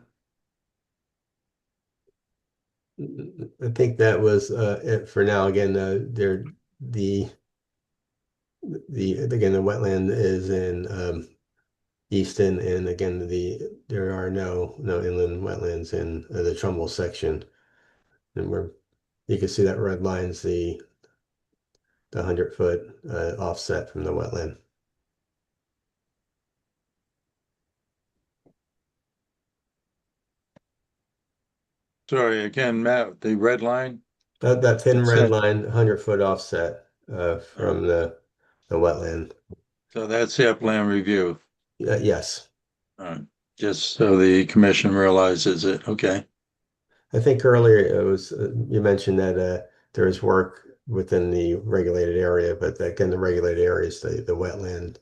Speaker 18: I think that was it for now. Again, the wetland is in Easton, and again, there are no inland wetlands in the Trumbull section. And you can see that red line's the 100-foot offset from the wetland.
Speaker 1: Sorry, again, Matt, the red line?
Speaker 18: That thin
Speaker 1: What's
Speaker 18: red
Speaker 1: that?
Speaker 18: line, 100-foot offset from the wetland.
Speaker 1: So that's the upland review.
Speaker 18: Yes.
Speaker 1: Just so the commission realizes it. Okay.
Speaker 18: I think earlier it was you mentioned that there is work within the regulated area, but again, the regulated area is the wetland.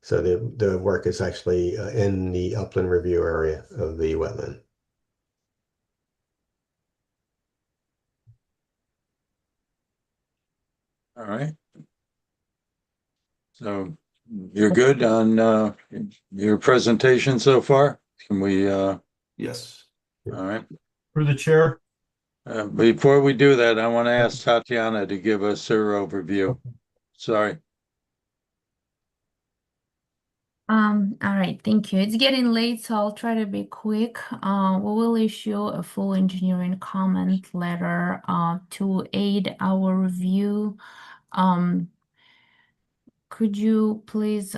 Speaker 18: So the work is actually in the upland review area of the wetland.
Speaker 1: All right. So you're good on your presentation so far? Can we
Speaker 19: Yes.
Speaker 1: all right.
Speaker 11: Through the chair.
Speaker 1: Before we do that, I want to ask Tatiana to give us her overview. Sorry.
Speaker 8: All right, thank you. It's getting late, so I'll try to be quick. We will issue a full engineering comment letter to aid our review. Could you please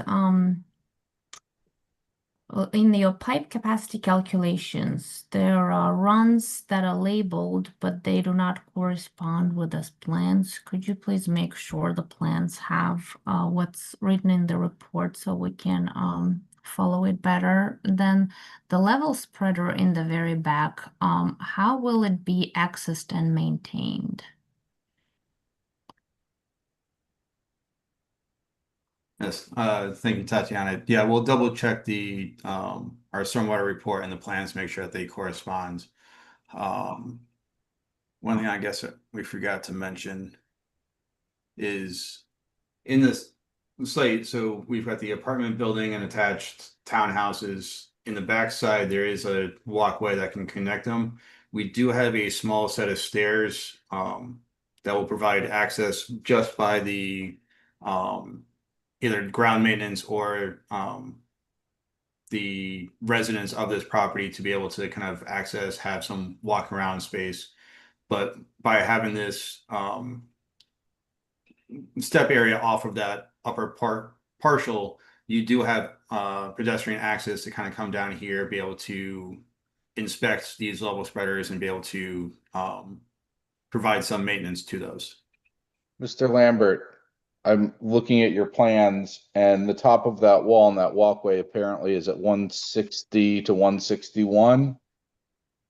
Speaker 8: in your pipe capacity calculations, there are runs that are labeled, but they do not correspond with the plans. Could you please make sure the plans have what's written in the report so we can follow it better? Then the level spreader in the very back, how will it be accessed and maintained?
Speaker 19: Yes, thank you, Tatiana. Yeah, we'll double check the our stormwater report and the plans, make sure that they correspond. One thing I guess we forgot to mention is in this site, so we've got the apartment building and attached townhouses. In the backside, there is a walkway that can connect them. We do have a small set of stairs that will provide access just by the either ground maintenance or the residents of this property to be able to kind of access, have some walk around space. But by having this step area off of that upper partial, you do have pedestrian access to kind of come down here, be able to inspect these level spreaders and be able to provide some maintenance to those.
Speaker 12: Mr. Lambert, I'm looking at your plans, and the top of that wall and that walkway apparently is at 160 to 161.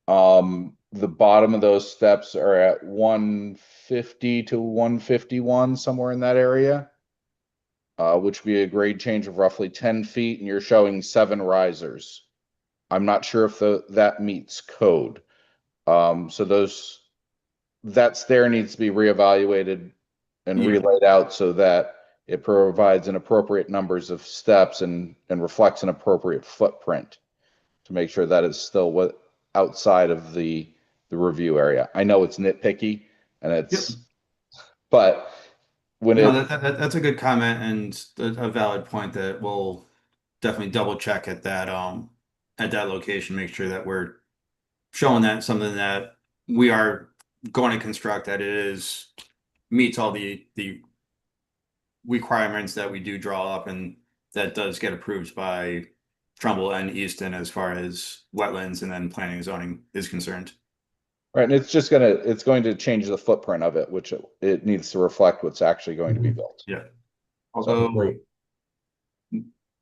Speaker 12: The bottom of those steps are at 150 to 151, somewhere in that area, which would be a grade change of roughly 10 feet, and you're showing 7 risers. I'm not sure if that meets code. So that stair needs to be reevaluated and relaid out so that it provides an appropriate numbers of steps and reflects an appropriate footprint to make sure that it's still outside of the review area. I know it's nitpicky and it's, but when
Speaker 19: that's a good comment and a valid point that we'll definitely double check at that location, make sure that we're showing that something that we are going to construct, that it meets all the requirements that we do draw up, and that does get approved by Trumbull and Easton as far as wetlands and then planning and zoning is concerned.
Speaker 12: Right, and it's going to change the footprint of it, which it needs to reflect what's actually going to be built.
Speaker 19: Yeah. Although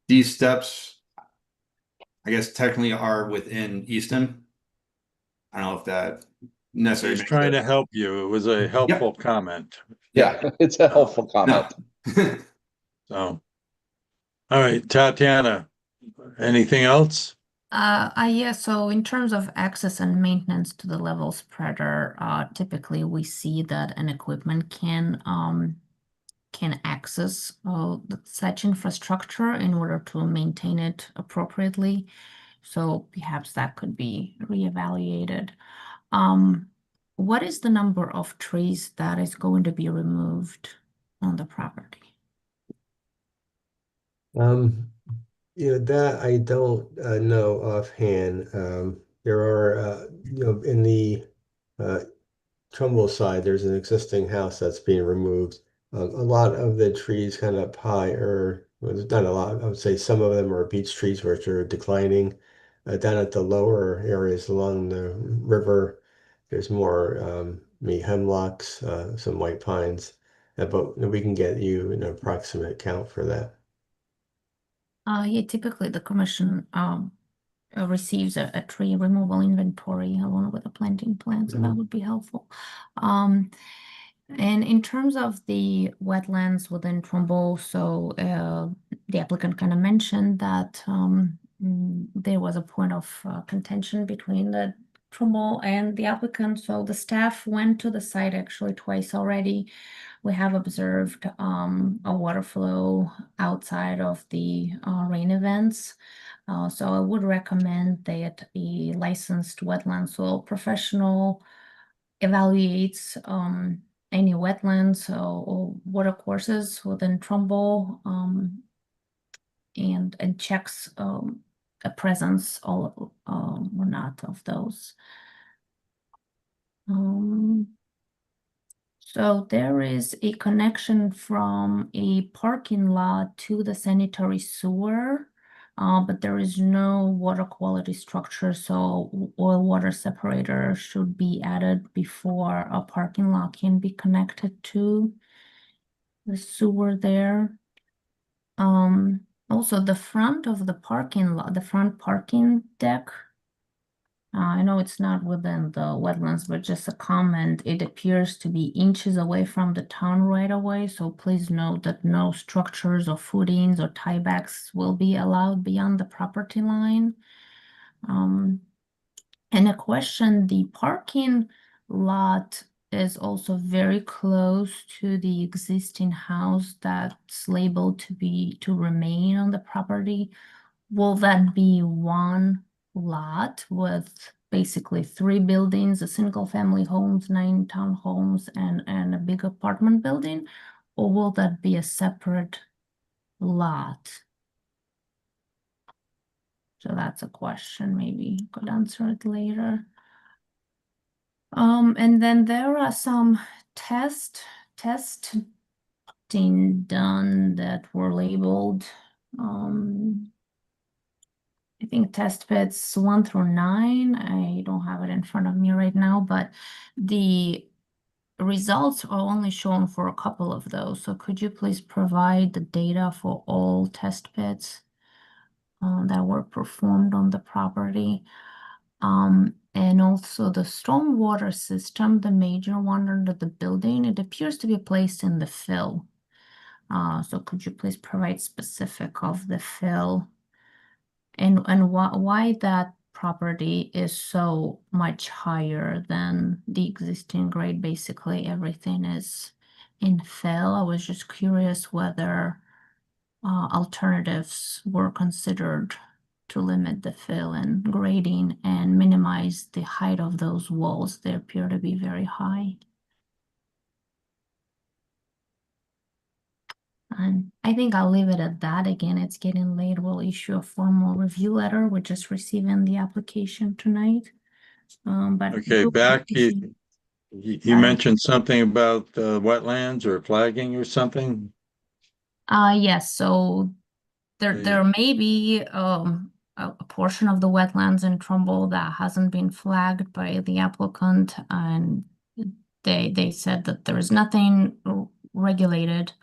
Speaker 19: these steps, I guess, technically are within Easton. I don't know if that necessarily.
Speaker 1: He's trying to help you. It was a helpful comment.
Speaker 12: Yeah, it's a helpful comment.
Speaker 1: So, all right, Tatiana, anything else?
Speaker 8: Yeah, so in terms of access and maintenance to the level spreader, typically we see that an equipment can access such infrastructure in order to maintain it appropriately. So perhaps that could be reevaluated. What is the number of trees that is going to be removed on the property?
Speaker 18: That I don't know offhand. There are, in the Trumbull side, there's an existing house that's being removed. A lot of the trees kind of up high, or well, there's not a lot. I would say some of them are beech trees, which are declining. Down at the lower areas along the river, there's more maybe hemlocks, some white pines. But we can get you an approximate count for that.
Speaker 8: Yeah, typically the commission receives a tree removal inventory along with a planting plan, so that would be helpful. And in terms of the wetlands within Trumbull, so the applicant kind of mentioned that there was a point of contention between the Trumbull and the applicant. So the staff went to the site actually twice already. We have observed a water flow outside of the rain events. So I would recommend that a licensed wetland soil professional evaluates any wetlands or water courses within Trumbull and checks a presence or not of those. So there is a connection from a parking lot to the sanitary sewer, but there is no water quality structure, so oil water separator should be added before a parking lot can be connected to the sewer there. Also the front of the parking lot, the front parking deck, I know it's not within the wetlands, but just a comment, it appears to be inches away from the town right away. So please note that no structures or footings or tiebacks will be allowed beyond the property line. And a question, the parking lot is also very close to the existing house that's labeled to remain on the property. Will that be one lot with basically 3 buildings, a single family homes, 9 townhomes, and a big apartment building? Or will that be a separate lot? So that's a question, maybe you could answer it later. And then there are some testing done that were labeled. I think test pits 1 through 9. I don't have it in front of me right now, but the results are only shown for a couple of those. So could you please provide the data for all test pits that were performed on the property? And also the stormwater system, the major one under the building, it appears to be placed in the fill. So could you please provide specific of the fill and why that property is so much higher than the existing grade? Basically, everything is in fill. I was just curious whether alternatives were considered to limit the fill and grading and minimize the height of those walls. They appear to be very high. And I think I'll leave it at that. Again, it's getting late. We'll issue a formal review letter. We're just receiving the application tonight. But
Speaker 1: Okay, back, you mentioned something about wetlands or flagging or something?
Speaker 8: Yes, so there may be a portion of the wetlands in Trumbull that hasn't been flagged by the applicant, and they said that there is nothing regulated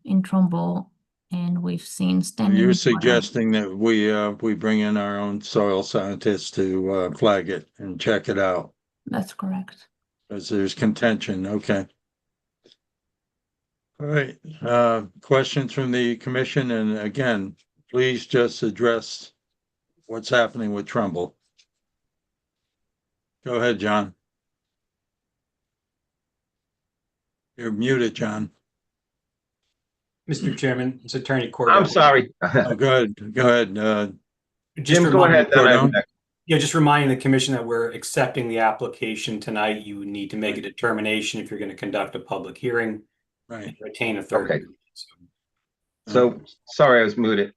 Speaker 8: in Trumbull, and we've seen standing
Speaker 1: You're
Speaker 8: water.
Speaker 1: suggesting that we bring in our own soil scientists to flag it and check it out,
Speaker 8: That's correct.
Speaker 1: as there's contention. Okay. All right, questions from the commission, and again, please just address what's happening with Trumbull. Go ahead, John. You're muted, John.
Speaker 4: Mr. Chairman, it's Attorney Cordon.
Speaker 2: I'm sorry.
Speaker 1: Oh, go ahead. Go ahead.
Speaker 2: Jim, go ahead. Then I'm next.
Speaker 4: Yeah, just reminding the commission that we're accepting the application tonight. You need to make a determination if you're going to conduct a public hearing.
Speaker 1: Right.
Speaker 4: And retain a third.
Speaker 2: Okay. So sorry, I was muted.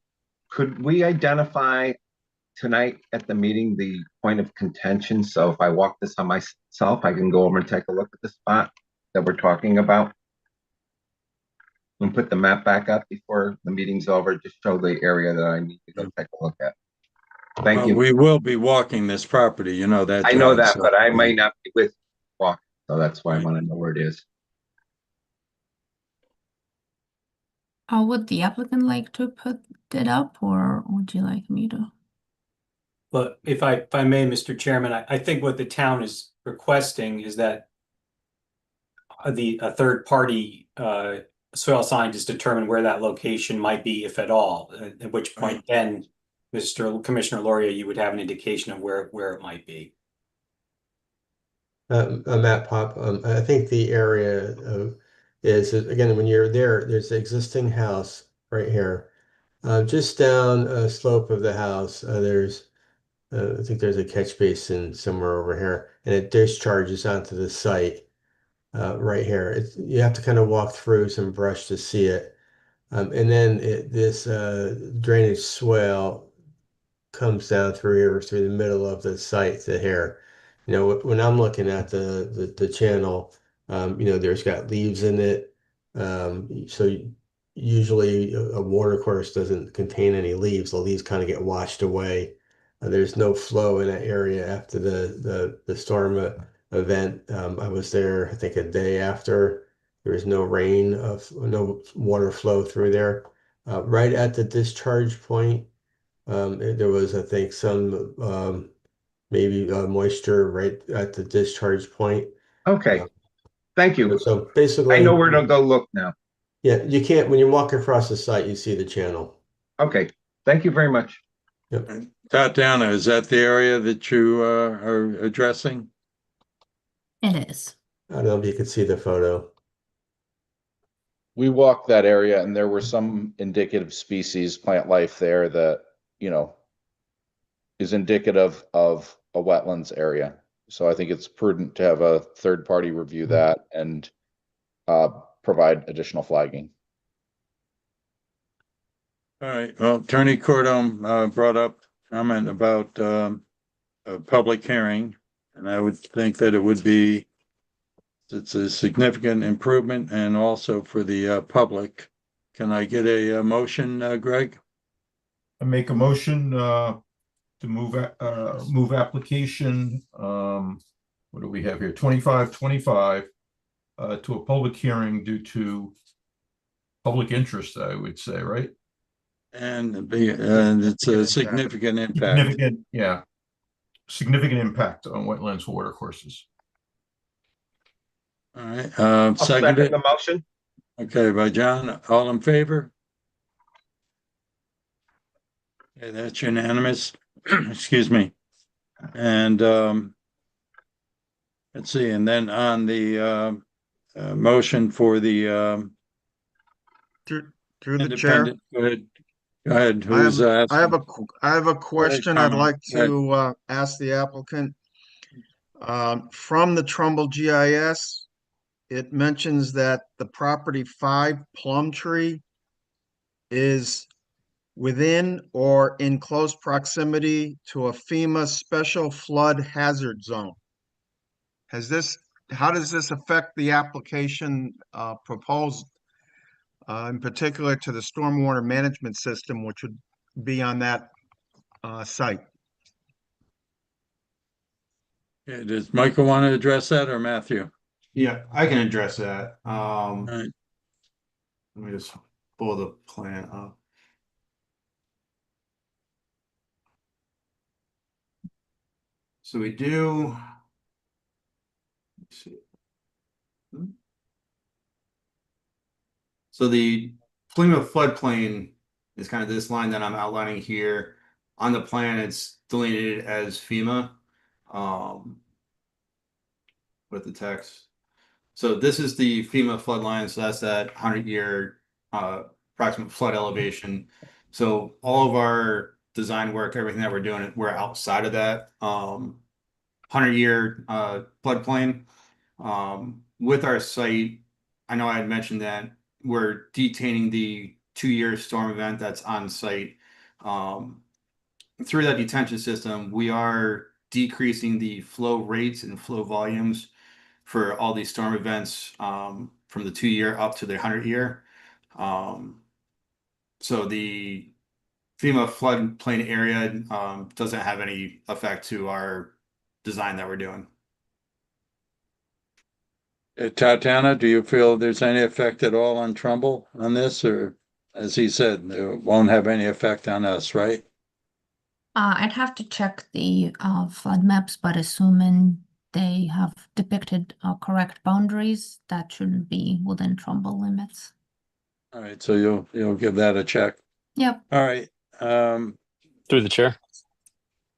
Speaker 2: Could we identify tonight at the meeting the point of contention? So if I walk this on myself, I can go over and take a look at the spot that we're talking about. And put the map back up before the meeting's over. Just show the area that I need to go take a look at. Thank you.
Speaker 1: We will be walking this property, you know that.
Speaker 2: I know
Speaker 1: John,
Speaker 2: that,
Speaker 1: so-
Speaker 2: but I may not be with walk, so that's why I want to know where it is.
Speaker 8: Would the applicant like to put it up, or would you like me to?
Speaker 4: But if I may, Mr. Chairman, I think what the town is requesting is that a third party soil scientist determine where that location might be, if at all, at which point then, Mr. Commissioner Loria, you would have an indication of where it might be.
Speaker 18: Matt Pop, I think the area is, again, when you're there, there's an existing house right here. Just down a slope of the house, there's, I think there's a catch basin somewhere over here, and it discharges onto the site right here. You have to kind of walk through some brush to see it. And then this drainage swale comes down through here, through the middle of the site to here. You know, when I'm looking at the channel, you know, there's got leaves in it. So usually a watercourse doesn't contain any leaves. The leaves kind of get washed away. There's no flow in that area after the storm event. I was there, I think, a day after. There was no rain, no water flow through there. Right at the discharge point, there was, I think, some maybe moisture right at the discharge point.
Speaker 2: Okay, thank you.
Speaker 18: So basically,
Speaker 2: I know where to go look now.
Speaker 18: Yeah, you can't, when you walk across the site, you see the channel.
Speaker 2: Okay, thank you very much.
Speaker 18: Yep.
Speaker 1: Tatiana, is that the area that you are addressing?
Speaker 8: It is.
Speaker 18: I don't know if you could see the photo.
Speaker 12: We walked that area and there were some indicative species, plant life there that, you know, is indicative of a wetlands area. So I think it's prudent to have a third party review that and provide additional flagging.
Speaker 1: All right, well, Attorney Cordon brought up comment about a public hearing, and I would think that it would be, it's a significant improvement and also for the public. Can I get a motion, Greg?
Speaker 11: I make a motion to move application, what do we have here? 2525 to a public hearing due to public interest, I would say, right?
Speaker 1: And it's a significant impact.
Speaker 11: Significant impact on wetlands watercourses.
Speaker 1: All right,
Speaker 2: I'll
Speaker 1: second it.
Speaker 2: the motion.
Speaker 1: Okay, by John, all in favor? Okay, that's unanimous. Excuse me. And let's see, and then on the motion for the
Speaker 10: Through the chair.
Speaker 1: independent, go ahead. Go ahead.
Speaker 10: I
Speaker 1: Who's
Speaker 10: have
Speaker 1: asking?
Speaker 10: I have a question I'd
Speaker 1: comment.
Speaker 10: like
Speaker 1: Go ahead.
Speaker 10: to ask the applicant. From the Trumbull GIS, it mentions that the property 5 Plumtree is within or in close proximity to a FEMA special flood hazard zone. How does this affect the application proposed, in particular to the stormwater management system, which would be on that site?
Speaker 1: Okay, does Michael want to address that or Matthew?
Speaker 19: Yeah, I can address that.
Speaker 1: All right.
Speaker 19: Let me just pull the plan up. So we do. Let's see. So the Plymouth floodplain is kind of this line that I'm outlining here. On the plan, it's delineated as FEMA, with the text. So this is the FEMA flood line, so that's that 100-year approximate flood elevation. So all of our design work, everything that we're doing, we're outside of that 100-year floodplain. With our site, I know I had mentioned that we're detaining the 2-year storm event that's on site. Through that detention system, we are decreasing the flow rates and flow volumes for all these storm events from the 2-year up to the 100-year. So the FEMA floodplain area doesn't have any effect to our design that we're doing.
Speaker 1: Tatiana, do you feel there's any effect at all on Trumbull on this, or as he said, it won't have any effect on us, right?
Speaker 8: I'd have to check the flood maps, but assuming they have depicted correct boundaries, that shouldn't be within Trumbull limits.
Speaker 1: All right, so you'll give that a check.
Speaker 8: Yep.
Speaker 1: All right.
Speaker 6: Through the chair.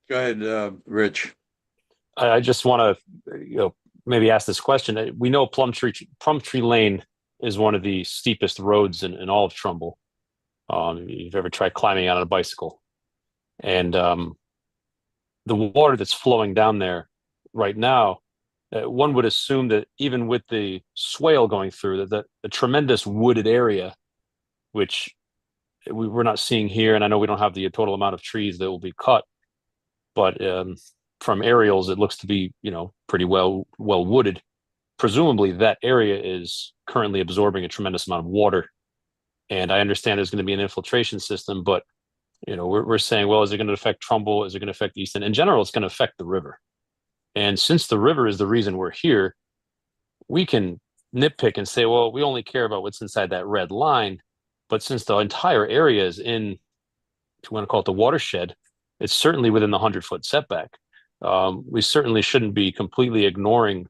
Speaker 1: Go ahead, Rich.
Speaker 6: I just want to, maybe ask this question. We know Plumtree Lane is one of the steepest roads in all of Trumbull. You've ever tried climbing out on a bicycle, and the water that's flowing down there right now, one would assume that even with the swale going through, that the tremendous wooded area, which we're not seeing here, and I know we don't have the total amount of trees that will be cut, but from aerials, it looks to be, pretty well wooded. Presumably, that area is currently absorbing a tremendous amount of water, and I understand there's going to be an infiltration system, but we're saying, well, is it going to affect Trumbull? Is it going to affect Easton? In general, it's going to affect the river. And since the river is the reason we're here, we can nitpick and say, well, we only care about what's inside that red line. But since the entire area is in, if you want to call it the watershed, it's certainly within the 100-foot setback. We certainly shouldn't be completely ignoring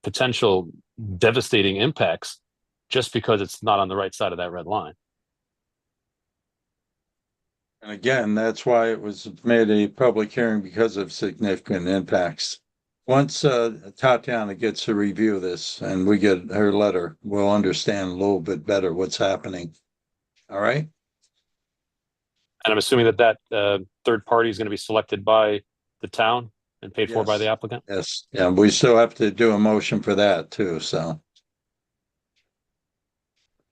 Speaker 6: potential devastating impacts just because it's not on the right side of that red line.
Speaker 1: And again, that's why it was made a public hearing, because of significant impacts. Once Tatiana gets to review this and we get her letter, we'll understand a little bit better what's happening. All right?
Speaker 6: And I'm assuming that third party is going to be selected by the town and paid for by the applicant?
Speaker 1: Yes. Yeah, we still have to do a motion for that too, so.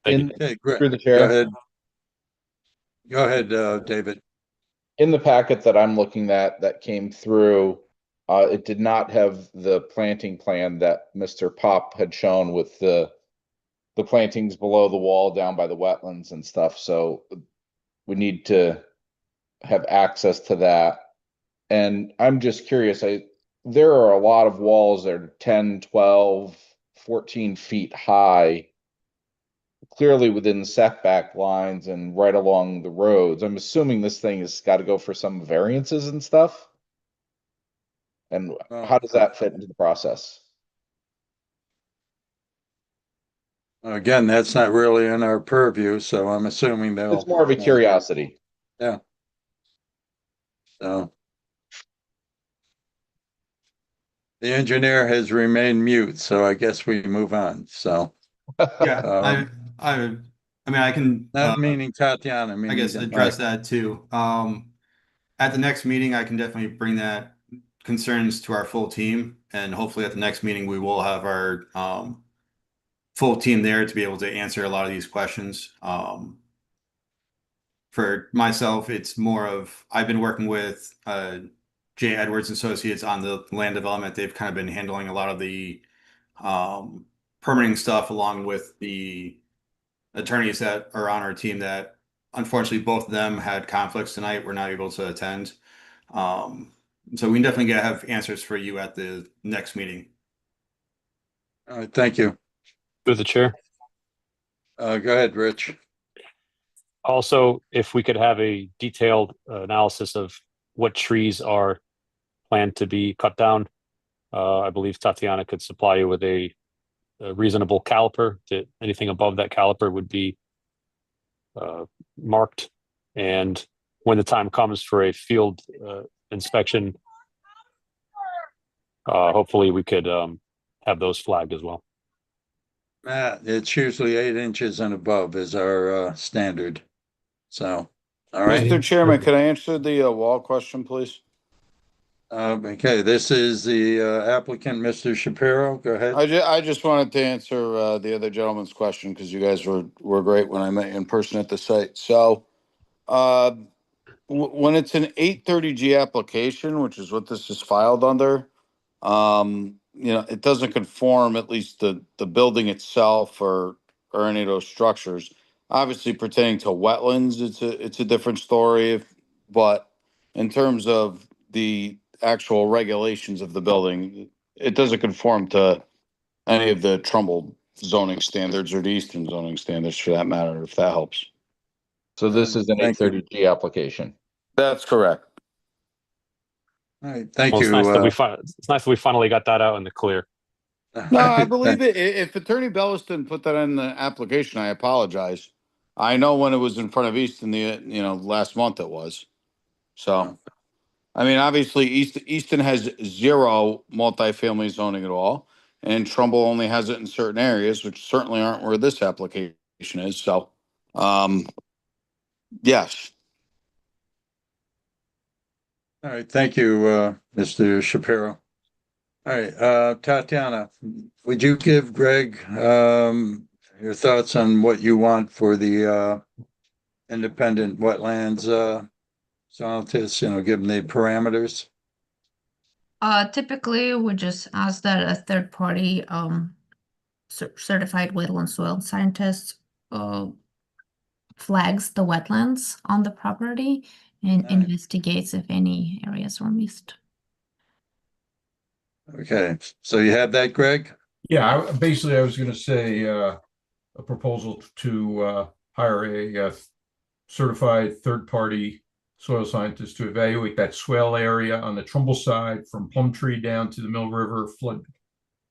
Speaker 1: Okay, great.
Speaker 12: Through the chair.
Speaker 1: Go ahead, David.
Speaker 12: In the packet that I'm looking at that came through, it did not have the planting plan that Mr. Pop had shown with the plantings below the wall down by the wetlands and stuff. So we need to have access to that. And I'm just curious, there are a lot of walls that are 10, 12, 14 feet high, clearly within setback lines and right along the roads. I'm assuming this thing has got to go for some variances and stuff. And how does that fit into the process?
Speaker 1: Again, that's not really in our purview, so I'm assuming they'll.
Speaker 12: It's more of a curiosity.
Speaker 1: Yeah. So. The engineer has remained mute, so I guess we move on, so.
Speaker 19: Yeah, I mean, I can.
Speaker 1: Not meaning Tatiana,
Speaker 19: I guess address that too. At the next meeting, I can definitely bring that concerns to our full team, and hopefully at the next meeting, we will have our full team there to be able to answer a lot of these questions. For myself, it's more of, I've been working with J. Edwards Associates on the land development. They've kind of been handling a lot of the permitting stuff, along with the attorneys that are on our team that unfortunately both of them had conflicts tonight, were not able to attend. So we can definitely have answers for you at the next meeting.
Speaker 1: All right, thank you.
Speaker 6: Through the chair.
Speaker 1: Go ahead, Rich.
Speaker 6: Also, if we could have a detailed analysis of what trees are planned to be cut down. I believe Tatiana could supply you with a reasonable caliper. That anything above that caliper would be marked, and when the time comes for a field inspection, hopefully we could have those flagged as well.
Speaker 1: Matt, it's usually 8 inches and above is our standard. So, all right.
Speaker 17: Mr. Chairman, could I answer the wall question, please?
Speaker 1: Okay, this is the applicant, Mr. Shapiro. Go ahead.
Speaker 17: I just wanted to answer the other gentleman's question because you guys were great when I met you in person at the site. So, when it's an 830G application, which is what this is filed under, it doesn't conform, at least the building itself or any of those structures. Obviously, pertaining to wetlands, it's a different story. But in terms of the actual regulations of the building, it doesn't conform to any of the Trumbull zoning standards or the Eastern zoning standards, for that matter, if that helps.
Speaker 12: So this is an
Speaker 1: Thank you.
Speaker 12: 830G application.
Speaker 17: That's correct.
Speaker 1: All right, thank
Speaker 6: Well,
Speaker 1: you.
Speaker 6: it's nice that we finally got that out in the clear.
Speaker 17: No, I believe it. If Attorney Bellis didn't put that in the application, I apologize. I know when it was in front of Easton, last month it was. So, I mean, obviously Easton has 0 multifamily zoning at all, and Trumbull only has it in certain areas, which certainly aren't where this application is. So, yes.
Speaker 1: All right, thank you, Mr. Shapiro. All right, Tatiana, would you give Greg your thoughts on what you want for the independent wetlands scientists, give them the parameters?
Speaker 8: Typically, we just ask that a third party certified wetland soil scientist flags the wetlands on the property and investigates if any areas were missed.
Speaker 1: Okay, so you have that, Greg?
Speaker 11: Yeah, I was going to say a proposal to hire a certified third-party soil scientist to evaluate that swale area on the Trumbull side from Plumtree down to the Mill River flood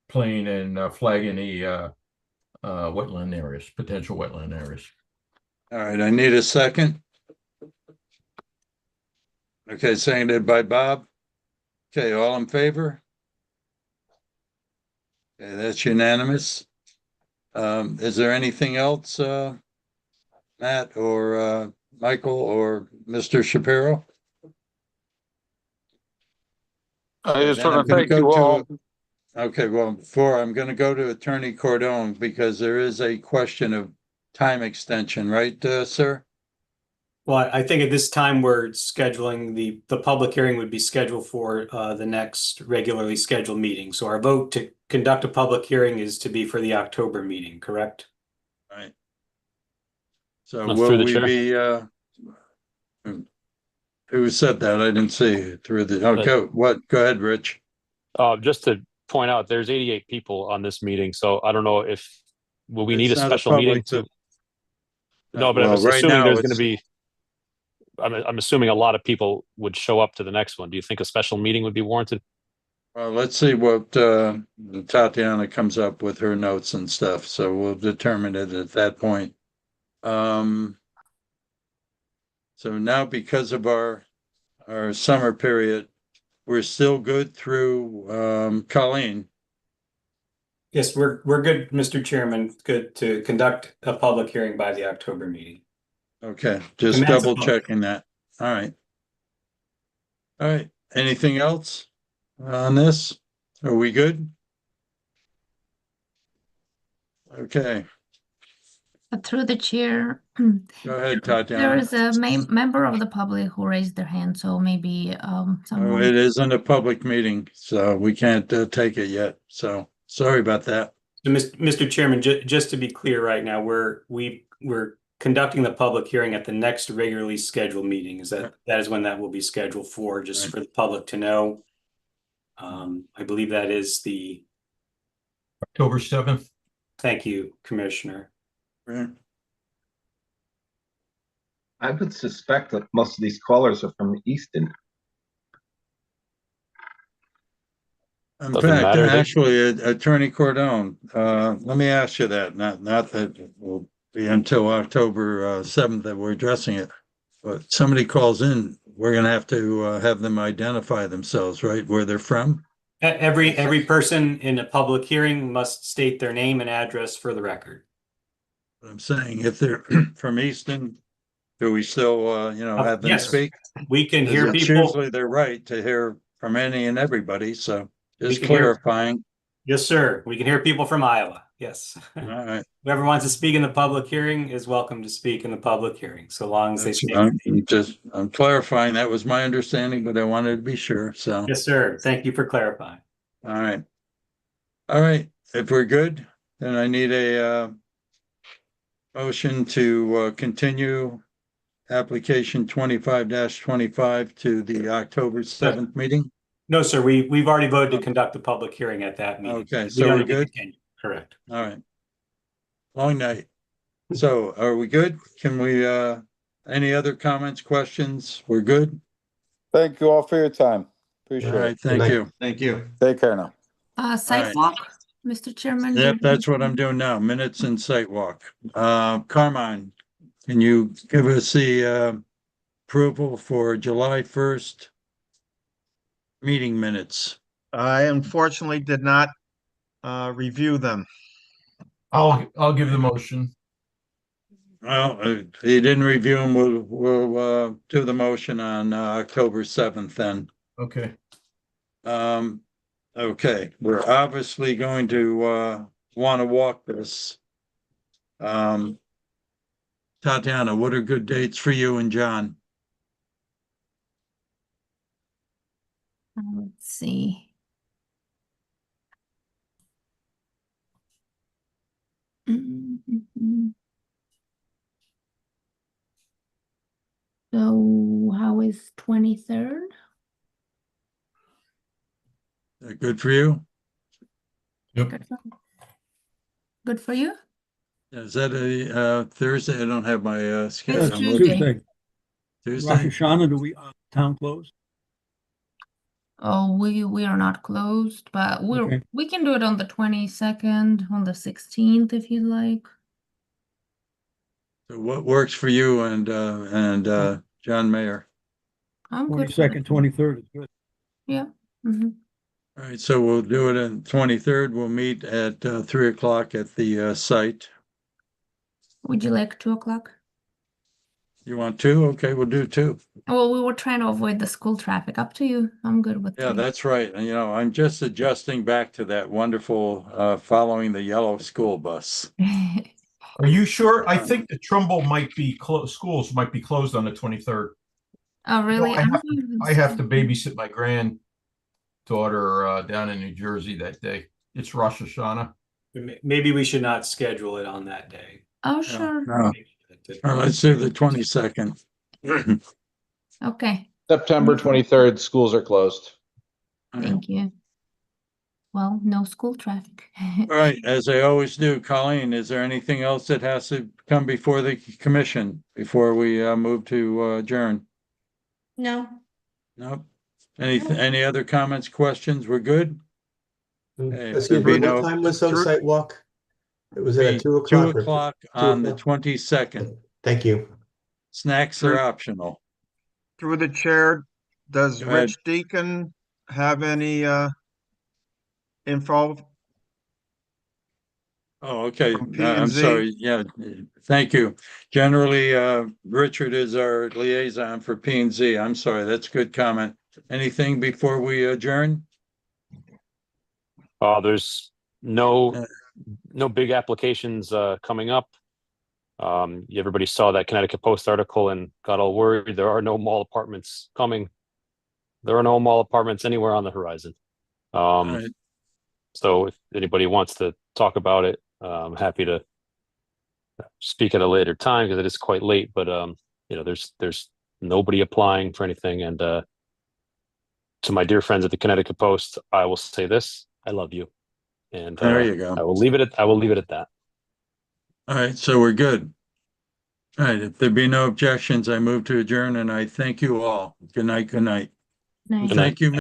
Speaker 11: plain and flag any wetland areas, potential wetland areas.
Speaker 1: All right, I need a second. Okay, seconded by Bob. Okay, all in favor? Okay, that's unanimous. Is there anything else, Matt or Michael or Mr. Shapiro?
Speaker 17: I just
Speaker 1: Then
Speaker 17: want
Speaker 1: I'm
Speaker 17: to
Speaker 1: gonna
Speaker 17: thank
Speaker 1: go
Speaker 17: you all.
Speaker 1: Okay, well, before I'm going to go to Attorney Cordone because there is a question of time extension, right, sir?
Speaker 4: Well, I think at this time we're scheduling the public hearing would be scheduled for the next regularly scheduled meeting. So our vote to conduct a public hearing is to be for the October meeting, correct?
Speaker 1: Right. So
Speaker 6: Through
Speaker 1: will
Speaker 6: the
Speaker 1: we
Speaker 6: chair.
Speaker 1: be, who said that? I didn't see through the, okay, what? Go ahead, Rich.
Speaker 6: Just to point out, there's 88 people on this meeting, so I don't know if we need a
Speaker 1: It's not
Speaker 6: special meeting
Speaker 1: public.
Speaker 6: to. No, but
Speaker 1: Well,
Speaker 6: I'm
Speaker 1: right
Speaker 6: assuming
Speaker 1: now
Speaker 6: there's going to
Speaker 1: it's-
Speaker 6: be. I'm assuming a lot of people would show up to the next one. Do you think a special meeting would be warranted?
Speaker 1: Well, let's see what Tatiana comes up with her notes and stuff. So we'll determine it at that point. So now because of our summer period, we're still good through Colleen.
Speaker 4: Yes, we're good, Mr. Chairman. Good to conduct a public hearing by the October meeting.
Speaker 1: Okay, just
Speaker 4: Commence a
Speaker 1: double
Speaker 4: public-
Speaker 1: checking that. All right. All right. Anything else on this? Are we good? Okay,
Speaker 8: Through the chair,
Speaker 1: go ahead, Tatiana.
Speaker 8: there is a member of the public who raised their hand, so maybe
Speaker 1: Oh,
Speaker 8: someone.
Speaker 1: it isn't a public meeting, so we can't take it yet. So sorry about that.
Speaker 4: So, Mr. Chairman, just to be clear right now, we're conducting the public hearing at the next regularly scheduled meeting. That is when that will be scheduled for, just for the public to know. I believe that is the
Speaker 11: October 7th.
Speaker 4: Thank you, Commissioner.
Speaker 1: Right.
Speaker 2: I would suspect that most of these callers are from Easton.
Speaker 1: In
Speaker 6: Doesn't
Speaker 1: fact,
Speaker 6: matter.
Speaker 1: actually, Attorney Cordone, let me ask you that, not that it will be until October 7th that we're addressing it. But somebody calls in, we're gonna have to have them identify themselves, right? Where they're from?
Speaker 4: Every person in a public hearing must state their name and address for the record.
Speaker 1: I'm saying if they're from Easton, do we still, have them
Speaker 4: Yes,
Speaker 1: speak?
Speaker 4: we can hear
Speaker 1: It's
Speaker 4: people.
Speaker 1: usually their right to hear from any and everybody, so just
Speaker 4: can hear-
Speaker 1: clarifying.
Speaker 4: Yes, sir. We can hear people from Iowa. Yes.
Speaker 1: All right.
Speaker 4: Whoever wants to speak in the public hearing is welcome to speak in the public hearing, so long as they
Speaker 1: That's-
Speaker 4: speak.
Speaker 1: I'm clarifying. That was my understanding, but I wanted to be sure, so.
Speaker 4: Yes, sir. Thank you for clarifying.
Speaker 1: All right. All right, if we're good, then I need a motion to continue application 25-25 to the October 7th meeting.
Speaker 4: No, sir. We've already voted to conduct the public hearing at that meeting.
Speaker 1: Okay,
Speaker 4: We
Speaker 1: so
Speaker 4: don't
Speaker 1: we're
Speaker 4: need to
Speaker 1: good?
Speaker 4: continue. Correct.
Speaker 1: All right. Long night. So are we good? Can we, any other comments, questions? We're good?
Speaker 17: Thank you all for your time.
Speaker 1: All
Speaker 17: Appreciate it.
Speaker 1: right, thank you.
Speaker 11: Thank you.
Speaker 17: Take care now.
Speaker 8: Sidewalk, Mr. Chairman.
Speaker 1: Yep, that's what I'm doing now, minutes and site walk. Carmine, can you give us the approval for July 1st meeting minutes?
Speaker 10: I unfortunately did not review them.
Speaker 11: I'll give the motion.
Speaker 1: Well, he didn't review them. We'll do the motion on October 7th then.
Speaker 11: Okay.
Speaker 1: Okay, we're obviously going to want to walk this. Tatiana, what are good dates for you and John?
Speaker 8: Let's see. So how is 23rd?
Speaker 1: Good for you?
Speaker 8: Good for you?
Speaker 1: Is that a Thursday? I don't have my schedule.
Speaker 8: It's Tuesday.
Speaker 9: Rosh
Speaker 1: Tuesday?
Speaker 9: Hashanah, do we, town closed?
Speaker 8: Oh, we are not closed, but
Speaker 9: Okay.
Speaker 8: we can do it on the 22nd, on the 16th if you'd like.
Speaker 1: So what works for you and John Mayer?
Speaker 8: I'm good. for
Speaker 9: 22nd, 23rd is good.
Speaker 8: Yeah. Mhm.
Speaker 1: All right, so we'll do it on 23rd. We'll meet at 3 o'clock at the site.
Speaker 8: Would you like 2 o'clock?
Speaker 1: You want 2? Okay, we'll do 2.
Speaker 8: Well, we were trying to avoid the school traffic. Up to you. I'm good with
Speaker 1: Yeah,
Speaker 8: 3.
Speaker 1: that's right. And I'm just adjusting back to that wonderful following the yellow school bus.
Speaker 11: Are you sure? I think the Trumbull might be closed. Schools might be closed on the 23rd.
Speaker 8: Oh, really?
Speaker 11: I have to babysit my granddaughter down in New Jersey that day. It's Rosh Hashanah.
Speaker 4: Maybe we should not schedule it on that day.
Speaker 8: Oh, sure.
Speaker 1: No. All right, let's do the 22nd.
Speaker 8: Okay.
Speaker 12: September 23rd, schools are closed.
Speaker 8: Thank you. Well, no school traffic.
Speaker 1: All right, as I always do, Colleen, is there anything else that has to come before the commission before we move to adjourn?
Speaker 3: No.
Speaker 1: Nope. Any other comments, questions? We're good? Okay, if
Speaker 18: Excuse
Speaker 1: there
Speaker 18: me,
Speaker 1: be
Speaker 18: what
Speaker 1: no-
Speaker 18: time was the
Speaker 1: Sure.
Speaker 18: site walk? It was
Speaker 1: Be
Speaker 18: at 2 o'clock?
Speaker 1: 2 o'clock
Speaker 18: 2
Speaker 1: on the
Speaker 18: o'clock?
Speaker 1: 22nd.
Speaker 18: Thank you.
Speaker 1: Snacks are optional.
Speaker 10: Through the chair, does
Speaker 1: Go ahead.
Speaker 10: Rich Deacon have any info?
Speaker 1: Oh, okay.
Speaker 10: From
Speaker 1: I'm
Speaker 10: P&Z?
Speaker 1: sorry. Yeah, thank you. Generally, Richard is our liaison for P and Z. I'm sorry, that's a good comment. Anything before we adjourn?
Speaker 6: There's no big applications coming up. Everybody saw that Connecticut Post article and got all worried. There are no mall apartments coming. There are no mall apartments anywhere on the horizon.
Speaker 1: Right.
Speaker 6: So if anybody wants to talk about it, I'm happy to speak at a later time because it is quite late. But there's nobody applying for anything. And to my dear friends at the Connecticut Post, I will say this: I love you. And
Speaker 1: There you go.
Speaker 6: I will leave it at that.
Speaker 1: All right, so we're good. All right, if there be no objections, I move to adjourn and I thank you all. Good night, good night.
Speaker 8: Nice.
Speaker 6: Good night.
Speaker 1: Thank you.